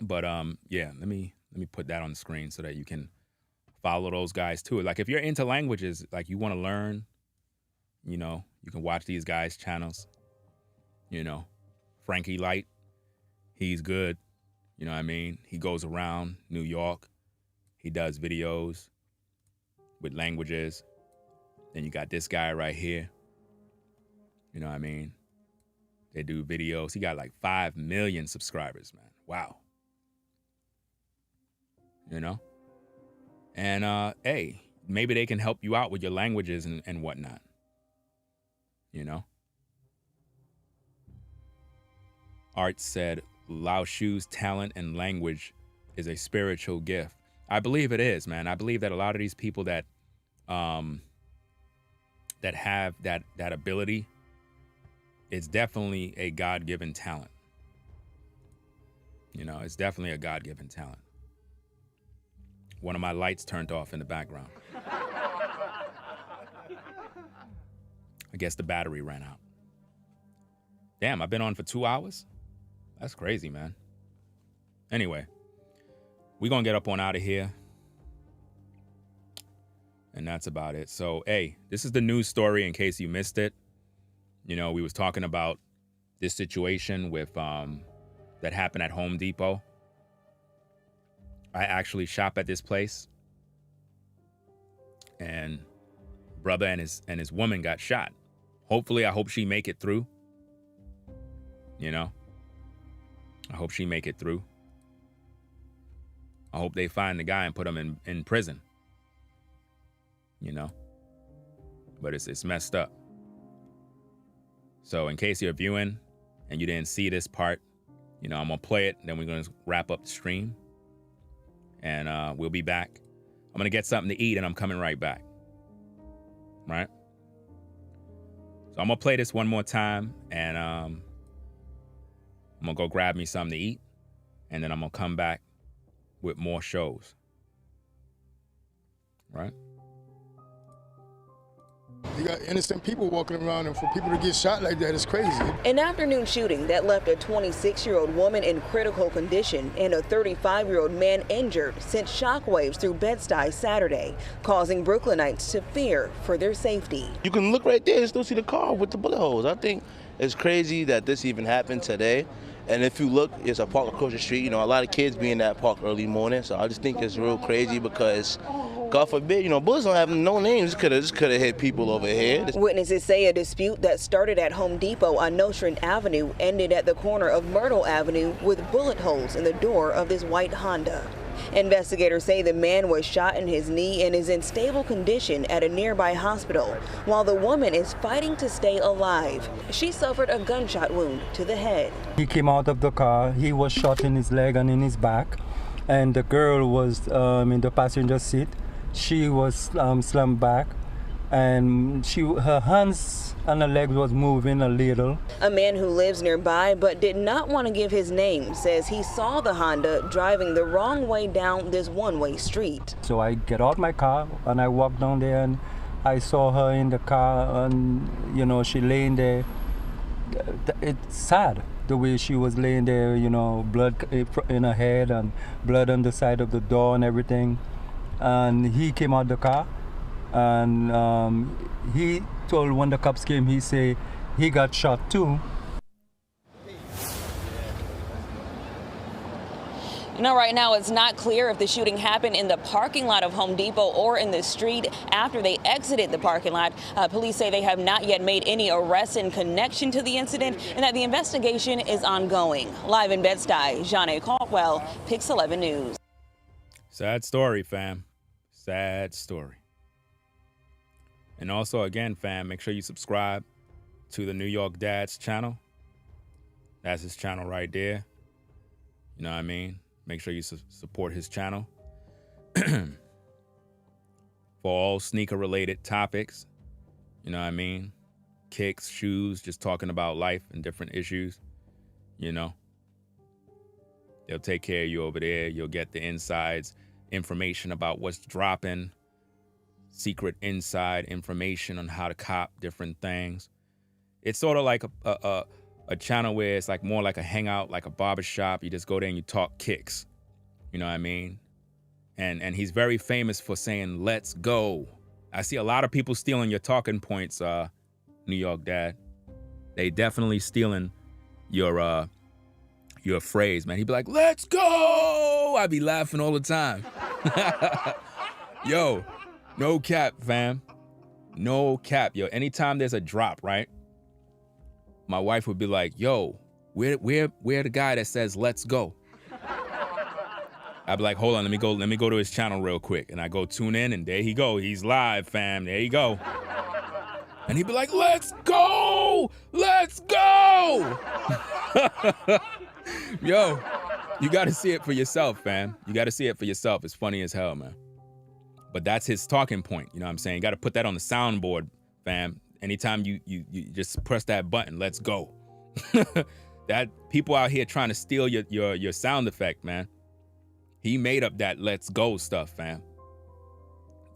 But yeah, let me put that on the screen so that you can follow those guys too. Like if you're into languages, like you want to learn, you know, you can watch these guys' channels. You know, Frankie Light, he's good. You know what I mean? He goes around New York. He does videos with languages. Then you got this guy right here. You know what I mean? They do videos. He got like 5 million subscribers, man. Wow. You know? And hey, maybe they can help you out with your languages and whatnot. You know? Art said, Lao Shu's talent and language is a spiritual gift. I believe it is, man. I believe that a lot of these people that that have that ability, it's definitely a God-given talent. You know, it's definitely a God-given talent. One of my lights turned off in the background. I guess the battery ran out. Damn, I've been on for 2 hours? That's crazy, man. Anyway, we're going to get up on out of here. And that's about it. So, hey, this is the news story in case you missed it. You know, we was talking about this situation with that happened at Home Depot. I actually shop at this place. And brother and his woman got shot. Hopefully, I hope she make it through. You know? I hope she make it through. I hope they find the guy and put him in prison. You know? But it's messed up. So in case you're viewing and you didn't see this part, you know, I'm going to play it. Then we're going to wrap up the stream. And we'll be back. I'm going to get something to eat and I'm coming right back. Right? So I'm going to play this one more time. And I'm going to go grab me something to eat. And then I'm going to come back with more shows. Right? You got innocent people walking around, and for people to get shot like that is crazy. An afternoon shooting that left a 26-year-old woman in critical condition and a 35-year-old man injured sent shockwaves through Bed-Stuy Saturday, causing Brooklynites to fear for their safety. You can look right there and still see the car with the bullet holes. I think it's crazy that this even happened today. And if you look, it's a park across the street. You know, a lot of kids be in that park early morning. So I just think it's real crazy because, God forbid, you know, bullets don't have no names. This could have hit people over here. Witnesses say a dispute that started at Home Depot on Nostrand Avenue ended at the corner of Myrtle Avenue with bullet holes in the door of this white Honda. Investigators say the man was shot in his knee and is in stable condition at a nearby hospital, while the woman is fighting to stay alive. She suffered a gunshot wound to the head. He came out of the car. He was shot in his leg and in his back. And the girl was in the passenger seat. She was slumped back. And her hands and her legs was moving a little. A man who lives nearby but did not want to give his name says he saw the Honda driving the wrong way down this one-way street. So I get out my car and I walked down there and I saw her in the car and, you know, she laying there. It's sad the way she was laying there, you know, blood in her head and blood on the side of the door and everything. And he came out the car. And he told when the cops came, he said he got shot too. You know, right now it's not clear if the shooting happened in the parking lot of Home Depot or in the street after they exited the parking lot. Police say they have not yet made any arrests in connection to the incident and that the investigation is ongoing. Live in Bed-Stuy, Janae Caldwell, Pix 11 News. Sad story, fam. Sad story. And also, again, fam, make sure you subscribe to the New York Dad's channel. That's his channel right there. You know what I mean? Make sure you support his channel. For all sneaker-related topics. You know what I mean? Kicks, shoes, just talking about life and different issues. You know? They'll take care of you over there. You'll get the insides, information about what's dropping. secret inside information on how to cop different things. It's sort of like a channel where it's like more like a hangout, like a barbershop. You just go there and you talk kicks. You know what I mean? And he's very famous for saying, let's go. I see a lot of people stealing your talking points, New York Dad. They definitely stealing your phrase, man. He'd be like, let's go. I'd be laughing all the time. Yo, no cap, fam. No cap, yo. Anytime there's a drop, right? My wife would be like, yo, where the guy that says, let's go? I'd be like, hold on, let me go to his channel real quick. And I go tune in, and there he go. He's live, fam. There you go. And he'd be like, let's go! Let's go! Yo, you got to see it for yourself, fam. You got to see it for yourself. It's funny as hell, man. But that's his talking point. You know what I'm saying? You got to put that on the soundboard, fam. Anytime you just press that button, let's go. That people out here trying to steal your sound effect, man. He made up that let's go stuff, fam.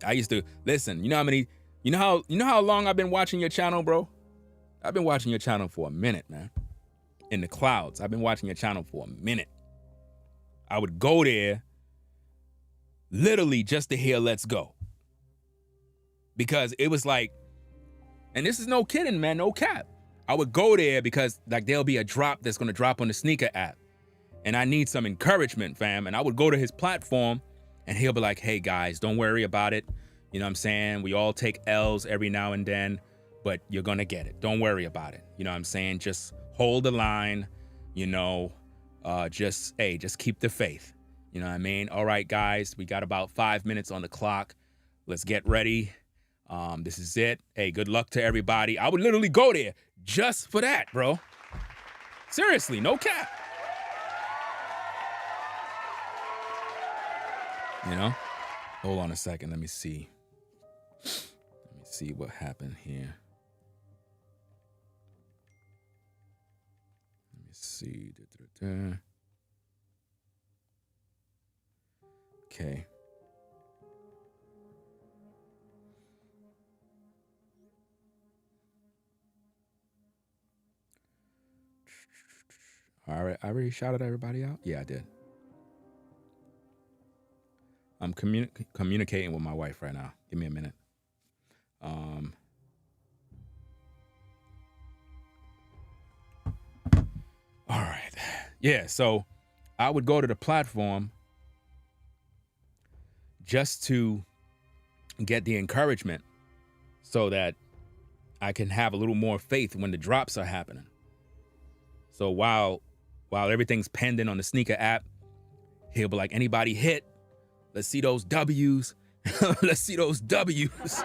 I used to listen, you know how long I've been watching your channel, bro? I've been watching your channel for a minute, man. In the clouds. I've been watching your channel for a minute. I would go there literally just to hear let's go. Because it was like, and this is no kidding, man, no cap. I would go there because like there'll be a drop that's gonna drop on the sneaker app. And I need some encouragement, fam. And I would go to his platform and he'll be like, hey guys, don't worry about it. You know what I'm saying? We all take L's every now and then, but you're gonna get it. Don't worry about it. You know what I'm saying? Just hold the line, you know, just keep the faith. You know what I mean? All right, guys, we got about 5 minutes on the clock. Let's get ready. This is it. Hey, good luck to everybody. I would literally go there just for that, bro. Seriously, no cap. You know? Hold on a second. Let me see. Let me see what happened here. Let me see. Okay. All right. I already shouted everybody out? Yeah, I did. I'm communicating with my wife right now. Give me a minute. All right. Yeah, so I would go to the platform just to get the encouragement so that I can have a little more faith when the drops are happening. So while everything's pending on the sneaker app, he'll be like, anybody hit? Let's see those W's. Let's see those W's.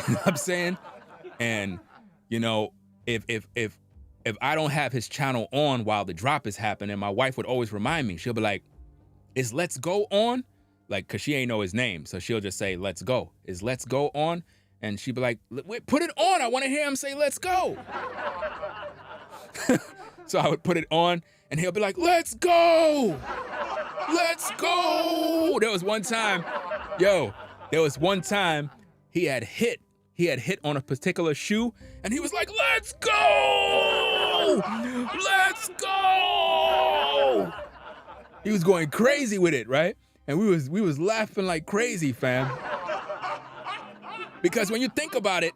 You know what I'm saying? And, you know, if I don't have his channel on while the drop is happening, my wife would always remind me. She'll be like, is Let's Go on? Like, because she ain't know his name. So she'll just say, let's go. Is Let's Go on? And she'd be like, wait, put it on. I want to hear him say, let's go. So I would put it on and he'll be like, let's go. Let's go. There was one time he had hit on a particular shoe and he was like, let's go. Let's go. He was going crazy with it, right? And we was laughing like crazy, fam. Because when you think about it,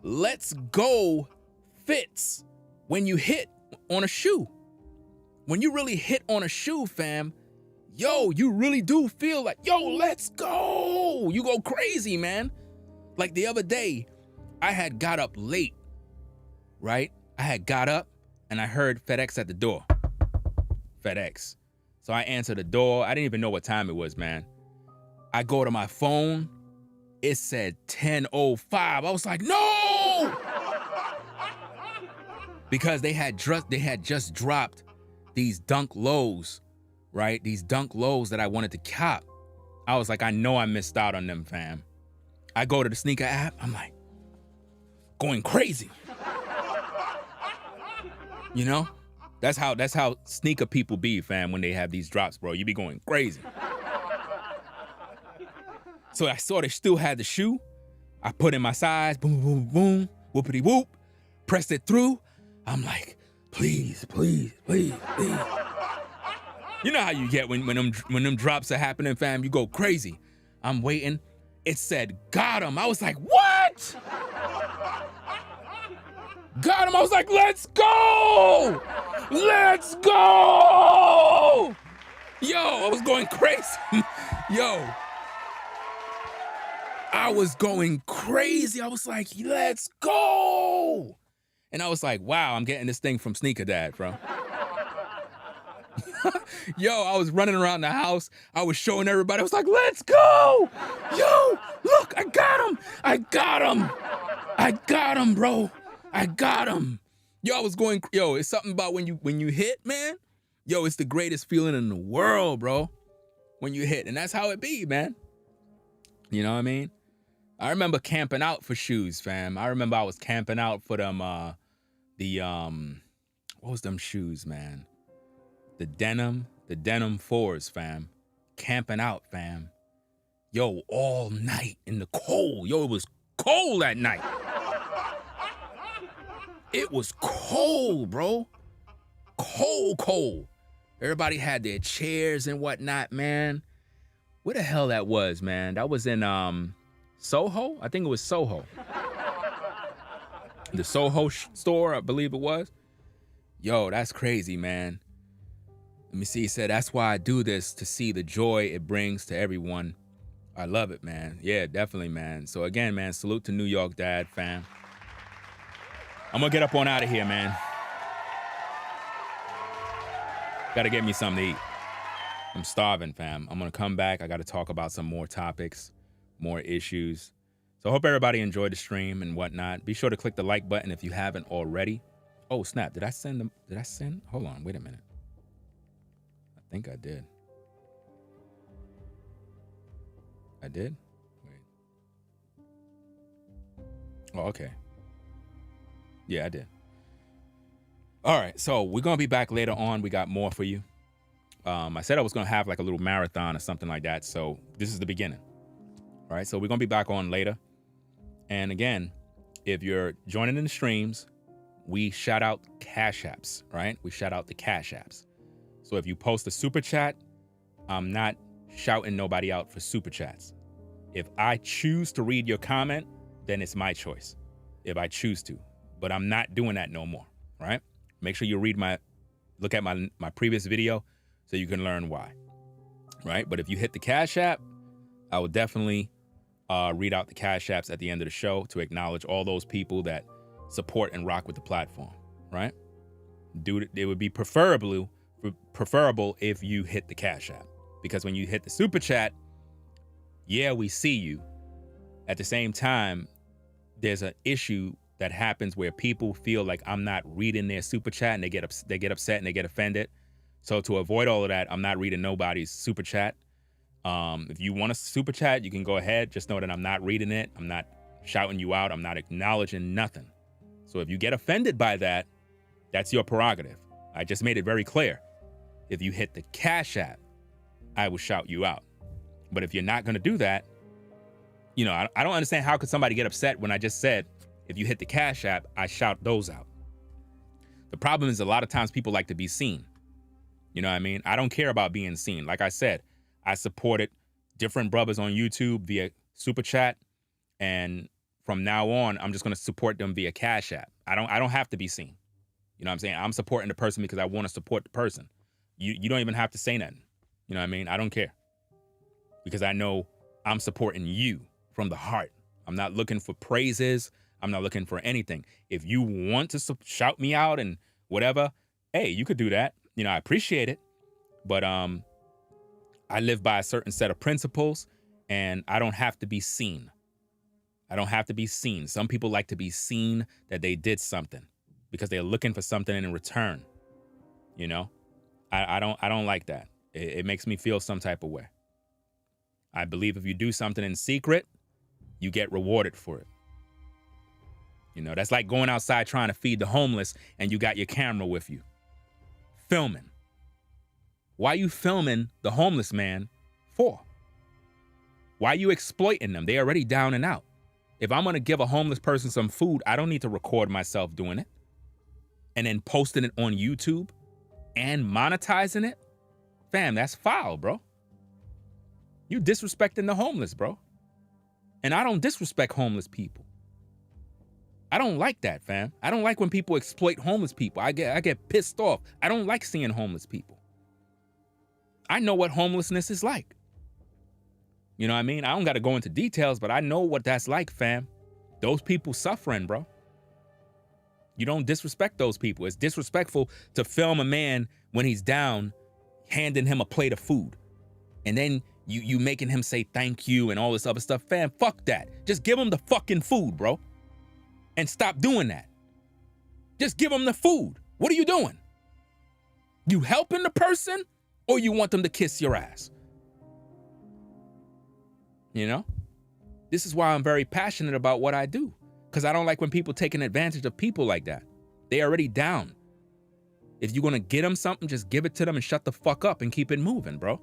let's go fits when you hit on a shoe. When you really hit on a shoe, fam, yo, you really do feel like, yo, let's go. You go crazy, man. Like the other day, I had got up late, right? I had got up and I heard FedEx at the door. FedEx. So I answered the door. I didn't even know what time it was, man. I go to my phone. It said 10:05. I was like, no! Because they had just dropped these dunk lows, right? These dunk lows that I wanted to cop. I was like, I know I missed out on them, fam. I go to the sneaker app. I'm like, going crazy. You know? That's how sneaker people be, fam, when they have these drops, bro. You be going crazy. So I saw they still had the shoe. I put in my size, boom, boom, boom, whoopity whoop, pressed it through. I'm like, please, please, please, please. You know how you get when them drops are happening, fam, you go crazy. I'm waiting. It said, got him. I was like, what? Got him. I was like, let's go. Let's go. Yo, I was going crazy. Yo, I was going crazy. I was like, let's go. And I was like, wow, I'm getting this thing from Sneaker Dad, bro. Yo, I was running around the house. I was showing everybody. I was like, let's go. Yo, look, I got him. I got him. I got him, bro. I got him. Yo, I was going, yo, it's something about when you hit, man. Yo, it's the greatest feeling in the world, bro. When you hit. And that's how it be, man. You know what I mean? I remember camping out for shoes, fam. I remember I was camping out for them, what was them shoes, man? The denim 4s, fam. Camping out, fam. Yo, all night in the cold. Yo, it was cold that night. It was cold, bro. Cold. Everybody had their chairs and whatnot, man. Where the hell that was, man? That was in Soho? I think it was Soho. The Soho store, I believe it was. Yo, that's crazy, man. Let me see. He said, that's why I do this, to see the joy it brings to everyone. I love it, man. Yeah, definitely, man. So again, man, salute to New York Dad, fam. I'm gonna get up on out of here, man. Gotta get me something to eat. I'm starving, fam. I'm gonna come back. I gotta talk about some more topics, more issues. So I hope everybody enjoyed the stream and whatnot. Be sure to click the like button if you haven't already. Oh, snap. Did I send? Hold on, wait a minute. I think I did. I did? Wait. Oh, okay. Yeah, I did. All right, so we're going to be back later on. We got more for you. I said I was going to have like a little marathon or something like that, so this is the beginning. All right, so we're going to be back on later. And again, if you're joining in the streams, we shout out Cash Apps, right? We shout out the Cash Apps. So if you post a super chat, I'm not shouting nobody out for super chats. If I choose to read your comment, then it's my choice. If I choose to. But I'm not doing that no more, right? Make sure you look at my previous video so you can learn why, right? But if you hit the Cash App, I will definitely read out the Cash Apps at the end of the show to acknowledge all those people that support and rock with the platform, right? It would be preferable if you hit the Cash App, because when you hit the super chat, yeah, we see you. At the same time, there's an issue that happens where people feel like I'm not reading their super chat and they get upset and they get offended. So to avoid all of that, I'm not reading nobody's super chat. If you want a super chat, you can go ahead. Just know that I'm not reading it. I'm not shouting you out. I'm not acknowledging nothing. So if you get offended by that, that's your prerogative. I just made it very clear. If you hit the Cash App, I will shout you out. But if you're not going to do that, you know, I don't understand how could somebody get upset when I just said, if you hit the Cash App, I shout those out. The problem is a lot of times people like to be seen. You know what I mean? I don't care about being seen. Like I said, I supported different brothers on YouTube via Super Chat. And from now on, I'm just going to support them via Cash App. I don't have to be seen. You know what I'm saying? I'm supporting the person because I want to support the person. You don't even have to say nothing. You know what I mean? I don't care. Because I know I'm supporting you from the heart. I'm not looking for praises. I'm not looking for anything. If you want to shout me out and whatever, hey, you could do that. You know, I appreciate it. But I live by a certain set of principles, and I don't have to be seen. I don't have to be seen. Some people like to be seen that they did something because they're looking for something in return. You know, I don't like that. It makes me feel some type of way. I believe if you do something in secret, you get rewarded for it. You know, that's like going outside trying to feed the homeless and you got your camera with you, filming. Why are you filming the homeless man for? Why are you exploiting them? They already down and out. If I'm gonna give a homeless person some food, I don't need to record myself doing it and then posting it on YouTube and monetizing it. Fam, that's foul, bro. You disrespecting the homeless, bro. And I don't disrespect homeless people. I don't like that, fam. I don't like when people exploit homeless people. I get pissed off. I don't like seeing homeless people. I know what homelessness is like. You know what I mean? I don't got to go into details, but I know what that's like, fam. Those people suffering, bro. You don't disrespect those people. It's disrespectful to film a man when he's down, handing him a plate of food. And then you making him say thank you and all this other stuff. Fam, fuck that. Just give him the fucking food, bro. And stop doing that. Just give him the food. What are you doing? You helping the person or you want them to kiss your ass? You know? This is why I'm very passionate about what I do. Because I don't like when people taking advantage of people like that. They already down. If you're going to get them something, just give it to them and shut the fuck up and keep it moving, bro.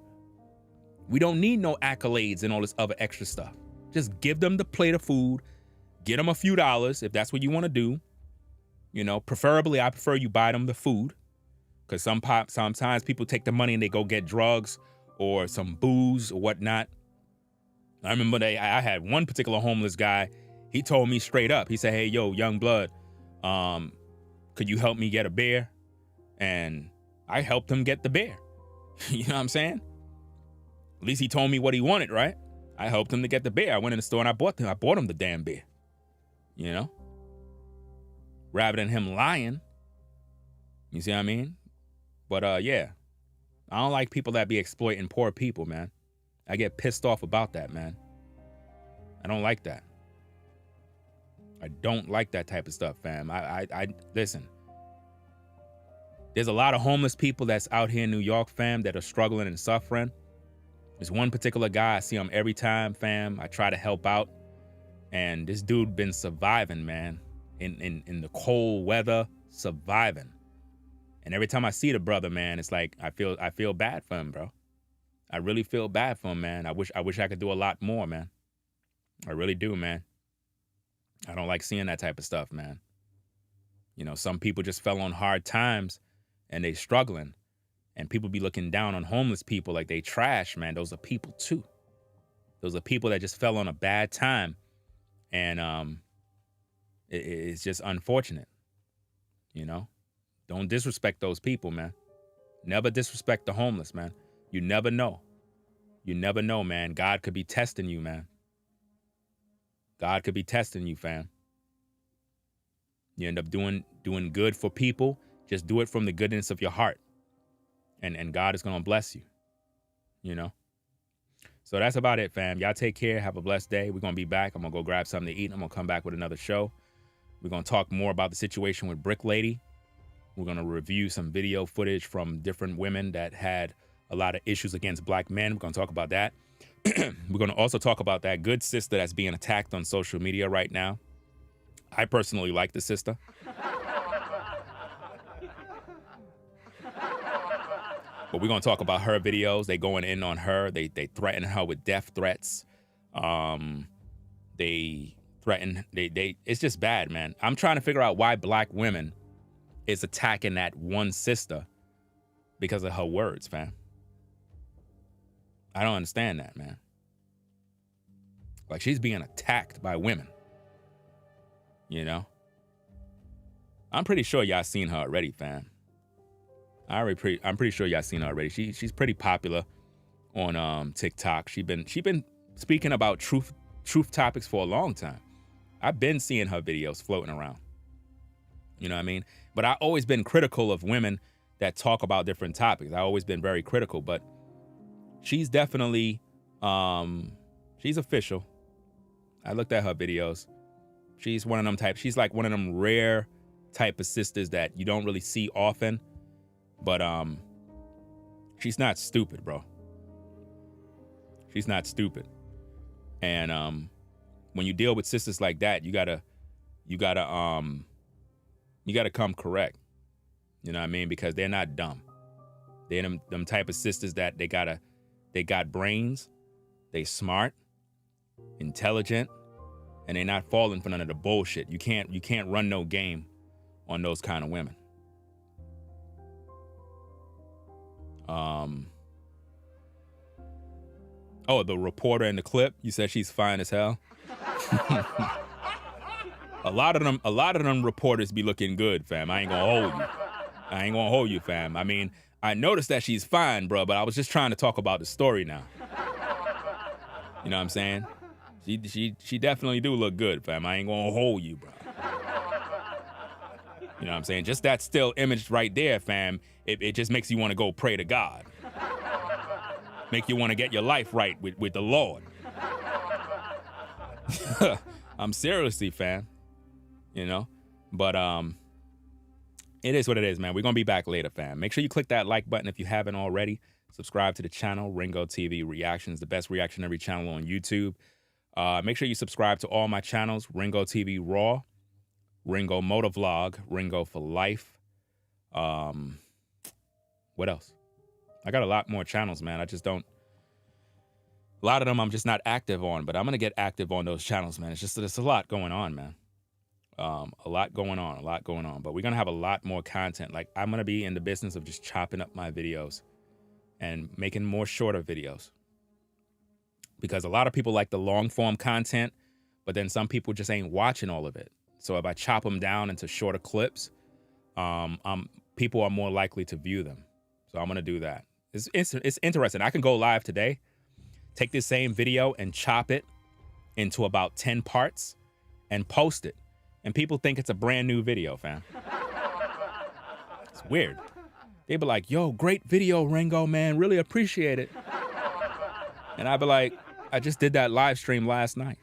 We don't need no accolades and all this other extra stuff. Just give them the plate of food. Get them a few dollars if that's what you want to do. You know, preferably, I prefer you buy them the food. Because sometimes people take the money and they go get drugs or some booze or whatnot. I remember I had one particular homeless guy. He told me straight up. He said, hey, yo, young blood, could you help me get a beer? And I helped him get the beer. You know what I'm saying? At least he told me what he wanted, right? I helped him to get the beer. I went in the store and I bought him the damn beer. You know? Rather than him lying. You see what I mean? But yeah. I don't like people that be exploiting poor people, man. I get pissed off about that, man. I don't like that. I don't like that type of stuff, fam. I listen. There's a lot of homeless people that's out here in New York, fam, that are struggling and suffering. There's one particular guy, I see him every time, fam. I try to help out. And this dude been surviving, man. In the cold weather, surviving. And every time I see the brother, man, it's like I feel bad for him, bro. I really feel bad for him, man. I wish I could do a lot more, man. I really do, man. I don't like seeing that type of stuff, man. You know, some people just fell on hard times and they struggling. And people be looking down on homeless people like they trash, man. Those are people too. Those are people that just fell on a bad time. And it's just unfortunate, you know? Don't disrespect those people, man. Never disrespect the homeless, man. You never know. You never know, man. God could be testing you, man. God could be testing you, fam. You end up doing good for people. Just do it from the goodness of your heart. And God is going to bless you, you know? So that's about it, fam. Y'all take care. Have a blessed day. We're going to be back. I'm going to go grab something to eat. I'm going to come back with another show. We're going to talk more about the situation with Brick Lady. We're going to review some video footage from different women that had a lot of issues against black men. We're going to talk about that. We're going to also talk about that good sister that's being attacked on social media right now. I personally like the sister. But we're going to talk about her videos. They going in on her. They threaten her with death threats. They threaten, it's just bad, man. I'm trying to figure out why black women is attacking that one sister because of her words, fam. I don't understand that, man. Like, she's being attacked by women. You know? I'm pretty sure y'all seen her already, fam. I'm pretty sure y'all seen her already. She's pretty popular on TikTok. She been speaking about truth topics for a long time. I've been seeing her videos floating around. You know what I mean? But I've always been critical of women that talk about different topics. I've always been very critical, but she's definitely she's official. I looked at her videos. She's one of them type. She's like one of them rare type of sisters that you don't really see often. But she's not stupid, bro. She's not stupid. And when you deal with sisters like that, you gotta come correct. You know what I mean? Because they're not dumb. They're them type of sisters that they got brains, they smart, intelligent, and they're not falling for none of the bullshit. You can't run no game on those kind of women. Oh, the reporter in the clip, you said she's fine as hell. A lot of them reporters be looking good, fam. I ain't gonna hold you, fam. I mean, I noticed that she's fine, bro, but I was just trying to talk about the story now. You know what I'm saying? She definitely do look good, fam. I ain't gonna hold you, bro. You know what I'm saying? Just that still image right there, fam, it just makes you want to go pray to God. Make you want to get your life right with the Lord. I'm seriously, fam. You know? But it is what it is, man. We're going to be back later, fam. Make sure you click that like button if you haven't already. Subscribe to the channel, Ringo TV Reactions, the best reactionary channel on YouTube. Make sure you subscribe to all my channels, Ringo TV Raw, Ringo Motovlog, Ringo for Life. What else? I got a lot more channels, man. I just don't. A lot of them I'm just not active on, but I'm going to get active on those channels, man. It's just there's a lot going on, man. A lot going on. But we're going to have a lot more content. Like, I'm going to be in the business of just chopping up my videos and making more shorter videos. Because a lot of people like the long form content, but then some people just ain't watching all of it. So if I chop them down into shorter clips, people are more likely to view them. So I'm going to do that. It's interesting. I can go live today, take this same video and chop it into about 10 parts and post it. And people think it's a brand new video, fam. It's weird. They be like, yo, great video, Ringo, man. Really appreciate it. And I be like, I just did that live stream last night.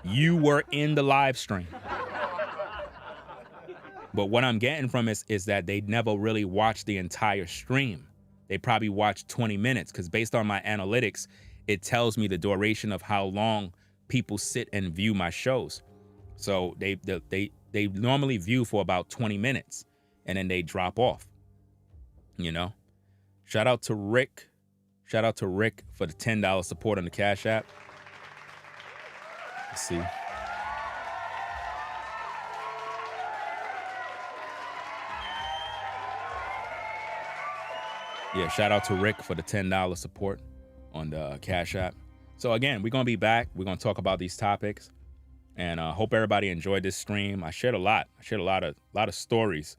You were in the live stream. But what I'm getting from is that they never really watched the entire stream. They probably watched 20 minutes because based on my analytics, it tells me the duration of how long people sit and view my shows. So they normally view for about 20 minutes and then they drop off, you know? Shout out to Rick. Shout out to Rick for the $10 support on the Cash App. Let's see. Yeah, shout out to Rick for the $10 support on the Cash App. So again, we're going to be back. We're going to talk about these topics. And hope everybody enjoyed this stream. I shared a lot. I shared a lot of stories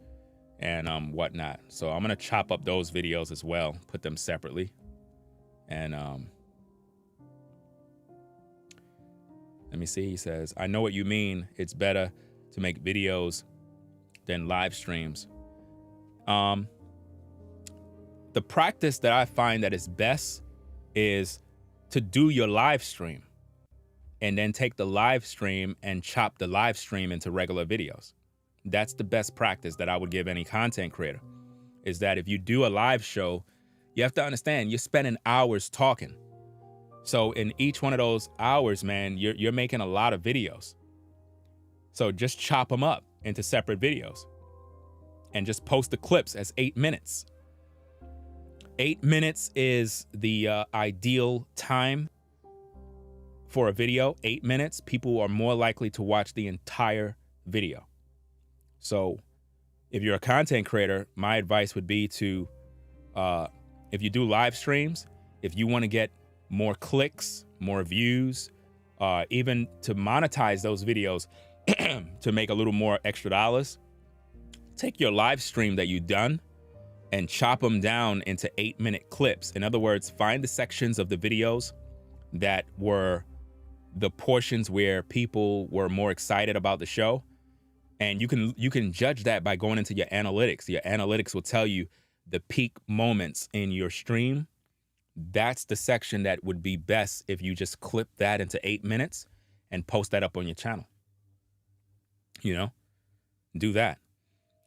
and whatnot. So I'm going to chop up those videos as well, put them separately. And let me see. He says, I know what you mean. It's better to make videos than live streams. The practice that I find that is best is to do your live stream and then take the live stream and chop the live stream into regular videos. That's the best practice that I would give any content creator, is that if you do a live show, you have to understand you're spending hours talking. So in each one of those hours, man, you're making a lot of videos. So just chop them up into separate videos and just post the clips as 8 minutes. 8 minutes is the ideal time for a video. 8 minutes, people are more likely to watch the entire video. So if you're a content creator, my advice would be to, if you do live streams, if you want to get more clicks, more views, even to monetize those videos to make a little more extra dollars, take your live stream that you've done and chop them down into 8-minute clips. In other words, find the sections of the videos that were the portions where people were more excited about the show. And you can judge that by going into your analytics. Your analytics will tell you the peak moments in your stream. That's the section that would be best if you just clip that into 8 minutes and post that up on your channel. You know, do that.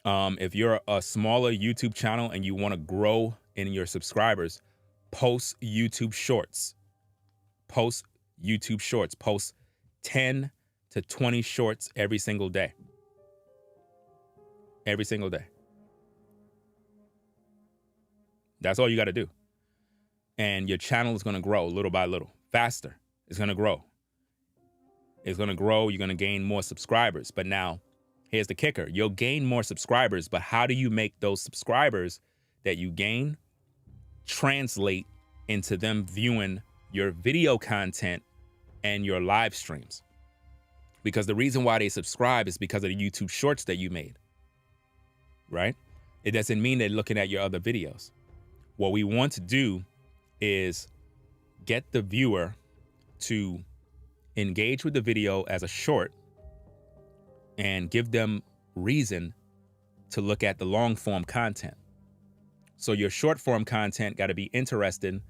If you're a smaller YouTube channel and you want to grow in your subscribers, post YouTube shorts. Post YouTube shorts. Post 10 to 20 shorts every single day. Every single day. That's all you got to do. And your channel is going to grow little by little. Faster. It's going to grow. It's going to grow. You're going to gain more subscribers. But now, here's the kicker. You'll gain more subscribers, but how do you make those subscribers that you gain translate into them viewing your video content and your live streams? Because the reason why they subscribe is because of the YouTube shorts that you made, right? It doesn't mean they're looking at your other videos. What we want to do is get the viewer to engage with the video as a short and give them reason to look at the long form content. So your short form content got to be interesting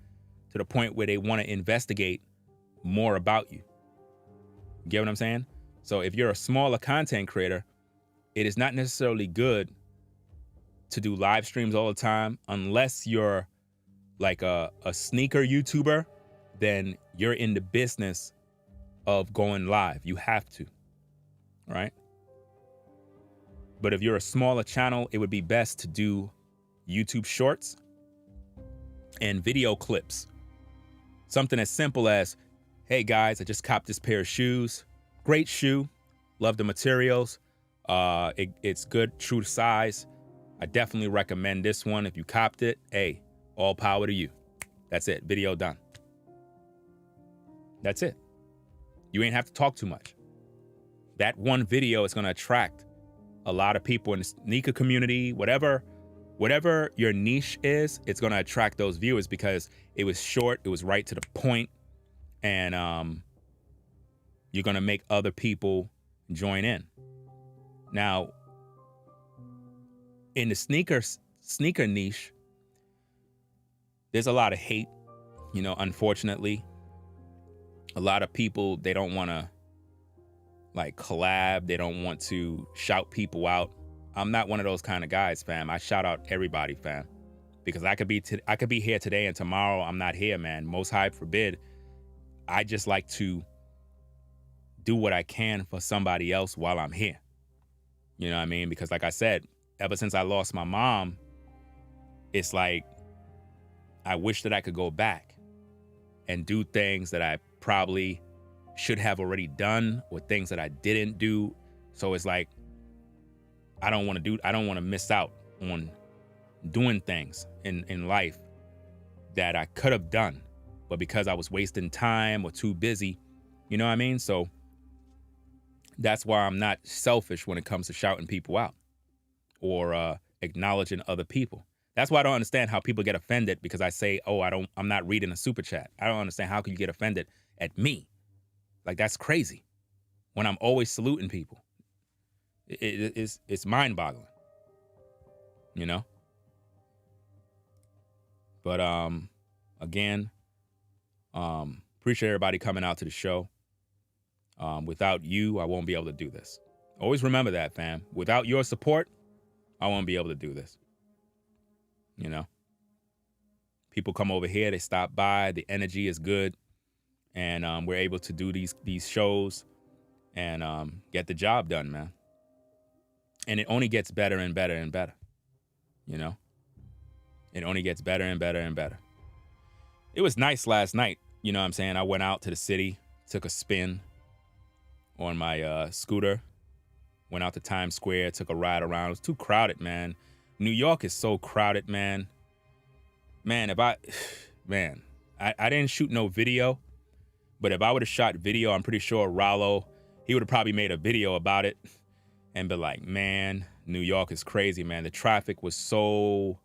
to the point where they want to investigate more about you. You get what I'm saying? So if you're a smaller content creator, it is not necessarily good to do live streams all the time unless you're like a sneaker YouTuber. Then you're in the business of going live. You have to, right? But if you're a smaller channel, it would be best to do YouTube shorts and video clips. Something as simple as, hey guys, I just copped this pair of shoes. Great shoe. Love the materials. It's good, true to size. I definitely recommend this one. If you copped it, hey, all power to you. That's it. Video done. That's it. You ain't have to talk too much. That one video is going to attract a lot of people in the sneaker community, whatever your niche is, it's going to attract those viewers because it was short, it was right to the point, and you're going to make other people join in. Now, in the sneaker niche, there's a lot of hate, unfortunately. A lot of people, they don't want to like collab. They don't want to shout people out. I'm not one of those kind of guys, fam. I shout out everybody, fam, because I could be here today and tomorrow I'm not here, man. Most high forbid. I just like to do what I can for somebody else while I'm here. You know what I mean? Because like I said, ever since I lost my mom, it's like I wish that I could go back and do things that I probably should have already done or things that I didn't do. So it's like, I don't want to miss out on doing things in life that I could have done, but because I was wasting time or too busy, you know what I mean? So that's why I'm not selfish when it comes to shouting people out or acknowledging other people. That's why I don't understand how people get offended because I say, oh, I'm not reading a super chat. I don't understand how can you get offended at me? Like, that's crazy when I'm always saluting people. It's mind-boggling, But again, appreciate everybody coming out to the show. Without you, I won't be able to do this. Always remember that, fam. Without your support, I won't be able to do this. People come over here, they stop by, the energy is good, and we're able to do these shows and get the job done, man. And it only gets better and better and better, It only gets better and better and better. It was nice last night, you know what I'm saying? I went out to the city, took a spin on my scooter, went out to Times Square, took a ride around. It was too crowded, man. New York is so crowded, man. Man, I didn't shoot no video, but if I would have shot video, I'm pretty sure Rollo, he would have probably made a video about it and be like, man, New York is crazy, man. The traffic was so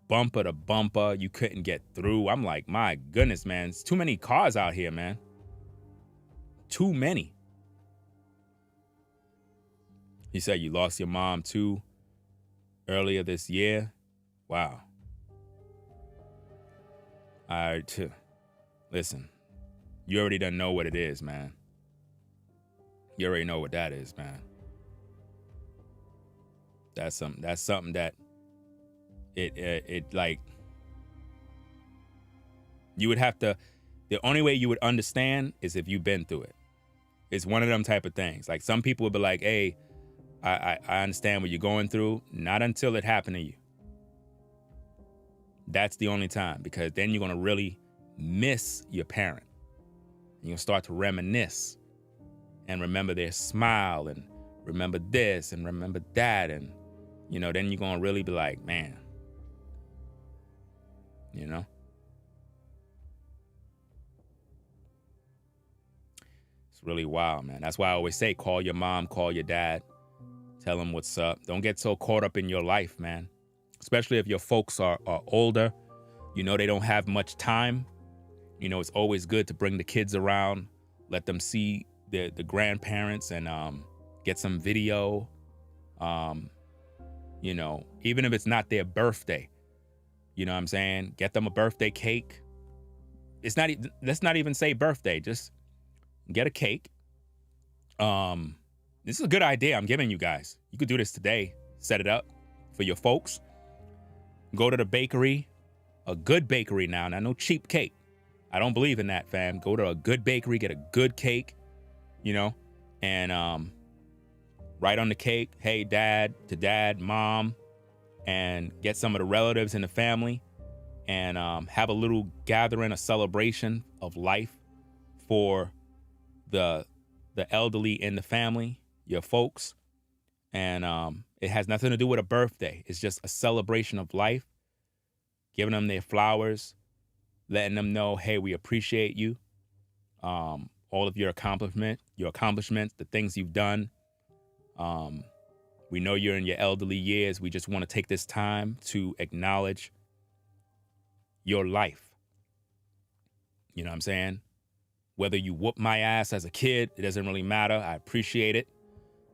bumper to bumper, you couldn't get through. I'm like, my goodness, man, it's too many cars out here, man. Too many. He said you lost your mom too earlier this year. Wow. Listen, you already done know what it is, man. You already know what that is, man. That's something that it like, you would have to, the only way you would understand is if you've been through it. It's one of them type of things. Like, some people would be like, hey, I understand what you're going through. Not until it happened to you. That's the only time, because then you're going to really miss your parent. You're going to start to reminisce. and remember their smile and remember this and remember that. And, you know, then you're going to really be like, man, you know, it's really wild, man. That's why I always say, call your mom, call your dad, tell them what's up. Don't get so caught up in your life, man. Especially if your folks are older, you know, they don't have much time. You know, it's always good to bring the kids around, let them see the grandparents and get some video. You know, even if it's not their birthday, you know what I'm saying? Get them a birthday cake. It's not, let's not even say birthday, just get a cake. This is a good idea I'm giving you guys. You could do this today. Set it up for your folks. Go to the bakery, a good bakery now, not no cheap cake. I don't believe in that, fam. Go to a good bakery, get a good cake, you know, and write on the cake, hey, dad, to dad, mom, and get some of the relatives in the family and have a little gathering, a celebration of life for the elderly in the family, your folks. And it has nothing to do with a birthday. It's just a celebration of life, giving them their flowers, letting them know, hey, we appreciate you. All of your accomplishments, the things you've done. We know you're in your elderly years. We just want to take this time to acknowledge your life. You know what I'm saying? Whether you whoop my ass as a kid, it doesn't really matter. I appreciate it.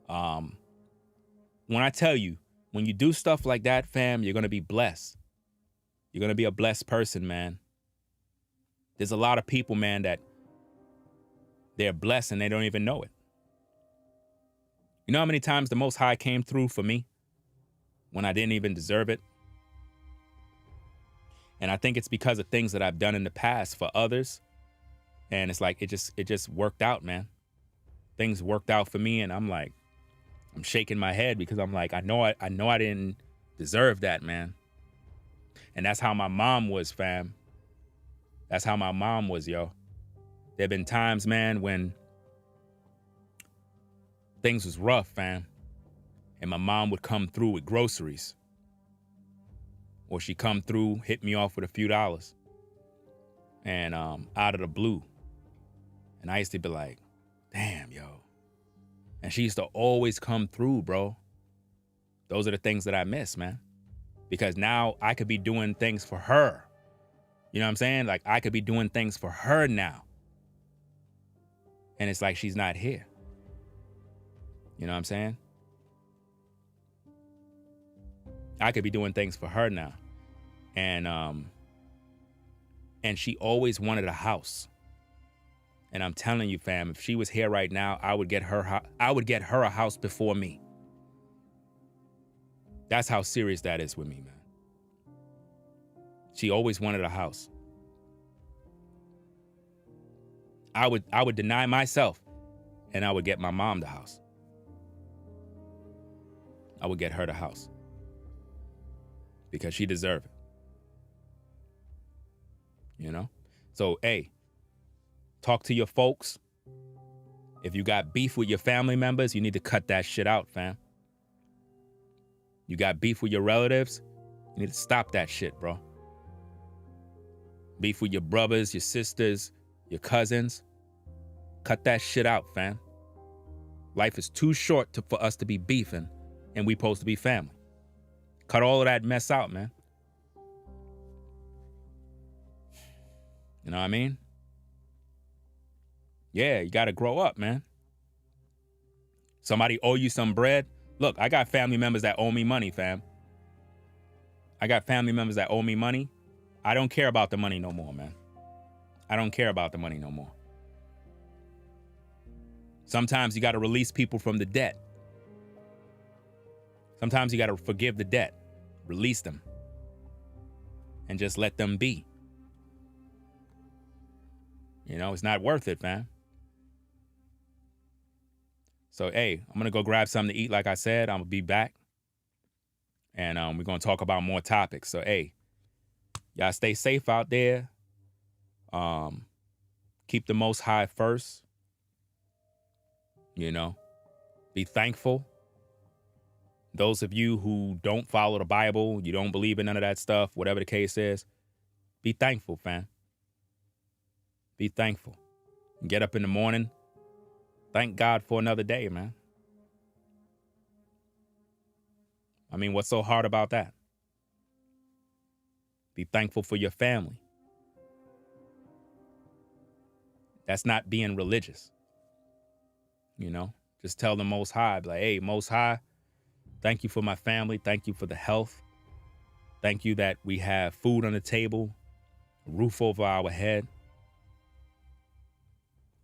When I tell you, when you do stuff like that, fam, you're going to be blessed. You're going to be a blessed person, man. There's a lot of people, man, that they're blessed and they don't even know it. You know how many times the Most High came through for me when I didn't even deserve it? And I think it's because of things that I've done in the past for others. And it's like, it just worked out, man. Things worked out for me. And I'm like, I'm shaking my head because I'm like, I know I didn't deserve that, man. And that's how my mom was, fam. That's how my mom was, yo. There've been times, man, when things was rough, fam. And my mom would come through with groceries. Or she'd come through, hit me off with a few dollars. And out of the blue. And I used to be like, damn, yo. And she used to always come through, bro. Those are the things that I miss, man. Because now I could be doing things for her. You know what I'm saying? Like, I could be doing things for her now. And it's like she's not here. You know what I'm saying? I could be doing things for her now. And she always wanted a house. And I'm telling you, fam, if she was here right now, I would get her a house before me. That's how serious that is with me, man. She always wanted a house. I would deny myself and I would get my mom the house. I would get her the house. Because she deserved it. You know? So, hey, talk to your folks. If you got beef with your family members, you need to cut that shit out, fam. You got beef with your relatives, you need to stop that shit, bro. Beef with your brothers, your sisters, your cousins. Cut that shit out, fam. Life is too short for us to be beefing, and we supposed to be family. Cut all of that mess out, man. You know what I mean? Yeah, you got to grow up, man. Somebody owe you some bread. Look, I got family members that owe me money, fam. I got family members that owe me money. I don't care about the money no more, man. I don't care about the money no more. Sometimes you got to release people from the debt. Sometimes you got to forgive the debt. Release them. And just let them be. You know, it's not worth it, fam. So, hey, I'm going to go grab something to eat. Like I said, I'm going to be back. And we're going to talk about more topics. So, hey, y'all stay safe out there. Keep the Most High first. You know, be thankful. Those of you who don't follow the Bible, you don't believe in none of that stuff, whatever the case is, be thankful, fam. Be thankful. Get up in the morning. Thank God for another day, man. I mean, what's so hard about that? Be thankful for your family. That's not being religious. You know, just tell the Most High, like, hey, Most High, thank you for my family. Thank you for the health. Thank you that we have food on the table, a roof over our head.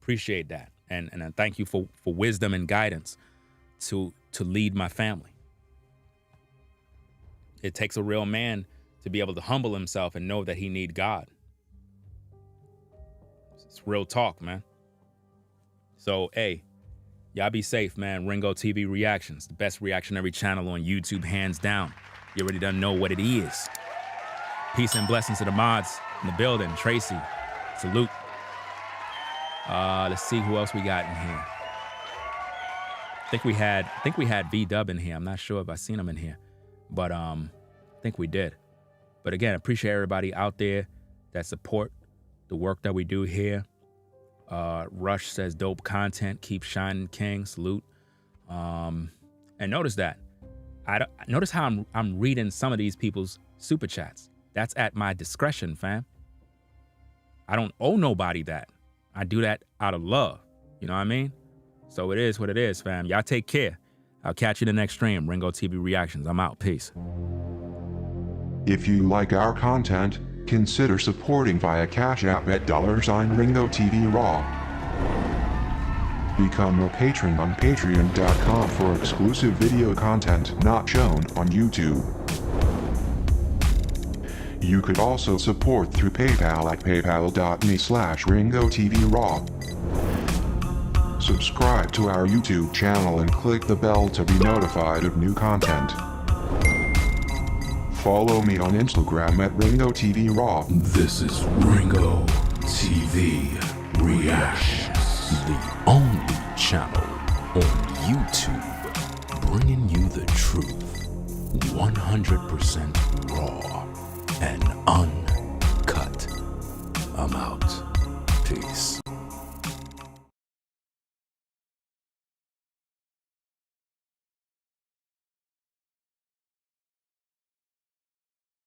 Appreciate that. And I thank you for wisdom and guidance to lead my family. It takes a real man to be able to humble himself and know that he need God. It's real talk, man. So, hey, y'all be safe, man. Ringo TV Reactions, the best reactionary channel on YouTube, hands down. You already done know what it is. Peace and blessings to the mods in the building. Tracy, salute. Let's see who else we got in here. I think we had V-Dub in here. I'm not sure if I seen him in here, but I think we did. But again, appreciate everybody out there that support the work that we do here. Rush says dope content, keep shining, King. Salute. And notice that notice how I'm reading some of these people's super chats. That's at my discretion, fam. I don't owe nobody that. I do that out of love. You know what I mean? So it is what it is, fam. Y'all take care. I'll catch you in the next stream. Ringo TV Reactions. I'm out. Peace. If you like our content, consider supporting via Cash App at $Ringo TV Raw. Become a patron on patreon.com for exclusive video content not shown on YouTube. You could also support through PayPal at paypal.me/Ringo TV Raw. Subscribe to our YouTube channel and click the bell to be notified of new content. Follow me on Instagram at Ringo TV Raw. This is Ringo TV Reactions, the only channel on YouTube bringing you the truth, 100% raw and uncut. I'm out. Peace.